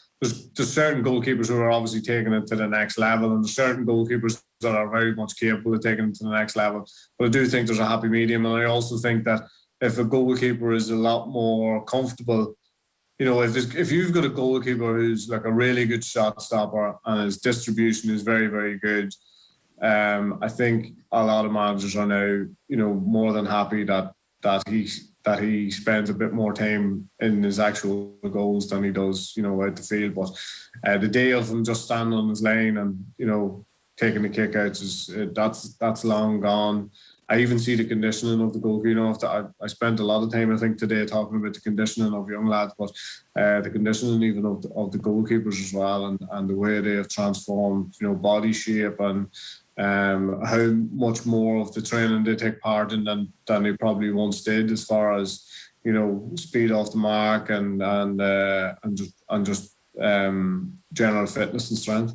certain goalkeepers who are obviously taking it to the next level, and there's certain goalkeepers that are very much capable of taking it to the next level. But I do think there's a happy medium, and I also think that if a goalkeeper is a lot more comfortable, if you've got a goalkeeper who's like a really good shot stopper and his distribution is very, very good, I think a lot of managers are now, more than happy that he spends a bit more time in his actual goals than he does, out the field. But the day of him just standing on his lane and, taking the kickouts that's long gone. I even see the conditioning of the goalkeeper. I spent a lot of time, I think, today talking about the conditioning of young lads, but the conditioning even of the goalkeepers as well, and the way they have transformed, body shape and how much more of the training they take part in than they probably once did, as far as speed off the mark and just general fitness and strength.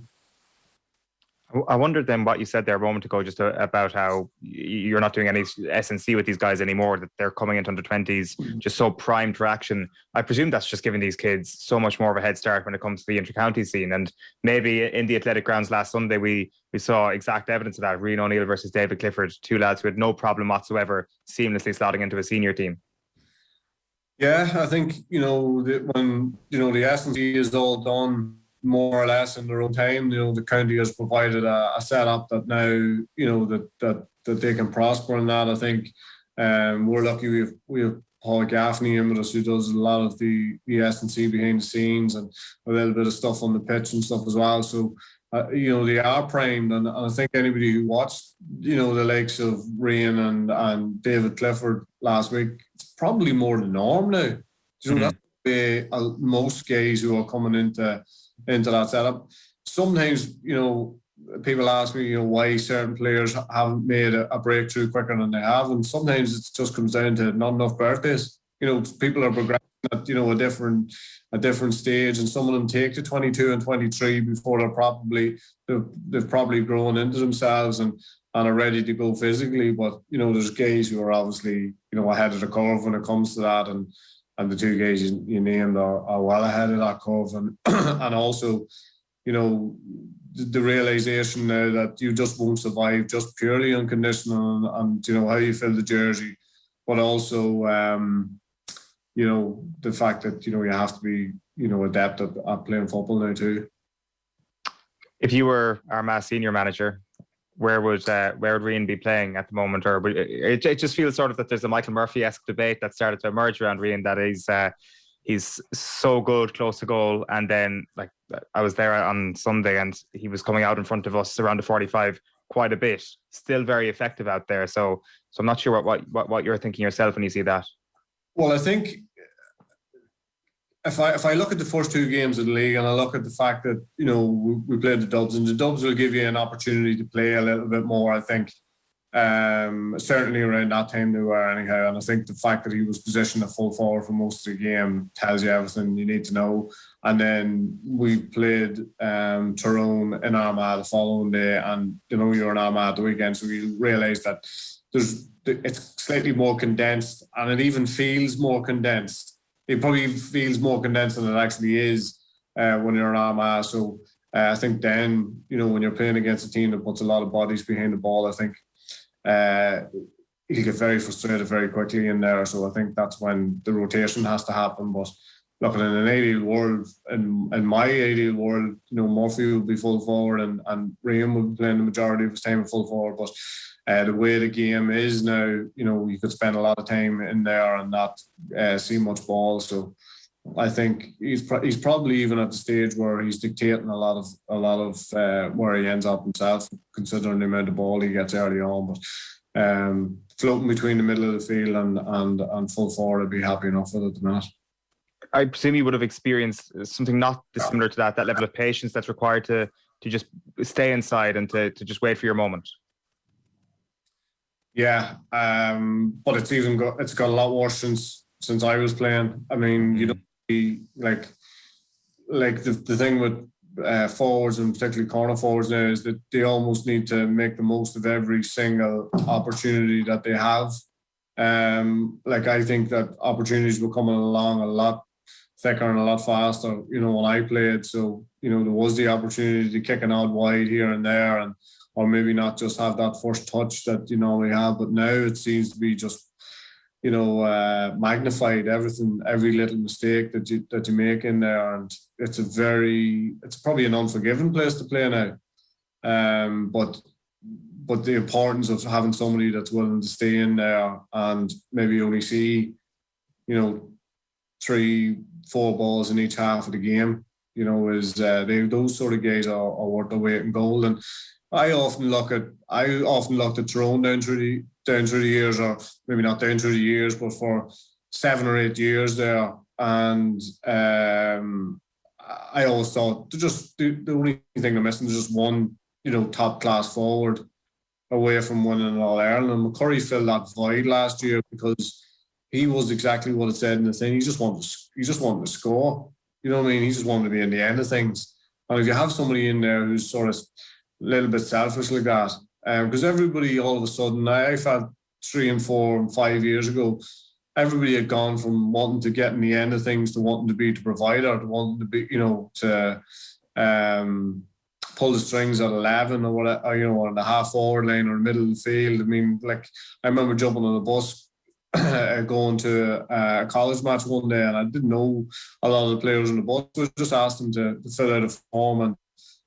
I wondered then what you said there a moment ago, just about how you're not doing any S&C with these guys anymore, that they're coming into under 20s just so primed for action. I presume that's just giving these kids so much more of a head start when it comes to the inter-county scene. And maybe in the athletic grounds last Sunday, we saw exact evidence of that. Rian O'Neill versus David Clifford, 2 lads who had no problem whatsoever seamlessly slotting into a senior team. Yeah, I think, when, the S&C is all done more or less in their own time, the county has provided a setup that now, that they can prosper in that. I think we're lucky we have Paul Gaffney in with us, who does a lot of the S&C behind the scenes and a little bit of stuff on the pitch and stuff as well. So, they are primed, and I think anybody who watched, the likes of Rian and David Clifford last week, it's probably more the norm now. That's the way most guys who are coming into that setup. Sometimes, people ask me, why certain players haven't made a breakthrough quicker than they have, and sometimes it just comes down to not enough birthdays. People are progressing at a different stage, and some of them take to 22 and 23 before they've probably grown into themselves and are ready to go physically. But there's guys who are obviously ahead of the curve when it comes to that, and the 2 guys you named are well ahead of that curve, and also, the realization now that you just won't survive just purely on conditioning and how you fill the jersey, but also, the fact that you have to be adept at playing football now too. If you were Armagh senior manager, where would Rian be playing at the moment? Or it just feels sort of that there's a Michael Murphy-esque debate that started to emerge around Rian, that he's so good close to goal, and then like I was there on Sunday and he was coming out in front of us around the 45 quite a bit, still very effective out there. So I'm not sure what you're thinking yourself when you see that. Well, I think if I look at the first two games of the league and I look at the fact that, you know, we played the Dubs, and the Dubs will give you an opportunity to play a little bit more, I think. Certainly around that time they were anyhow, and I think the fact that he was positioned at full forward for most of the game tells you everything you need to know. And then we played Tyrone in Armagh the following day, and you know, you're in Armagh the weekend, so you realise that it's slightly more condensed, and it even feels more condensed. It probably feels more condensed than it actually is when you're in Armagh. So I think then, you know, when you're playing against a team that puts a lot of bodies behind the ball, I think he'll get very frustrated very quickly in there. So I think that's when the rotation has to happen. But looking in an ideal world, in my ideal world, you know, Murphy will be full forward and Rian will be playing the majority of his time at full forward. But the way the game is now, you know, you could spend a lot of time in there and not see much ball. So I think he's probably even at the stage where he's dictating a lot of where he ends up himself, considering the amount of ball he gets early on. But floating between the middle of the field and full forward, I'd be happy enough with it at the minute. I presume you would have experienced something not dissimilar to that level of patience that's required to just stay inside and to just wait for your moment. Yeah, but it's got a lot worse since I was playing. I mean, you know, like the thing with forwards, and particularly corner forwards now, is that they almost need to make the most of every single opportunity that they have. Like, I think that opportunities were coming along a lot thicker and a lot faster, you know, when I played. So, you know, there was the opportunity to kick an odd wide here and there, or maybe not just have that first touch that you normally have. But now it seems to be just, you know, magnified, everything, every little mistake that you make in there, and it's probably an unforgiving place to play now. But the importance of having somebody that's willing to stay in there and maybe only see, you know, 3-4 balls in each half of the game, you know, is those sort of guys are worth their weight in gold. And I often looked at Tyrone down through the years, or maybe not down through the years, but for 7 or 8 years there. And I always thought the only thing they're missing is just one, you know, top class forward away from winning an All-Ireland. And McCurry filled that void last year because he was exactly what it said in the thing. He just wanted to score. You know what I mean? He just wanted to be in the end of things. And if you have somebody in there who's sort of a little bit selfish like that, because everybody all of a sudden, I felt 3 and 4 and 5 years ago, everybody had gone from wanting to get in the end of things to wanting to be the provider, to wanting to be, you know, to pull the strings at 11 or whatever, you know, on the half forward line or middle of the field. I mean, like, I remember jumping on a bus going to a college match one day, and I didn't know a lot of the players on the bus. So I just asked them to fill out a form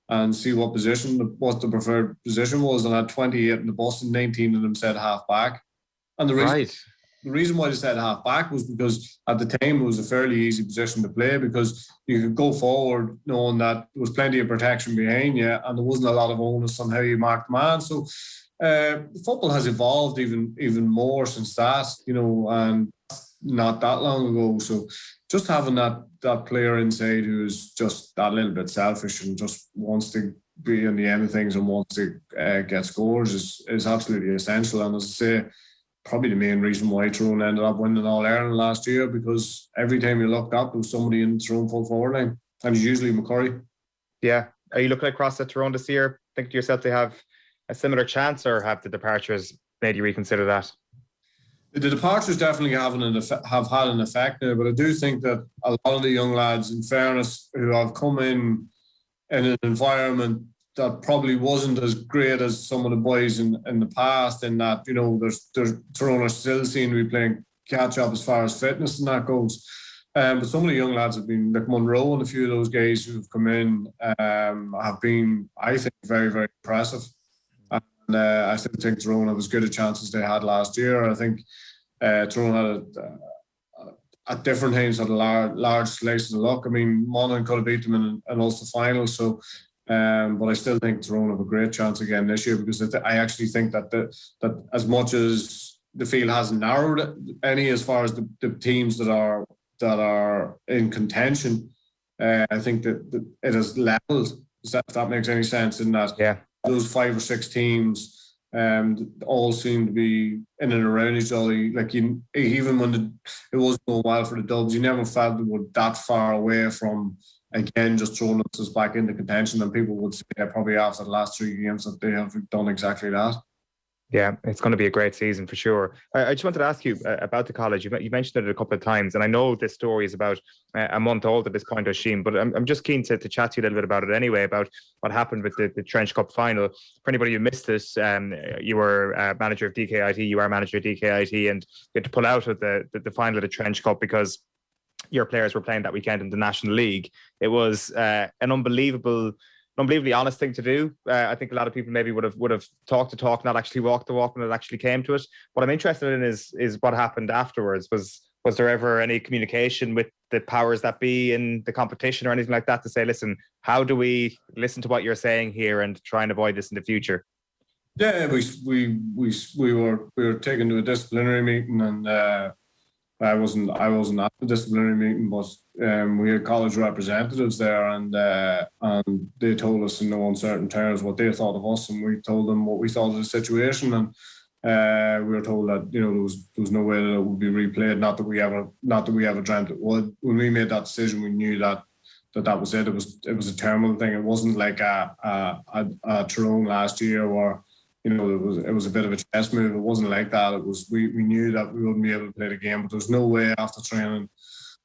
and see what the preferred position was. And I had 28 in the bus, and 19 of them said half back. And the reason why they said half back was because at the time it was a fairly easy position to play, because you could go forward knowing that there was plenty of protection behind you and there wasn't a lot of onus on how you marked man. So football has evolved even more since that, you know, and not that long ago. So just having that player inside who's just that little bit selfish and just wants to be in the end of things and wants to get scores is absolutely essential. And as I say, probably the main reason why Tyrone ended up winning All-Ireland last year, because every time you looked up, there was somebody in the Tyrone full forward line, and it's usually McCurry. Yeah. Are you looking across at Tyrone this year? Think to yourself they have a similar chance, or have the departures made you reconsider that? The departures definitely have had an effect now, but I do think that a lot of the young lads, in fairness, who have come in an environment that probably wasn't as great as some of the boys in the past, in that, you know, there's Tyrone are still seen to be playing catch up as far as fitness and that goes. But some of the young lads have been, like Monroe and a few of those guys who have come in, have been, I think, very, very impressive. And I still think Tyrone have as good a chance as they had last year. I think Tyrone had at different times had a large slice of luck. I mean, Monaghan could have beat them in an Ulster final. So, but I still think Tyrone have a great chance again this year, because I actually think that that as much as the field hasn't narrowed any as far as the teams that are in contention, I think that it has leveled. If that makes any sense, in that those 5 or 6 teams all seem to be in and around each other. Like even when it wasn't going well for the Dubs, you never felt they were that far away from, again, just throwing us back into contention. And people would say probably after the last 3 games that they have done exactly that. Yeah, it's going to be a great season for sure. I just wanted to ask you about the college. You mentioned it a couple of times, and I know this story is about a month old at this point, Oisin, but I'm just keen to chat to you a little bit about it anyway, about what happened with the Trench Cup final. For anybody who missed this, you were manager of DKIT, you are manager of DKIT, and you had to pull out of the final of the Trench Cup because your players were playing that weekend in the National League. It was an unbelievably honest thing to do. I think a lot of people maybe would have talked the talk, not actually walked the walk when it actually came to it. What I'm interested in is what happened afterwards. Was there ever any communication with the powers that be in the competition or anything like that to say, listen, how do we listen to what you're saying here and try and avoid this in the future? Yeah, we were taken to a disciplinary meeting, and I wasn't at the disciplinary meeting, but we had college representatives there, and they told us in no uncertain terms what they thought of us, and we told them what we thought of the situation, and we were told that there was no way that it would be replayed. Not that we ever dreamt it would. When we made that decision, we knew that was it. It was a terminal thing. It wasn't like a Tyrone last year where it was a bit of a chess move. It wasn't like that. It was we knew that we wouldn't be able to play the game, but there's no way after training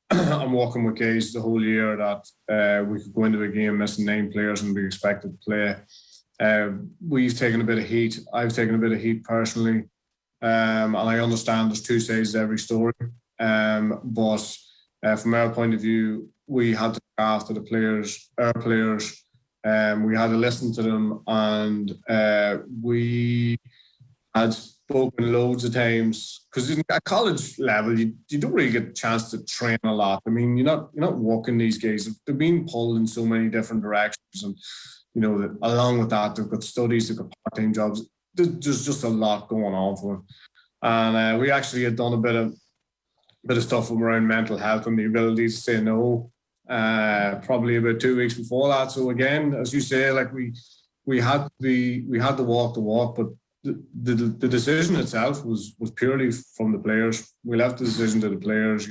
and working with guys the whole year that we could go into a game missing 9 players and be expected to play. We've taken a bit of heat. I've taken a bit of heat personally, and I understand there's 2 sides to every story. But from our point of view, we had to look after the players, our players. We had to listen to them, and we had spoken loads of times, because at college level you don't really get a chance to train a lot. I mean, you're not walking these guys. They're being pulled in so many different directions, and along with that, they've got studies, they've got part-time jobs. There's just a lot going on for them, and we actually had done a bit of stuff around mental health and the ability to say no. Probably about 2 weeks before that. So again, as you say, like we had to walk the walk, but the decision itself was purely from the players. We left the decision to the players.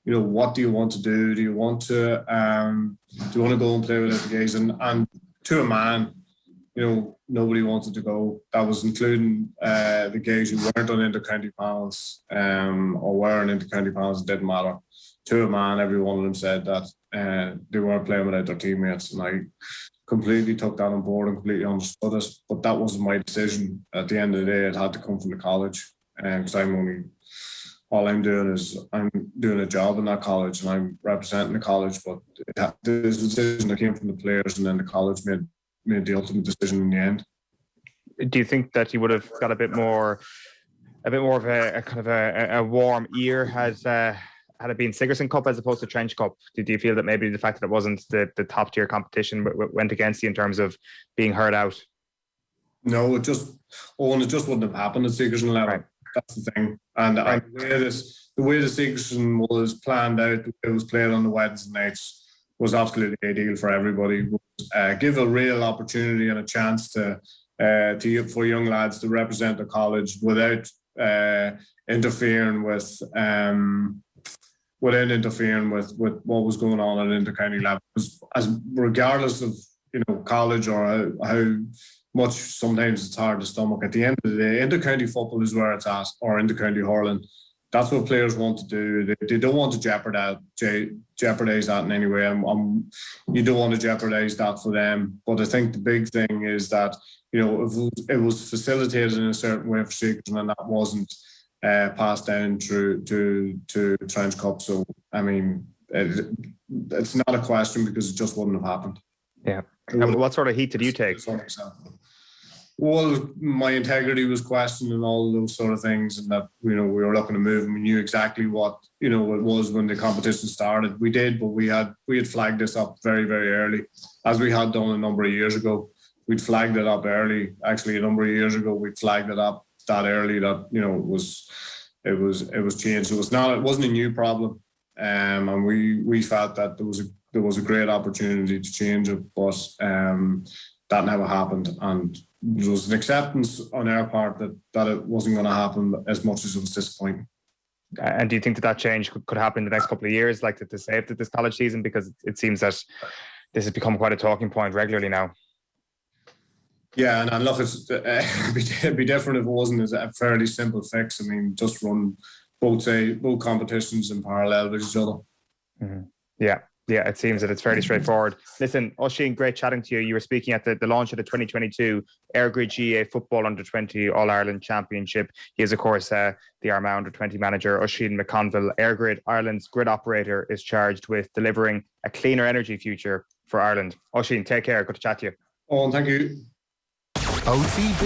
What do you want to do? Do you want to go and play with the guys? And to a man, nobody wanted to go. That was including the guys who weren't on inter-county panels or were on inter-county panels. It didn't matter. To a man, every one of them said that they weren't playing without their teammates, and I completely took that on board and completely understood it. But that wasn't my decision. At the end of the day, it had to come from the college, because all I'm doing is I'm doing a job in that college and I'm representing the college. But the decision that came from the players, and then the college made the ultimate decision in the end. Do you think that you would have got a bit more of a kind of a warm ear had it been Sigerson Cup as opposed to Trench Cup? Did you feel that maybe the fact that it wasn't the top tier competition went against you in terms of being heard out? No, it just wouldn't have happened at Sigerson level. Right. That's the thing. And the way the Sigerson was planned out, the way it was played on the Wednesday nights, was absolutely ideal for everybody. Give a real opportunity and a chance for young lads to represent the college without interfering with what was going on at inter-county level. As regardless of college or how much sometimes it's hard to stomach, at the end of the day, inter-county football is where it's at, or inter-county hurling. That's what players want to do. They don't want to jeopardise that in any way. You don't want to jeopardise that for them. But I think the big thing is that it was facilitated in a certain way for Sigerson, and that wasn't passed down through to Trench Cup. So I mean, it's not a question, because it just wouldn't have happened. Yeah. And what sort of heat did you take? Well, my integrity was questioned and all those sort of things, and that, you know, we were looking to move and we knew exactly what, you know, it was when the competition started. We did, but we had flagged this up very, very early, as we had done a number of years ago. We'd flagged it up early. Actually, a number of years ago, we flagged it up that early that, you know, it was changed. It wasn't a new problem, and we felt that there was a great opportunity to change it, but that never happened, and there was an acceptance on our part that it wasn't going to happen as much as it was disappointing. And do you think that change could happen in the next couple of years, like to save this college season? Because it seems that this has become quite a talking point regularly now. Yeah, and look, it'd be different if it wasn't a fairly simple fix. I mean, just run both competitions in parallel with each other. Mm-hmm. Yeah, it seems that it's fairly straightforward. Listen, Oisin, great chatting to you. You were speaking at the launch of the 2022 Airgrid GA Football Under-20 All-Ireland Championship. He is, of course, the Armagh Under-20 manager. Oisin McConville, Airgrid, Ireland's grid operator, is charged with delivering a cleaner energy future for Ireland. Oisin, take care. Good to chat to you. Oh, thank you. OTB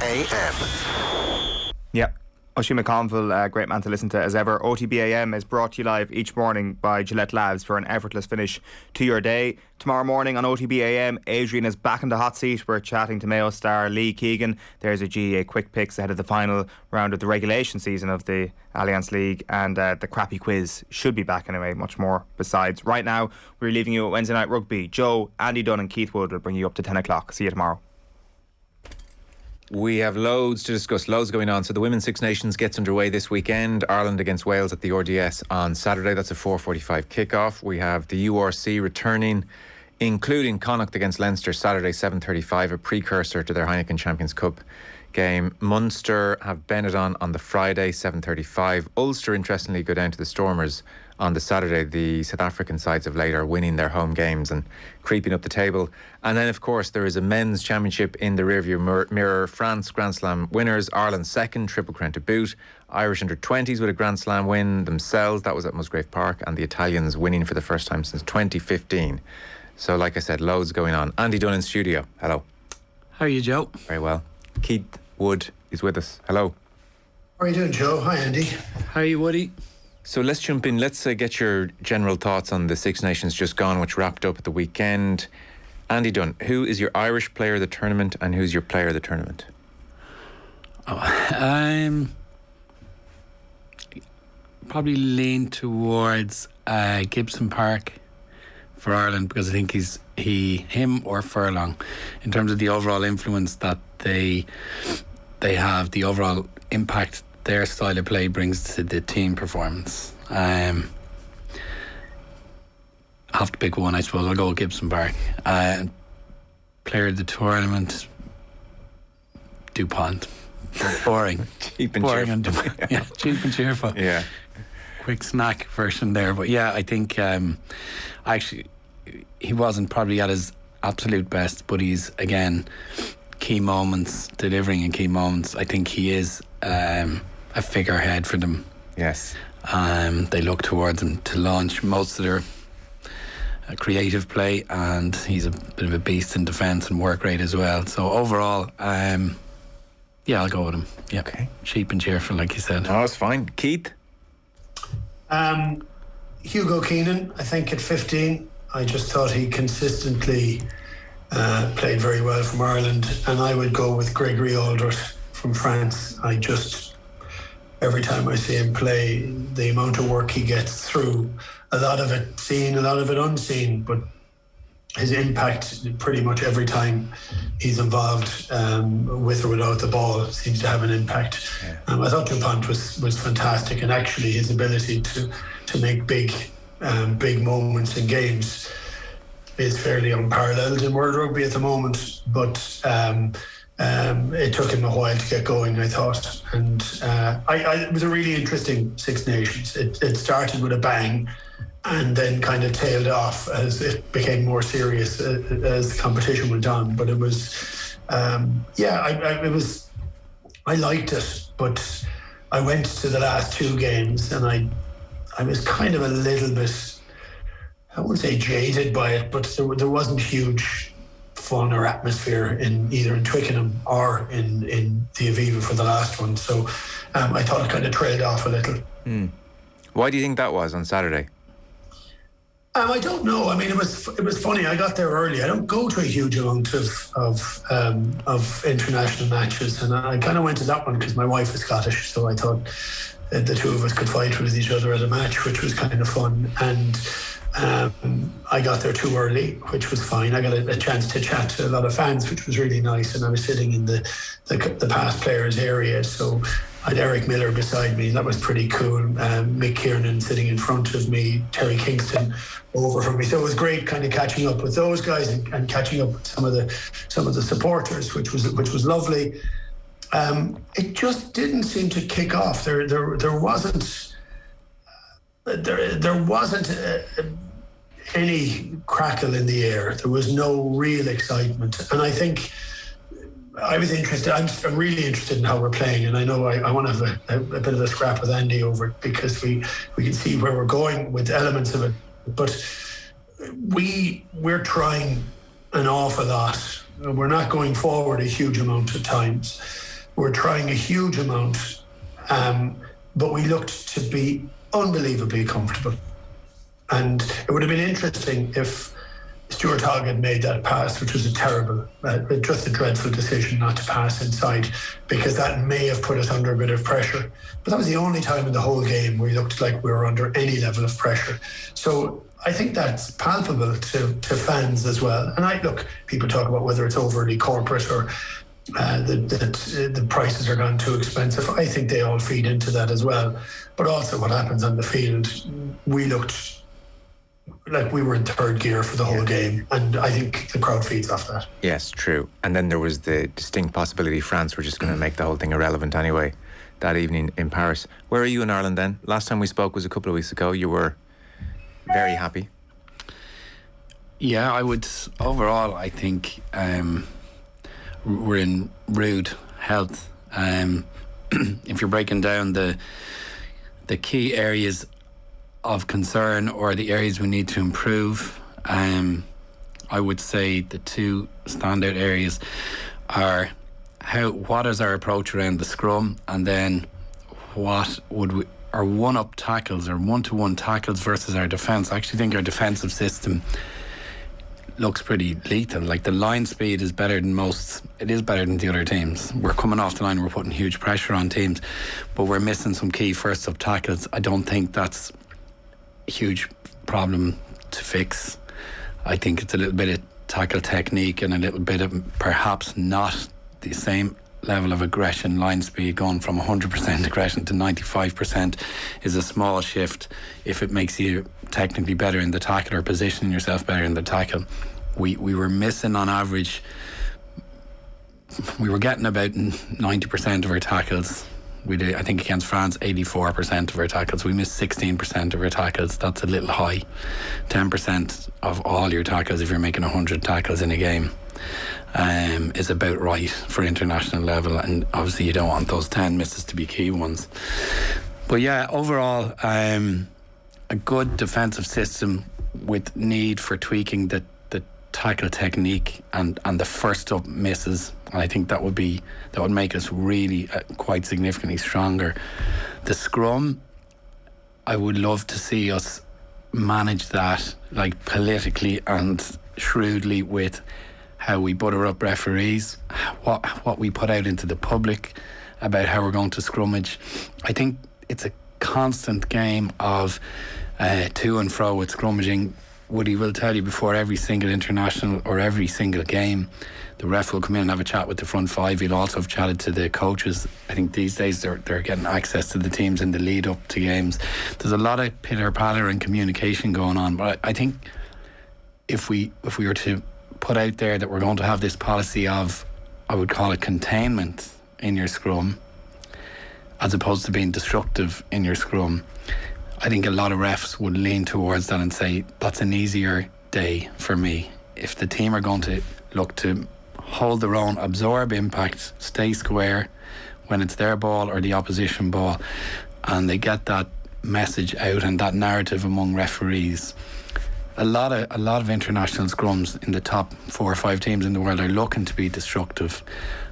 AM. Yeah. Oisin McConville, great man to listen to as ever. OTB AM is brought to you live each morning by Gillette Labs for an effortless finish to your day. Tomorrow morning on OTB AM, Adrian is back in the hot seat. We're chatting to Mayo star Lee Keegan. There's a GAA quick picks ahead of the final round of the regulation season of the Alliance League, and the crappy quiz should be back anyway, much more besides. Right now, we're leaving you at Wednesday Night Rugby. Joe, Andy Dunn and Keith Wood will bring you up to 10 o'clock. See you tomorrow. We have loads to discuss, loads going on. So the Women's Six Nations gets underway this weekend. Ireland against Wales at the RDS on Saturday. That's a 4:45 kickoff. We have the URC returning, including Connacht against Leinster Saturday 7:35, a precursor to their Heineken Champions Cup game. Munster have Benetton on the Friday 7:35. Ulster, interestingly, go down to the Stormers on the Saturday. The South African sides of late are winning their home games and creeping up the table. And then, of course, there is a men's championship in the rearview mirror. France Grand Slam winners, Ireland second, Triple Crown to boot. Irish under-20s with a Grand Slam win themselves. That was at Musgrave Park. And the Italians winning for the first time since 2015. So, like I said, loads going on. Andy Dunn in studio. Hello. How are you, Joe? Very well. Keith Wood is with us. Hello. How are you doing, Joe? Hi, Andy. How are you, Woody? So let's jump in. Let's get your general thoughts on the Six Nations just gone, which wrapped up at the weekend. Andy Dunn, who is your Irish player of the tournament and who's your player of the tournament? Probably lean towards Gibson Park for Ireland, because I think him or Furlong, in terms of the overall influence that they have, the overall impact their style of play brings to the team performance. I have to pick one, I suppose. I'll go with Gibson Park. Player of the tournament, DuPont. Boring. Cheap and boring cheerful. Yeah, cheap and cheerful. Yeah. Quick snack version there. But yeah, I think actually he wasn't probably at his absolute best, but he's, again, key moments, delivering in key moments. I think he is a figurehead for them. Yes. They look towards him to launch most of their creative play, and he's a bit of a beast in defence and work rate as well. So overall, yeah, I'll go with him. Yeah. Okay. Cheap and cheerful, like you said. Oh, it's fine. Keith? Hugo Keenan, I think at 15. I just thought he consistently played very well from Ireland, and I would go with Gregory Aldred from France. Every time I see him play, the amount of work he gets through, a lot of it seen, a lot of it unseen, but his impact pretty much every time he's involved, with or without the ball, seems to have an impact. I thought DuPont was fantastic, and actually his ability to make big moments in games is fairly unparalleled in World Rugby at the moment, but it took him a while to get going, I thought. And it was a really interesting Six Nations. It started with a bang and then kind of tailed off as it became more serious as the competition went on. But it was, I liked it, but I went to the last two games and I was kind of a little bit, I wouldn't say jaded by it, but there wasn't huge fun or atmosphere in either in Twickenham or in the Aviva for the last one. So I thought it kind of trailed off a little. Why do you think that was on Saturday? I don't know. I mean, it was funny. I got there early. I don't go to a huge amount of international matches, and I kind of went to that one because my wife is Scottish, so I thought the two of us could fight with each other at a match, which was kind of fun. And I got there too early, which was fine. I got a chance to chat to a lot of fans, which was really nice. And I was sitting in the past players area, so I had Eric Miller beside me. That was pretty cool. Mick Kiernan sitting in front of me, Terry Kingston over from me. So it was great, kind of catching up with those guys and catching up with some of the supporters, which was lovely. It just didn't seem to kick off. There wasn't any crackle in the air. There was no real excitement, and I think I was interested. I'm really interested in how we're playing, and I know I want to have a bit of a scrap with Andy over it because we can see where we're going with elements of it. But we're trying an awful lot. We're not going forward a huge amount at times. We're trying a huge amount, but we looked to be unbelievably comfortable. And it would have been interesting if Stuart Hogg had made that pass, which was just a dreadful decision not to pass inside, because that may have put us under a bit of pressure. But that was the only time in the whole game where we looked like we were under any level of pressure. So I think that's palpable to fans as well. And people talk about whether it's overly corporate or the prices are gone too expensive. I think they all feed into that as well. But also what happens on the field, we looked like we were in third gear for the whole game, and I think the crowd feeds off that. Yes, true. And then there was the distinct possibility France were just going to make the whole thing irrelevant anyway that evening in Paris. Where are you in Ireland then? Last time we spoke was a couple of weeks ago. You were very happy. Yeah, I would. Overall, I think we're in rude health. If you're breaking down the key areas of concern or the areas we need to improve, I would say the two standout areas are what is our approach around the scrum, and then what would we, our one-up tackles or one-to-one tackles versus our defence. I actually think our defensive system looks pretty lethal. Like, the line speed is better than most. It is better than the other teams. We're coming off the line, we're putting huge pressure on teams, but we're missing some key first-up tackles. I don't think that's a huge problem to fix. I think it's a little bit of tackle technique and a little bit of perhaps not the same level of aggression. Line speed going from 100% aggression to 95% is a small shift if it makes you technically better in the tackle or positioning yourself better in the tackle. We were missing on average, we were getting about 90% of our tackles. We did, I think against France, 84% of our tackles. We missed 16% of our tackles. That's a little high. 10% of all your tackles, if you're making 100 tackles in a game, is about right for international level, and obviously you don't want those 10 misses to be key ones. But yeah, overall, a good defensive system with need for tweaking the tackle technique and the first up misses. And I think that would make us really quite significantly stronger. The scrum, I would love to see us manage that, like, politically and shrewdly, with how we butter up referees, what we put out into the public about how we're going to scrummage. I think it's a constant game of to and fro with scrummaging. Woody will tell you before every single international or every single game, the ref will come in and have a chat with the front five. He'll also have chatted to the coaches. I think these days they're getting access to the teams in the lead up to games. There's a lot of pitter-patter and communication going on, but I think if we were to put out there that we're going to have this policy of, I would call it containment in your scrum, as opposed to being destructive in your scrum, I think a lot of refs would lean towards that and say that's an easier day for me. If the team are going to look to hold their own, absorb impact, stay square when it's their ball or the opposition ball, and they get that message out and that narrative among referees, a lot of international scrums in the top 4 or 5 teams in the world are looking to be destructive,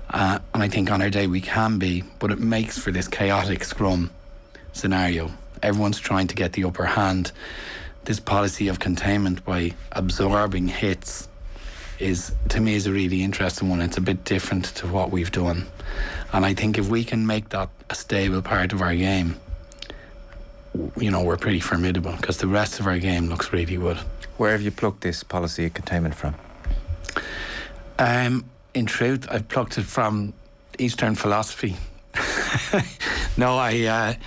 and I think on our day we can be, but it makes for this chaotic scrum scenario. Everyone's trying to get the upper hand. This policy of containment by absorbing hits to me is a really interesting one. It's a bit different to what we've done, and I think if we can make that a stable part of our game, we're pretty formidable, because the rest of our game looks really good. Where have you plucked this policy of containment from? In truth, I've plucked it from Eastern philosophy. No, I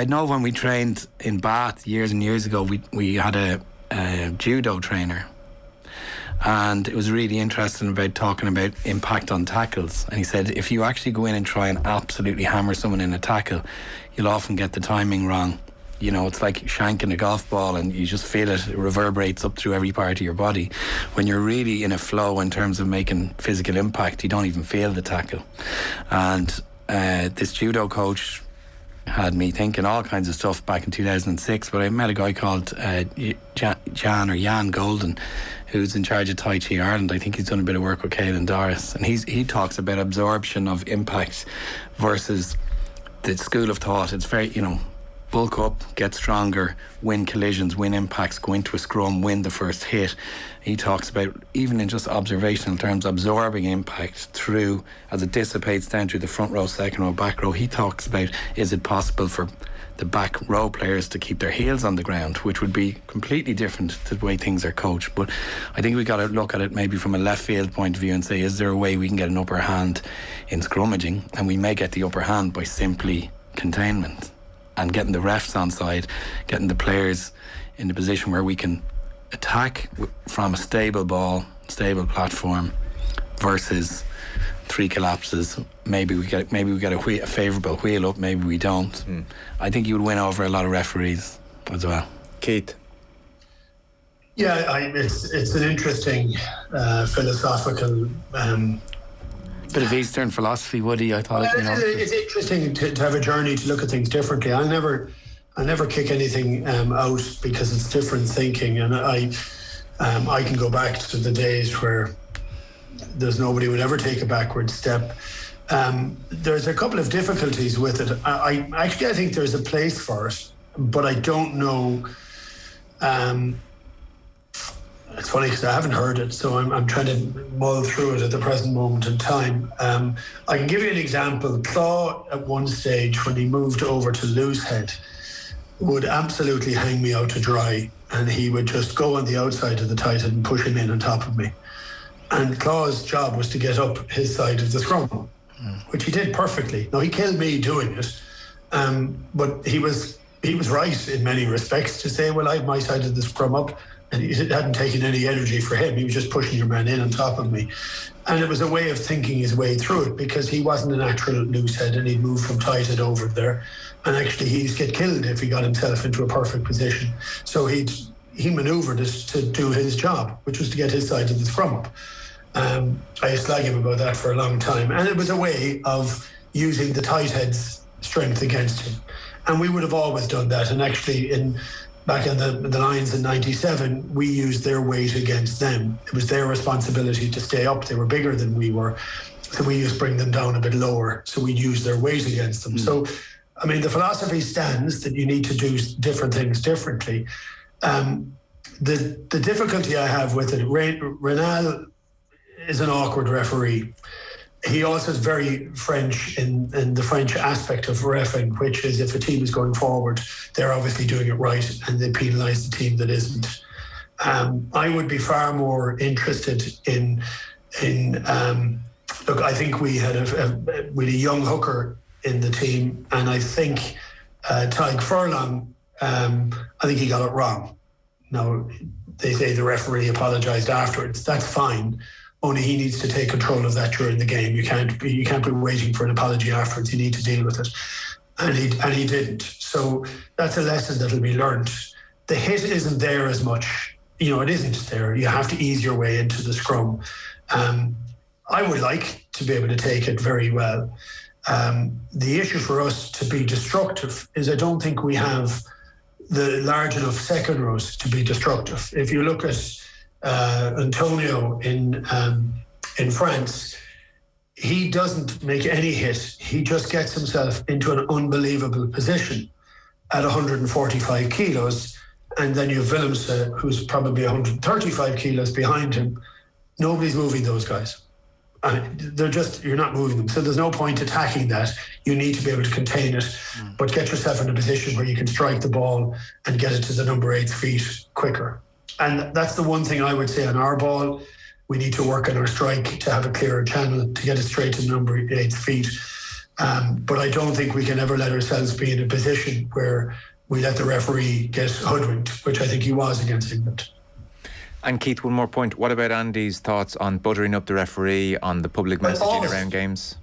know when we trained in Bath years and years ago, we had a judo trainer, and it was really interesting about talking about impact on tackles. And he said, if you actually go in and try and absolutely hammer someone in a tackle, you'll often get the timing wrong. It's like shanking a golf ball, and you just feel it reverberates up through every part of your body. When you're really in a flow in terms of making physical impact, you don't even feel the tackle. And this judo coach had me thinking all kinds of stuff back in 2006, but I met a guy called Jan Golden, who's in charge of Tai Chi Ireland. I think he's done a bit of work with Caelan Doris, and he talks about absorption of impact versus the school of thought. It's very, bulk up, get stronger, win collisions, win impacts, go into a scrum, win the first hit. He talks about, even in just observational terms, absorbing impact through, as it dissipates down through the front row, second row, back row. He talks about, is it possible for the back row players to keep their heels on the ground, which would be completely different to the way things are coached. But I think we've got to look at it maybe from a left field point of view and say, is there a way we can get an upper hand in scrummaging? And we may get the upper hand by simply containment and getting the refs on side, getting the players in the position where we can attack from a stable ball, stable platform, versus 3 collapses. Maybe we get a favourable wheel up, maybe we don't. I think you would win over a lot of referees as well. Keith? Yeah, it's an interesting philosophical bit of Eastern philosophy, Woody. I thought it's interesting to have a journey to look at things differently. I'll never kick anything out because it's different thinking, and I can go back to the days where there's nobody would ever take a backward step. There's a couple of difficulties with it. I think there's a place for it, but I don't know. It's funny because I haven't heard it, so I'm trying to mull through it at the present moment in time. I can give you an example. Claw, at one stage, when he moved over to Loosehead, would absolutely hang me out to dry, and he would just go on the outside of the tight head and push him in on top of me. And Claw's job was to get up his side of the scrum, which he did perfectly. Now, he killed me doing it, but he was right in many respects to say, well, I have my side of the scrum up, and it hadn't taken any energy for him. He was just pushing your man in on top of me. And it was a way of thinking his way through it, because he wasn't a natural loosehead, and he'd moved from tight head over there. And actually, he'd get killed if he got himself into a perfect position. So he manoeuvred it to do his job, which was to get his side of the scrum up. I used to slag him about that for a long time. And it was a way of using the tight head's strength against him. And we would have always done that. And actually, back in the Lions in 97, we used their weight against them. It was their responsibility to stay up. They were bigger than we were. So we used to bring them down a bit lower. So we'd use their weight against them. So, I mean, the philosophy stands that you need to do different things differently. The difficulty I have with it, Renal is an awkward referee. He also is very French in the French aspect of reffing, which is if a team is going forward, they're obviously doing it right and they penalise the team that isn't. I would be far more interested in look, I think we had a young hooker in the team, and I think Tyke Furlong, I think he got it wrong. Now, they say the referee apologised afterwards. That's fine. Only he needs to take control of that during the game. You can't be waiting for an apology afterwards. You need to deal with it, and he didn't. So that's a lesson that'll be learned. The hit isn't there as much. It isn't there. You have to ease your way into the scrum. I would like to be able to take it very well. The issue for us to be destructive is I don't think we have the large enough second rows to be destructive. If you look at Antonio in France, he doesn't make any hit. He just gets himself into an unbelievable position at 145 kilos. And then you have Willems, who's probably 135 kilos behind him. Nobody's moving those guys. You're not moving them. So there's no point attacking that. You need to be able to contain it, but get yourself in a position where you can strike the ball and get it to the number 8's feet quicker. And that's the one thing I would say on our ball. We need to work on our strike to have a clearer channel to get it straight to the number 8's feet. But I don't think we can ever let ourselves be in a position where we let the referee get hoodwinked, which I think he was against England. And Keith, one more point. What about Andy's thoughts on buttering up the referee, on the public messaging around games?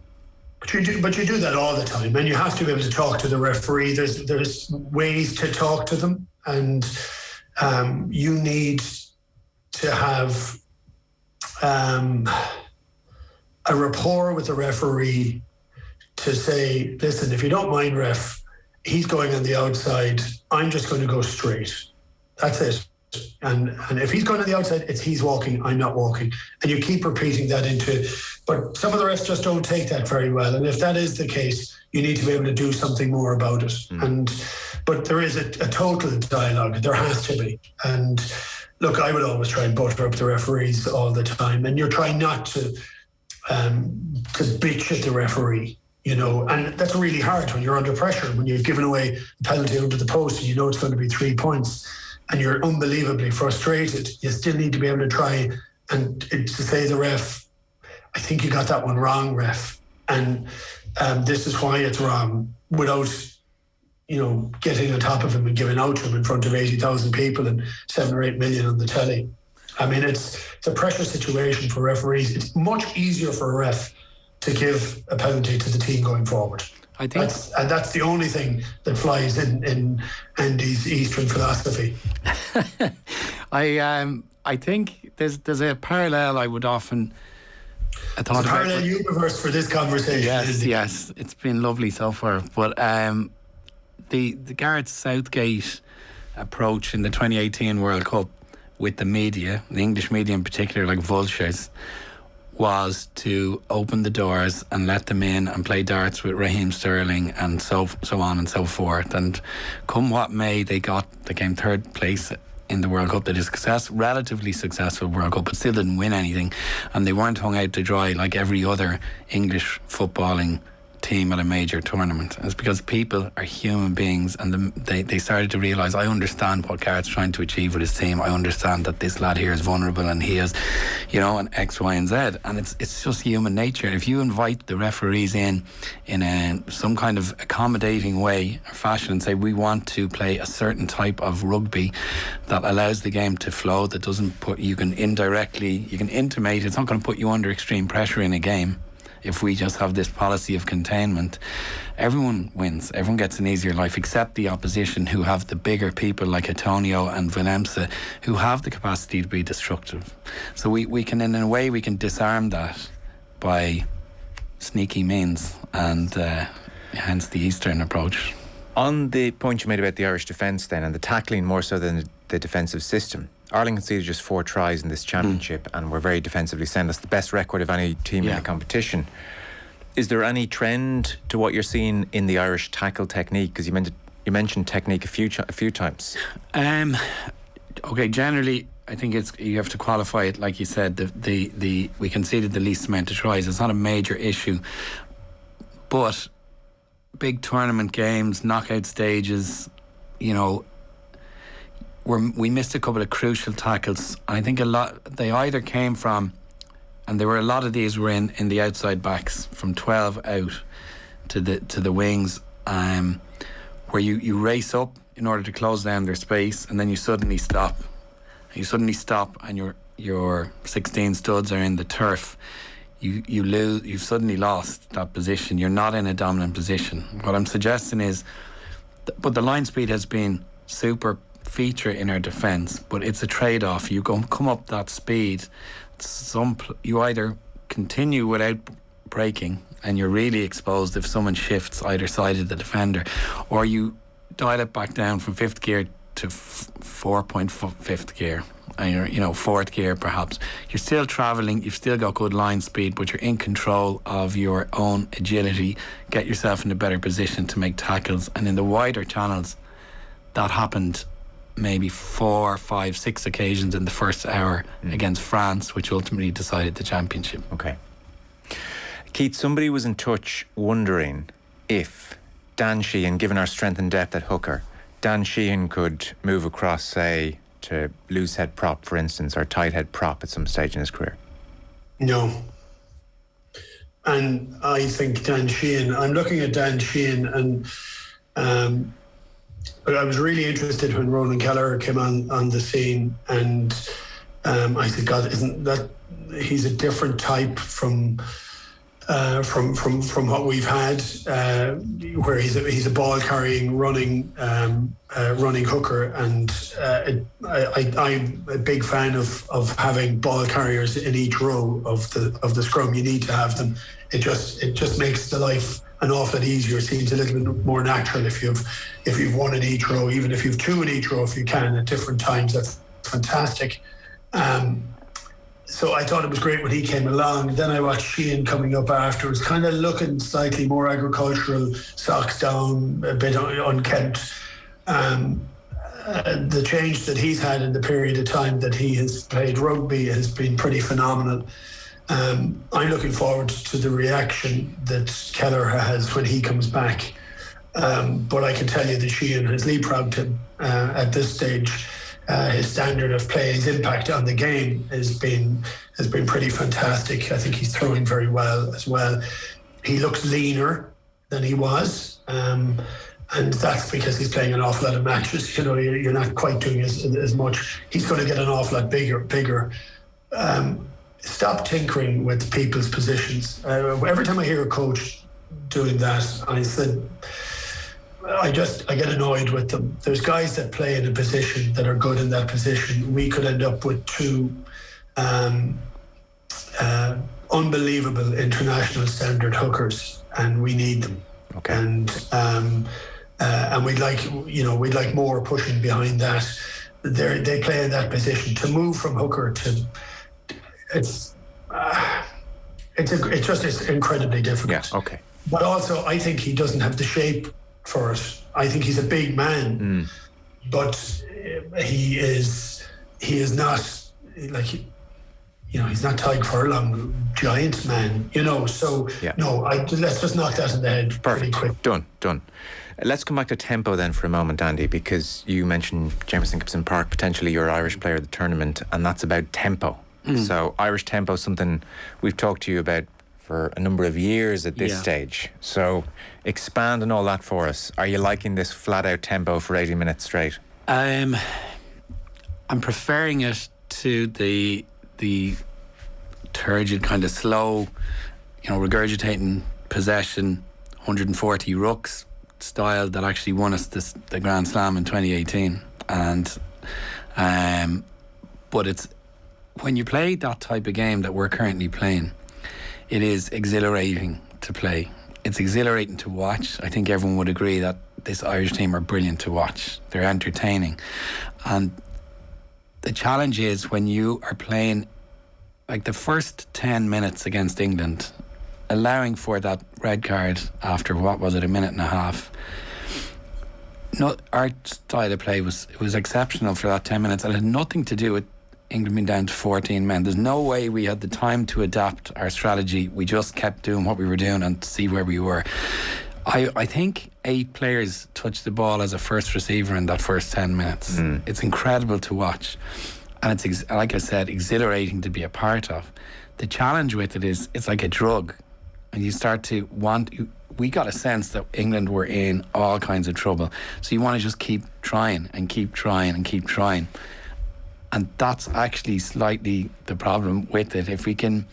But you do that all the time, and you have to be able to talk to the referee. There's ways to talk to them, and you need to have a rapport with the referee to say, listen, if you don't mind, ref, he's going on the outside, I'm just going to go straight. That's it. And if he's going on the outside, it's he's walking, I'm not walking. And you keep repeating that but some of the refs just don't take that very well. And if that is the case, you need to be able to do something more about it. But there is a total dialogue. There has to be. And look, I would always try and butter up the referees all the time. And you're trying not to bitch at the referee. And that's really hard when you're under pressure, when you've given away a penalty under the post and you know it's going to be 3 points and you're unbelievably frustrated. You still need to be able to try and to say to the ref, I think you got that one wrong, ref. And this is why it's wrong, without, getting on top of him and giving out to him in front of 80,000 people and 7 or 8 million on the telly. I mean, it's a pressure situation for referees. It's much easier for a ref to give a penalty to the team going forward. I think that's the only thing that flies in Andy's Eastern philosophy. I think there's a parallel I would often thought about. Parallel universe for this conversation. Yes, it's been lovely so far. But the Gareth Southgate approach in the 2018 World Cup with the media, the English media in particular, like vultures, was to open the doors and let them in and play darts with Raheem Sterling and so on and so forth. And come what may, they came third place in the World Cup. That is relatively successful World Cup, but still didn't win anything. And they weren't hung out to dry like every other English footballing team at a major tournament. It's because people are human beings, and they started to realise, I understand what Gareth's trying to achieve with his team. I understand that this lad here is vulnerable and he has, an X, Y and Z, and it's just human nature. If you invite the referees in some kind of accommodating way or fashion and say, we want to play a certain type of rugby that allows the game to flow, that doesn't you can intimate it's not going to put you under extreme pressure in a game. If we just have this policy of containment, everyone wins. Everyone gets an easier life, except the opposition, who have the bigger people like Antonio and Willems, who have the capacity to be destructive. So we can, in a way, we can disarm that by sneaky means, and hence the Eastern approach. On the point you made about the Irish defence then, and the tackling more so than the defensive system, Ireland conceded just 4 tries in this championship and were very defensively sound. That's the best record of any team in the competition. Is there any trend to what you're seeing in the Irish tackle technique? Because you mentioned technique a few times. Okay, generally, I think you have to qualify it, like you said. We conceded the least amount of tries. It's not a major issue, but big tournament games, knockout stages, we missed a couple of crucial tackles. I think they either came from, and there were a lot of these were in the outside backs from 12 out to the wings, where you race up in order to close down their space, and then you suddenly stop. And your 16 studs are in the turf. You've suddenly lost that position. You're not in a dominant position. What I'm suggesting is, but the line speed has been super feature in our defence, but it's a trade-off. You come up that speed, you either continue without breaking and you're really exposed if someone shifts either side of the defender, or you dial it back down from 5th gear to 4.5th gear, and you're 4th gear perhaps, you're still travelling, you've still got good line speed, but you're in control of your own agility. Get yourself in a better position to make tackles. And in the wider channels, that happened maybe 4, 5, 6 occasions in the first hour against France, which ultimately decided the championship. Okay. Keith, somebody was in touch wondering if Dan Sheahan, given our strength and depth at hooker, Dan Sheahan could move across, say, to loose head prop, for instance, or tight head prop at some stage in his career. No. And I think Dan Sheahan, I'm looking at Dan Sheahan, and I was really interested when Ronan Kelleher came on the scene, and I said, God, isn't that, he's a different type from what we've had, where he's a ball carrying, running hooker, and I'm a big fan of having ball carriers in each row of the scrum. You need to have them. It just makes the life an awful lot easier. It seems a little bit more natural if you've one in each row, even if you've two in each row, if you can at different times. That's fantastic. So I thought it was great when he came along. Then I watched Sheahan coming up afterwards, kind of looking slightly more agricultural, socks down, a bit unkempt. The change that he's had in the period of time that he has played rugby has been pretty phenomenal. I'm looking forward to the reaction that Kelleher has when he comes back. But I can tell you that Sheahan has leapfrogged him at this stage. His standard of play, his impact on the game has been pretty fantastic. I think he's throwing very well as well. He looks leaner than he was, and that's because he's playing an awful lot of matches. You're not quite doing as much. He's going to get an awful lot bigger. Stop tinkering with people's positions. Every time I hear a coach doing that, I get annoyed with them. There's guys that play in a position that are good in that position. We could end up with two unbelievable international standard hookers, and we need them. Okay. And we'd like more pushing behind that. They play in that position. To move from hooker to it's incredibly difficult. Yeah. Okay. But also, I think he doesn't have the shape for it. I think he's a big man, but he is not like, he's not Tyke Furlong, giant man, so yeah. No, let's just knock that in the head. Perfect. Pretty quick. Done. Let's come back to tempo then for a moment, Andy, because you mentioned Jameson Gibson Park, potentially your Irish player of the tournament, and that's about tempo. So Irish tempo, something we've talked to you about for a number of years at this stage. So expand on all that for us. Are you liking this flat out tempo for 80 minutes straight? I'm preferring it to the turgid kind of slow, regurgitating possession, 140 rucks style that actually won us the Grand Slam in 2018. And but it's when you play that type of game that we're currently playing, it is exhilarating to play. It's exhilarating to watch. I think everyone would agree that this Irish team are brilliant to watch. They're entertaining. And the challenge is when you are playing, like the first 10 minutes against England, allowing for that red card after, a minute and a half. No, our style of play was exceptional for that 10 minutes. It had nothing to do with England being down to 14 men. There's no way we had the time to adapt our strategy. We just kept doing what we were doing and see where we were. I think 8 players touched the ball as a first receiver in that first 10 minutes. It's incredible to watch. And it's, like I said, exhilarating to be a part of. The challenge with it is it's like a drug. And you start to we got a sense that England were in all kinds of trouble. So you want to just keep trying and keep trying and keep trying. And that's actually slightly the problem with it. If we can,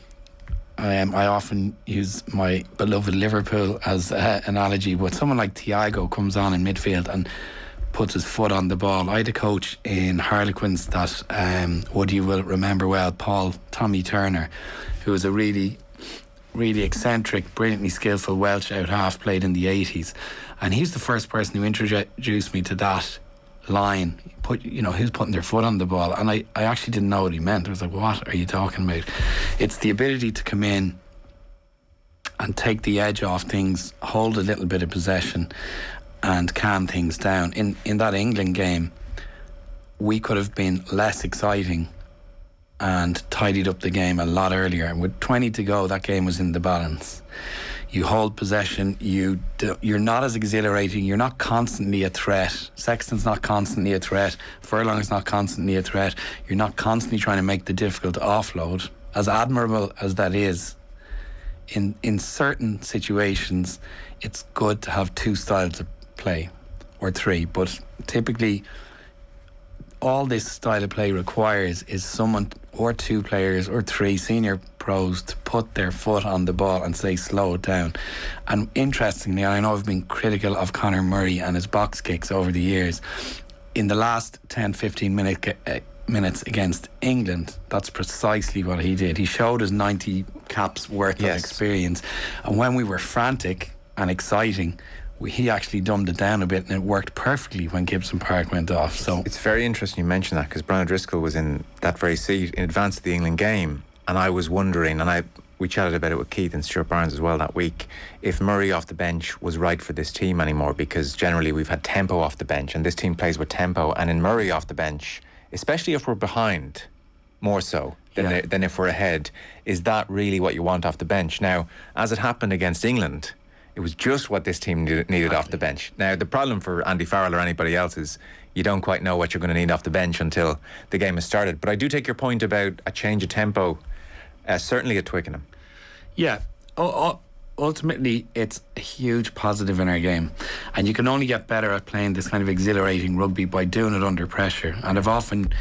I often use my beloved Liverpool as an analogy, but someone like Thiago comes on in midfield and puts his foot on the ball. I had a coach in Harlequins that Woody will remember well, Tommy Turner, who was a really really eccentric, brilliantly skillful Welsh out half, played in the 80s, and he's the first person who introduced me to that line. Who's putting their foot on the ball, and I actually didn't know what he meant. I was like, what are you talking about? It's the ability to come in and take the edge off things, hold a little bit of possession and calm things down. In that England game, we could have been less exciting and tidied up the game a lot earlier. And with 20 to go, that game was in the balance. You hold possession, you're not as exhilarating, you're not constantly a threat. Sexton's not constantly a threat, Furlong's not constantly a threat. You're not constantly trying to make the difficult offload. As admirable as that is, in certain situations, it's good to have two styles of play, or three, but typically all this style of play requires is someone, or two players, or three senior pros, to put their foot on the ball and say slow it down. And interestingly, I know I've been critical of Conor Murray and his box kicks over the years. In the last 10-15 minutes against England, that's precisely what he did. He showed his 90 caps worth of experience, and when we were frantic and exciting, he actually dumbed it down a bit, and it worked perfectly when Gibson Park went off. So it's very interesting you mention that, because Brian O'Driscoll was in that very seat in advance of the England game, and I was wondering, and we chatted about it with Keith and Stuart Barnes as well that week, if Murray off the bench was right for this team anymore, because generally we've had tempo off the bench, and this team plays with tempo, and in Murray off the bench, especially if we're behind, more so than if we're ahead, is that really what you want off the bench? Now, as it happened against England, it was just what this team needed off the bench. Now, the problem for Andy Farrell or anybody else is you don't quite know what you're going to need off the bench until the game has started. But I do take your point about a change of tempo, certainly at Twickenham. Yeah. Ultimately, it's a huge positive in our game. And you can only get better at playing this kind of exhilarating rugby by doing it under pressure. And I've often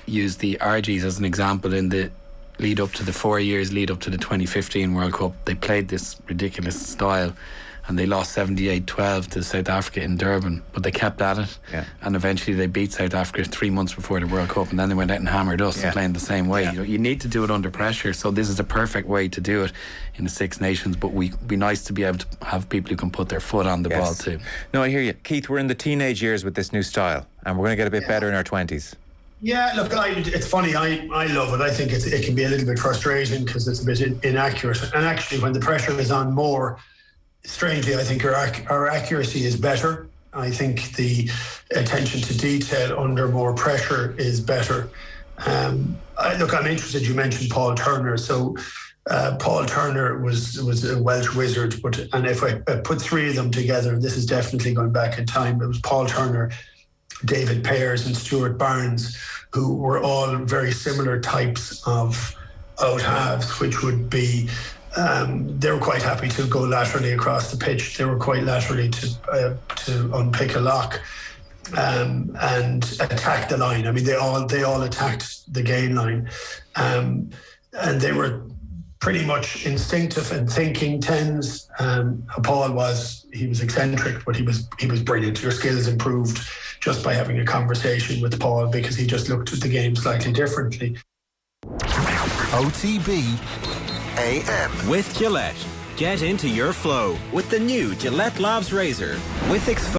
used the RGs as an example in the lead up to the 4 years lead up to the 2015 World Cup. They played this ridiculous style and they lost 78-12 to South Africa in Durban, but they kept at it, and eventually they beat South Africa 3 months before the World Cup, and then they went out and hammered us playing the same way. You need to do it under pressure, so this is a perfect way to do it in the Six Nations, but we'd be nice to be able to have people who can put their foot on the ball too. No, I hear you. Keith, we're in the teenage years with this new style, and we're going to get a bit better in our 20s. Yeah, look, it's funny. I love it. I think it can be a little bit frustrating because it's a bit inaccurate. And actually, when the pressure is on more, strangely, I think our accuracy is better. I think the attention to detail under more pressure is better. I'm interested. You mentioned Paul Turner. So Paul Turner was a Welsh wizard. And if I put three of them together, and this is definitely going back in time, it was Paul Turner, David Pears and Stuart Barnes, who were all very similar types of out halves, which would be they were quite happy to go laterally across the pitch. They were quite laterally to unpick a lock and attack the line. I mean, they all attacked the gain line, and they were pretty much instinctive and thinking tens. Paul was eccentric, but he was brilliant. Your skills improved just by having a conversation with Paul because he just looked at the game slightly differently. OTB AM. With Gillette. Get into your flow with the new Gillette Labs Razor with